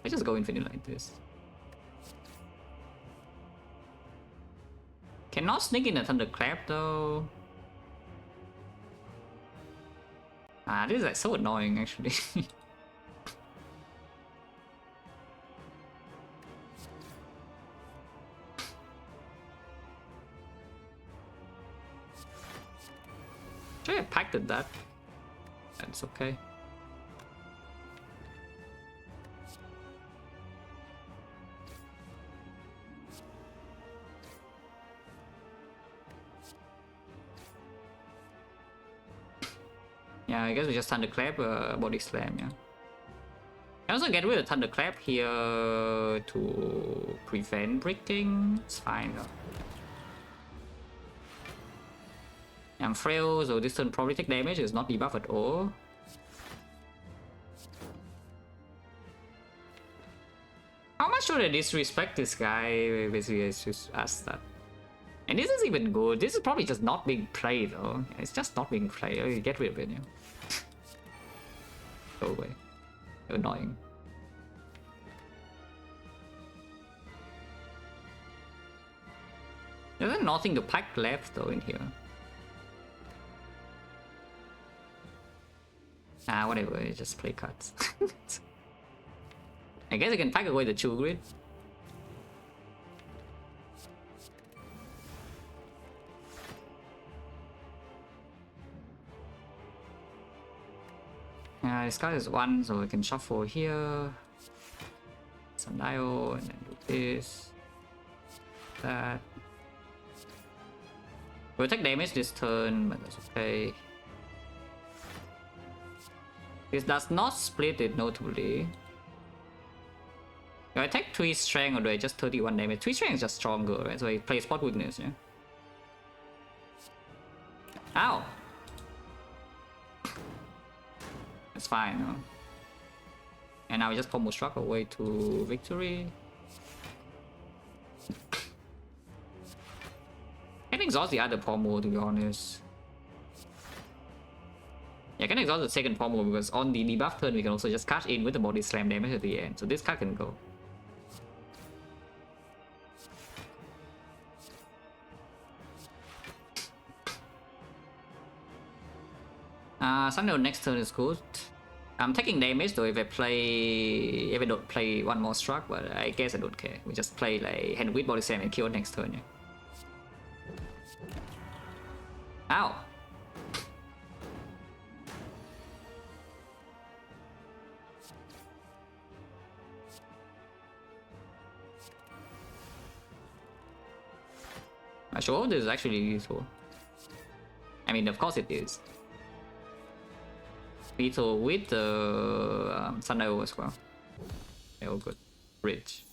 I just go infinite like this. Cannot sneak in a Thunderclap though. This is like so annoying actually. I packed that. That's okay. Yeah, I guess we just Thunderclap, body slam, yeah. I also get rid of Thunderclap here to prevent breaking. It's fine though. I'm frail, so this turn probably take damage. It's not debuff at all. How much should I disrespect this guy? Basically, I just ask that. And this is even good. This is probably just not being played though. It's just not being played. Oh, get rid of it, yeah. Go away. Annoying. There's nothing to pack left though in here. Ah, whatever, just play cards. I guess I can pack away the 2 grid. This card is 1, so we can shuffle here. Sundial, and then do this. That. We'll take damage this turn, but that's okay. This does not split it notably. Do I take 3 strength or do I just 31 damage? 3 strength is just stronger, right? So I play spot weakness, yeah? Ow! That's fine, no? And now we just combo struck away to victory. I can exhaust the other pommel, to be honest. Yeah, I can exhaust the second pommel because on the debuff turn we can also just cash in with the body slam damage at the end. So this card can go. Sundial next turn is good. I'm taking damage though if I don't play one more struck, but I guess I don't care. We just play like hand with body slam and kill next turn, yeah. Ow! I sure this is actually useful. I mean, of course it is. Lethal with the Sundial as well. Yeah, all good. Bridge.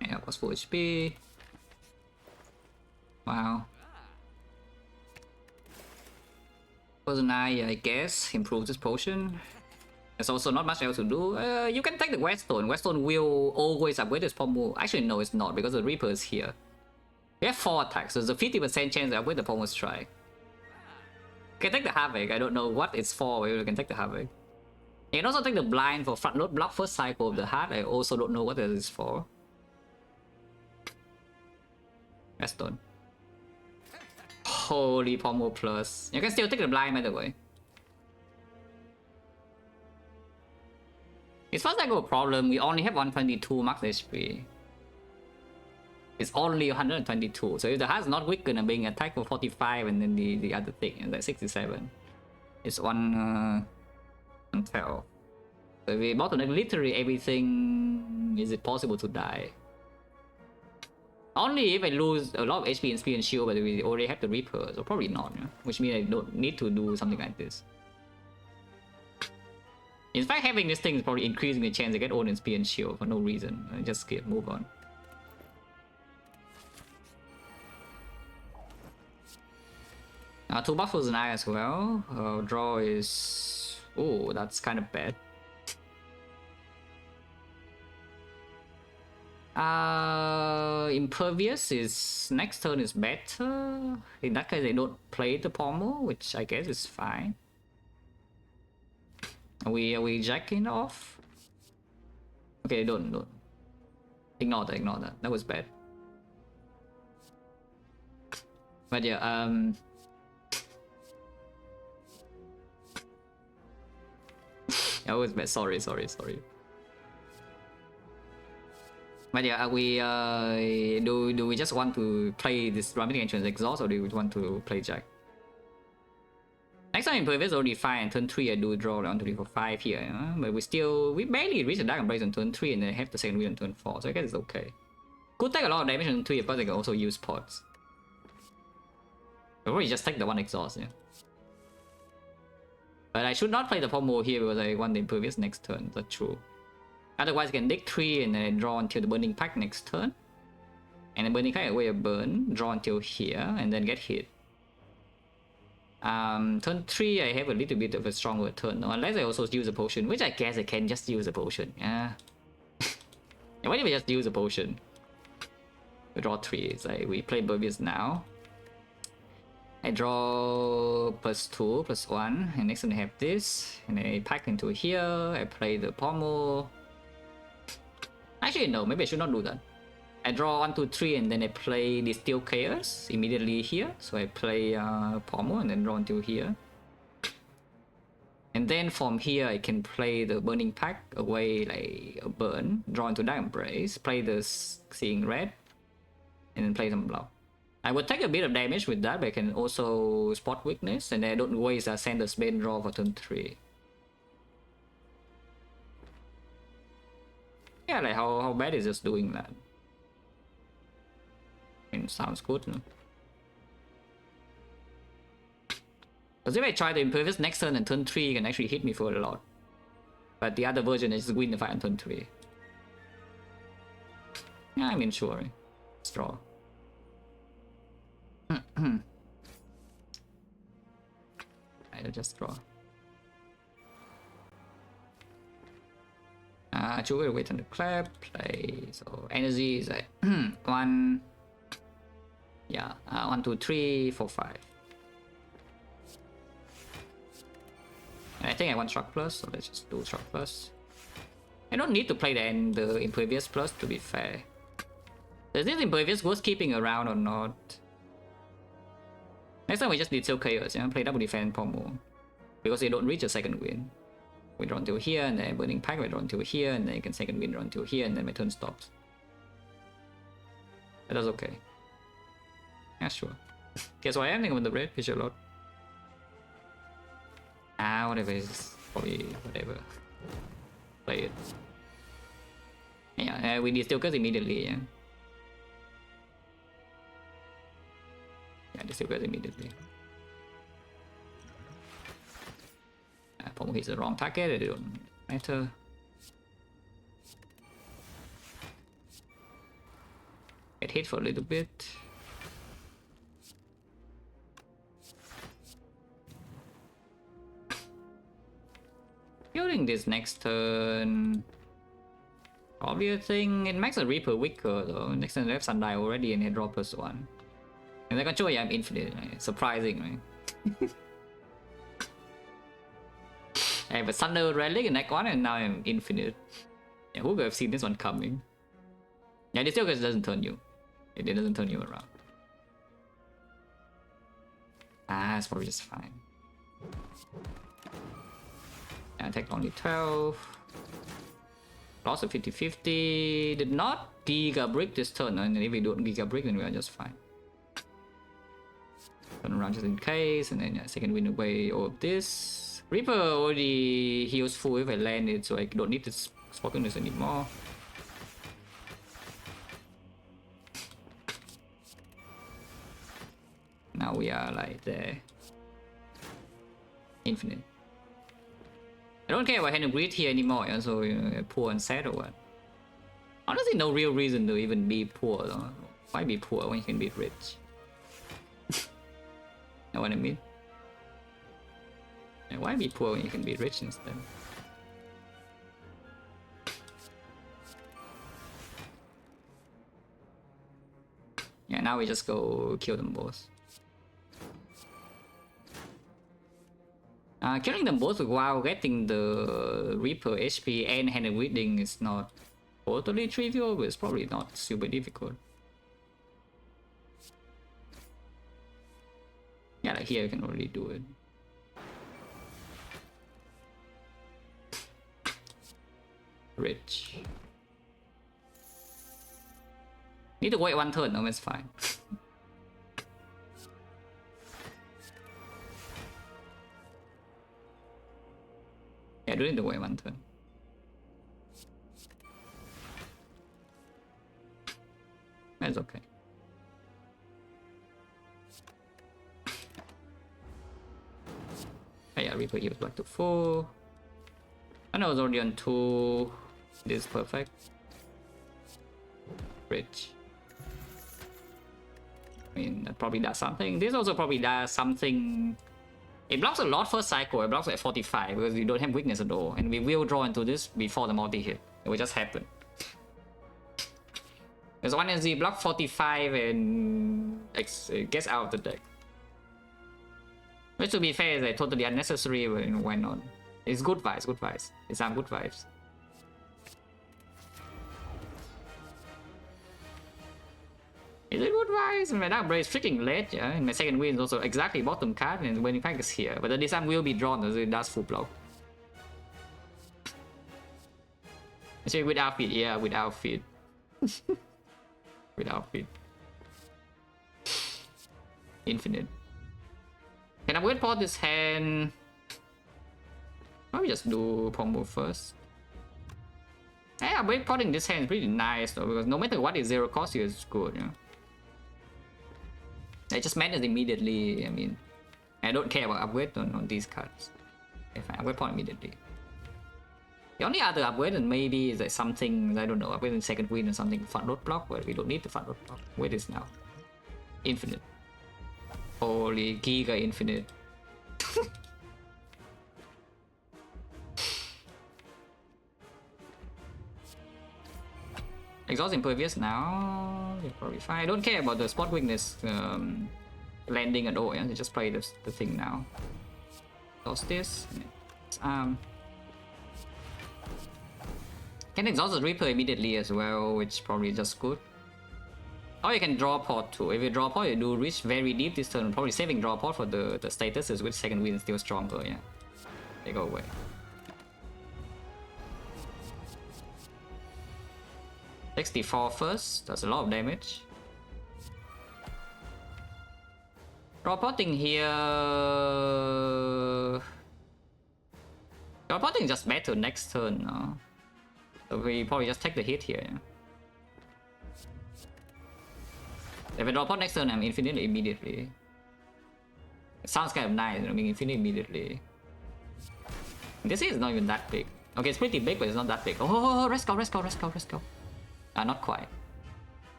Yeah, plus 4 HP. Wow. Poison Eye, I guess, improves this potion. There's also not much else to do. You can take the Whetstone. Whetstone will always upgrade this pommel. Actually, no, it's not, because the Reaper is here. We have 4 attacks, so there's a 50% chance to upgrade the pommel strike. You can take the Havoc. I don't know what it's for, but you can take the Havoc. You can also take the Blind for front load block first cycle of the Heart. I also don't know what that is for. Whetstone. Holy pommel plus. You can still take the Blind, by the way. As far as I go problem, we only have 122 max HP. It's only 122. So if the heart's not weakened and being attacked for 45 and then the other thing is like 67. It's 112. So if we bottleneck literally everything, is it possible to die? Only if I lose a lot of HP and speed and shield, but we already have the Reaper, so probably not, yeah? Which means I don't need to do something like this. In fact, having this thing is probably increasing the chance I get owned in speed and shield for no reason. I just skip, move on. Two buffers and I as well. Draw is... Oh, that's kind of bad. Impervious is next turn is better. In that case, they don't play the pommel, which I guess is fine. Are we jacking off? Okay, don't. Ignore that. That was bad. But yeah, that was bad. Sorry. But yeah, do we just want to play this Rumbling Entrance Exhaust, or do we want to play Jack? Next time Impervious already fine. Turn 3 I do draw on 3 for 5 here, but we barely reach the Dark Embrace on turn 3 and then have the second wheel on turn 4, so I guess it's okay. Could take a lot of damage on 3, but they can also use pots. Or probably just take the one exhaust, yeah. But I should not play the pommel here because I want the Impervious next turn, that's true. Otherwise I can dig 3 and then draw until the Burning Pack next turn. And then Burning Pack away a burn, draw until here, and then get hit. Turn 3, I have a little bit of a stronger turn, no? Unless I also use a potion, which I guess I can just use a potion. Yeah. And why don't we just use a potion? We draw 3. So we play Burbius now. I draw +2, +1, and next one I have this, and I pack into here. I play the pommel. Actually, no, maybe I should not do that. I draw 1, 2, 3, and then I play the Steel Chaos immediately here. So I play pommel and then draw until here. And then from here, I can play the Burning Pack away like a burn, draw into Dark Embrace, play the Seeing Red, and then play some block. I would take a bit of damage with that, but I can also spot weakness, and I don't waste a Sander's Bane draw for turn 3. Yeah, like how bad is just doing that? It sounds good, no? Because if I try the Impervious next turn and turn 3, it can actually hit me for a lot. But the other version is just win the fight on turn 3. Yeah, I mean, sure. Let's draw. I'll just draw. Sugar wait on the clap, play. So energy is like 1. Yeah, 1, 2, 3, 4, 5. And I think I want Shock Plus, so let's just do Shock Plus. I don't need to play the Impervious Plus, to be fair. Is this Impervious worth keeping around or not? Next time we just need Steel Chaos, yeah? Play double defense pommel. Because they don't reach a second win. We draw until here, and then Burning Pack, we draw until here, and then you can second win, draw until here, and then my turn stops. But that's okay. Yeah, sure. Guess what I am thinking about the red fish a lot. Whatever is probably whatever. Play it. Yeah, we need Steel Chaos immediately, yeah. Yeah, the Steel Chaos immediately. Pommel hits the wrong target, it don't matter. Get hit for a little bit. Killing this next turn. Probably a thing. It makes a Reaper weaker though. Next turn I have Sundial already and I draw +1. And I can show you I'm infinite, right? Surprising, right? I have a Thunder Relic in that one and now I'm infinite. Yeah, who could have seen this one coming? Yeah, this still doesn't turn you. It doesn't turn you around. It's probably just fine. Attack only 12. Loss of 50-50. Did not Giga Brick this turn, and if we don't Giga Brick, then we are just fine. Turn around just in case, and then second win away all of this. Reaper already heals full if I land it, so I don't need this Spokenness anymore. Now we are like there. Infinite. I don't care about Hand of Greed here anymore, yeah? So poor and sad or what? Honestly, no real reason to even be poor though. Why be poor when you can be rich? Know what I mean? Yeah, why be poor when you can be rich instead? Yeah, now we just go kill them both. Killing them both while getting the Reaper HP and Hand of Reading is not totally trivial, but it's probably not super difficult. Yeah, like here you can already do it. Rich. Need to wait one turn, no, it's fine. Yeah, do need to wait one turn. That's okay. Oh yeah, Reaper heals back to 4. I know it's already on 2. This is perfect. Rich. I mean, that probably does something. This also probably does something It blocks a lot first cycle. It blocks at 45 because you don't have weakness at all, and we will draw into this before the multi hit. It will just happen. There's one NZ block 45 and it gets out of the deck. Which, to be fair, is like totally unnecessary. But why not? It's good vibes. Good vibes. It's some good vibes. Is it good vibes? My Dark Blade is freaking late, yeah. And my second win is also exactly bottom card, and winning pack is here. But the disarm will be drawn, so it does full block. Actually, with outfit, yeah, with outfit. With outfit. Infinite. Can I wait for this hand? Probably just do Pombo first. Yeah, wait potting this hand is pretty nice though, because no matter what, it's zero cost here is good, yeah. I just manage immediately. I mean, I don't care about upgrade on these cards. If I upgrade point immediately. The only other upgrade and maybe is like something, I don't know, upgrade in second win or something, front road block, but we don't need the front road block. Wait is now. Infinite. Holy Giga Infinite. Exhaust Impervious now. You're probably fine. I don't care about the spot weakness landing at all. Yeah? Just play the thing now. Exhaust this. Can exhaust the Reaper immediately as well, which probably just good. Or you can draw pot too. If you draw pot, you do reach very deep this turn. Probably saving draw pot for the statuses with second win still stronger. Yeah, they go away. $64 first, that's a lot of damage. Draw potting here. Draw potting just better next turn. No? So we probably just take the hit here. Yeah? If I draw pot next turn, I'm infinite immediately. It sounds kind of nice, I mean infinite immediately. This is not even that big. Okay, it's pretty big, but it's not that big. Oh, rescue. Not quite.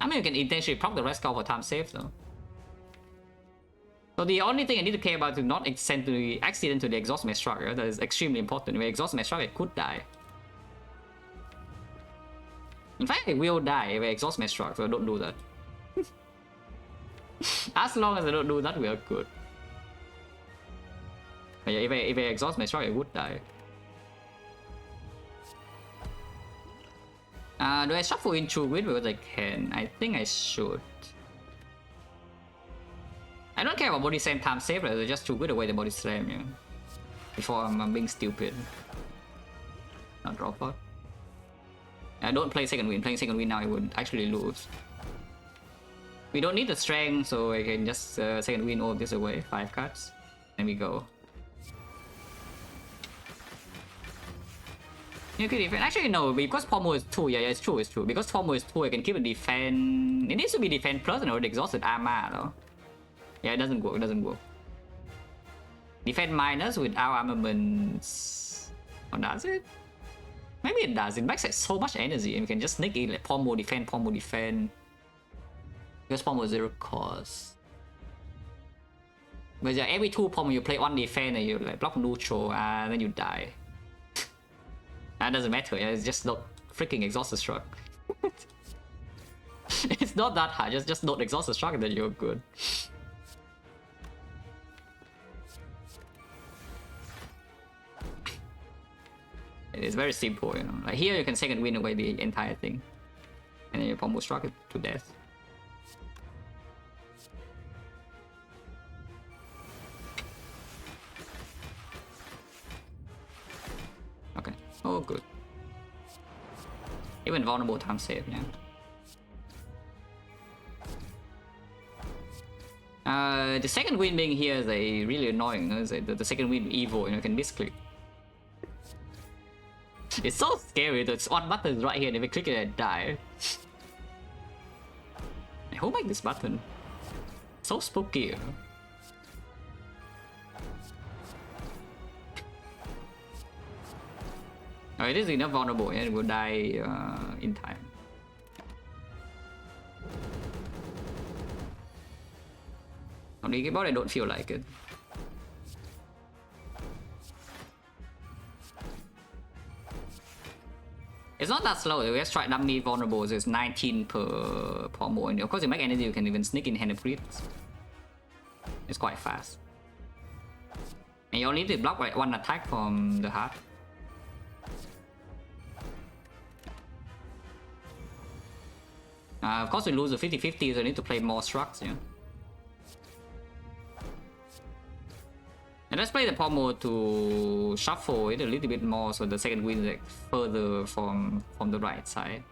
I mean, you can intentionally proc the rescue for time save though. So the only thing I need to care about is not accidentally exhaust my structure. That is extremely important. If I exhaust my structure, I could die. In fact, I will die if I exhaust my structure, so don't do that. As long as I don't do that, we are good. But yeah, if I exhaust my structure, I would die. Do I shuffle in True Grit because I can? I think I should. I don't care about body slam time save, I just True Grit away the body slam, yeah. Before I'm being stupid. Not drop out. I don't play second win. Playing second win now I would actually lose. We don't need the strength, so I can just second win all this away. 5 cards. Then we go. You can defend. Actually, no, because Pommel is 2. Yeah, it's true. Because Pommel is 2, I can keep a defend. It needs to be defend plus and already exhausted armor, though. Yeah, it doesn't work. Defend minus without armaments. Or does it? Maybe it does. It makes like so much energy, and we can just sneak in like Pommel defend. Because Pommel is 0 cost. But yeah, every 2 Pommel you play 1 defend and you like block neutral, and then you die. That doesn't matter, yeah, it's just not freaking exhaust the struck. It's not that hard, just not exhaust the struck and then you're good. It's very simple, you know. Like here you can second win away the entire thing. And then you Pommel struck it to death. Okay. Oh, good. Even vulnerable time save, yeah. The second win being here is a really annoying. You know? The second win evil, you know, can misclick. It's so scary. There's one button right here, and if I click it, I die. Who made this button? So spooky, you know? Oh, it is enough vulnerable, and it will die in time. On the keyboard, I don't feel like it. It's not that slow. We just try dummy vulnerables. It's 19 per pommel, and of course you make energy. You can even sneak in hand of crits. It's quite fast, and you only need to block like one attack from the heart. Of course we lose the 50-50, so I need to play more structs. Yeah. And let's play the pommel to shuffle it a little bit more, so the second wheel is like further from the right side.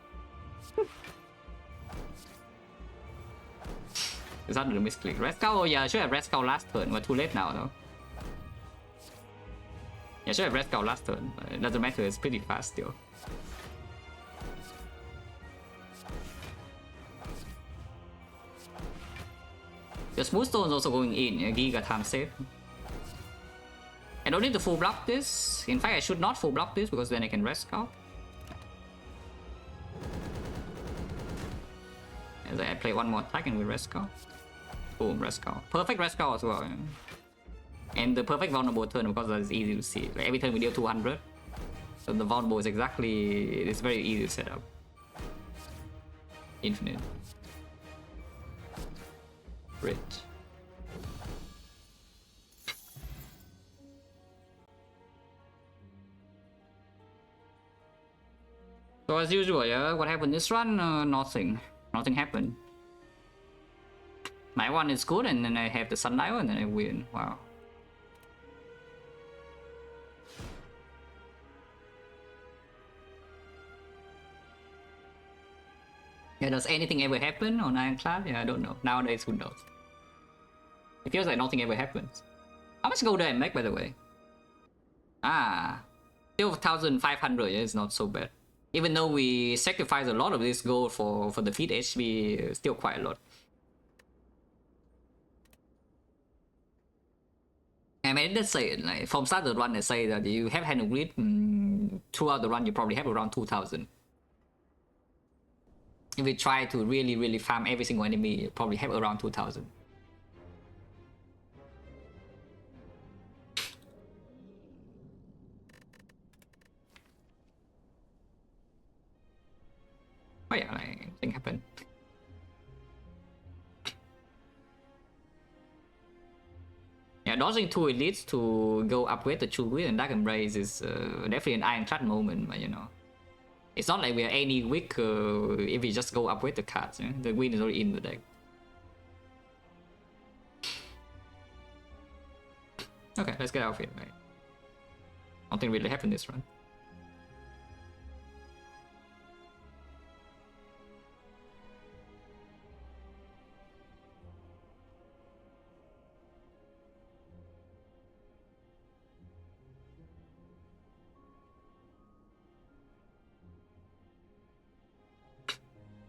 Is that the misclick? Red Skull? Oh yeah, I should have Red Skull last turn. We're too late now though. Yeah, I should have Red Skull last turn. But it doesn't matter, it's pretty fast still. The Smooth Stone is also going in, Giga time save. I don't need to full block this. In fact, I should not full block this because then I can rest out. As I play one more attack and we rest out. Boom, rest out. Perfect rest out as well. Yeah. And the perfect vulnerable turn because it's easy to see. Like every turn we deal 200. So the vulnerable is exactly, it's very easy to set up. Infinite. Great. So as usual, yeah, what happened this run? Nothing. Nothing happened. My one is good, and then I have the sundial, and then I win. Wow. Yeah, does anything ever happen on Ironclad? Yeah, I don't know. Nowadays, who knows? It feels like nothing ever happens. How much gold do I make, by the way? Ah, still 1,500. Yeah, it's not so bad. Even though we sacrifice a lot of this gold for the feed HP, still quite a lot. I mean, let's say like from start of the run, they say that you have hand of grid throughout the run, you probably have around 2,000. If we try to really farm every single enemy, you probably have around 2,000. Oh yeah, like, thing happened. Yeah, dodging two elites to go upgrade the True Grid and Dark Embrace is definitely an Ironclad moment, but you know. It's not like we are any weak if we just go upgrade the cards, you know? The win is already in the deck. Okay, let's get out of here. Right? Nothing really happened this run.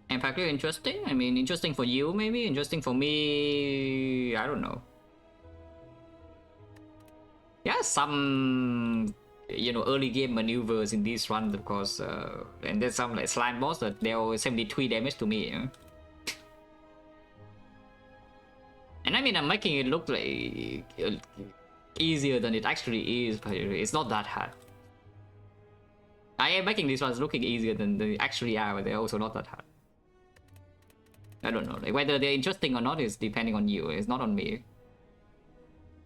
In fact, interesting. I mean, interesting for you, maybe. Interesting for me. I don't know. Yeah, some early game maneuvers in these runs, of course. And there's some like slime boss that deal 73 damage to me. You know? And I mean, I'm making it look like easier than it actually is, but it's not that hard. I am making these ones looking easier than they actually are, but they're also not that hard. I don't know, like whether they're interesting or not is depending on you, it's not on me.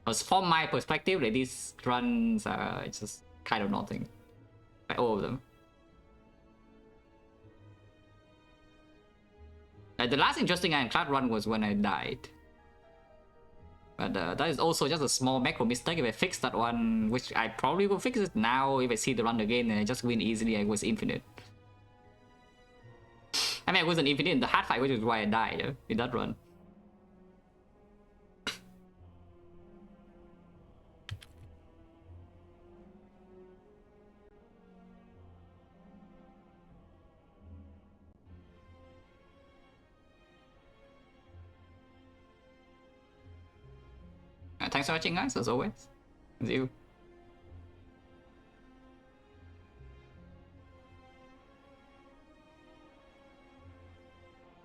Because from my perspective, like these runs are just kind of nothing. Like all of them. Like the last interesting Ironclad run was when I died. But that is also just a small macro mistake. If I fix that one, which I probably will fix it now, if I see the run again and I just win easily, I was infinite. I mean, I wasn't infinite in the hard fight, which is why I died in that run. Thanks for watching, guys, as always. See you.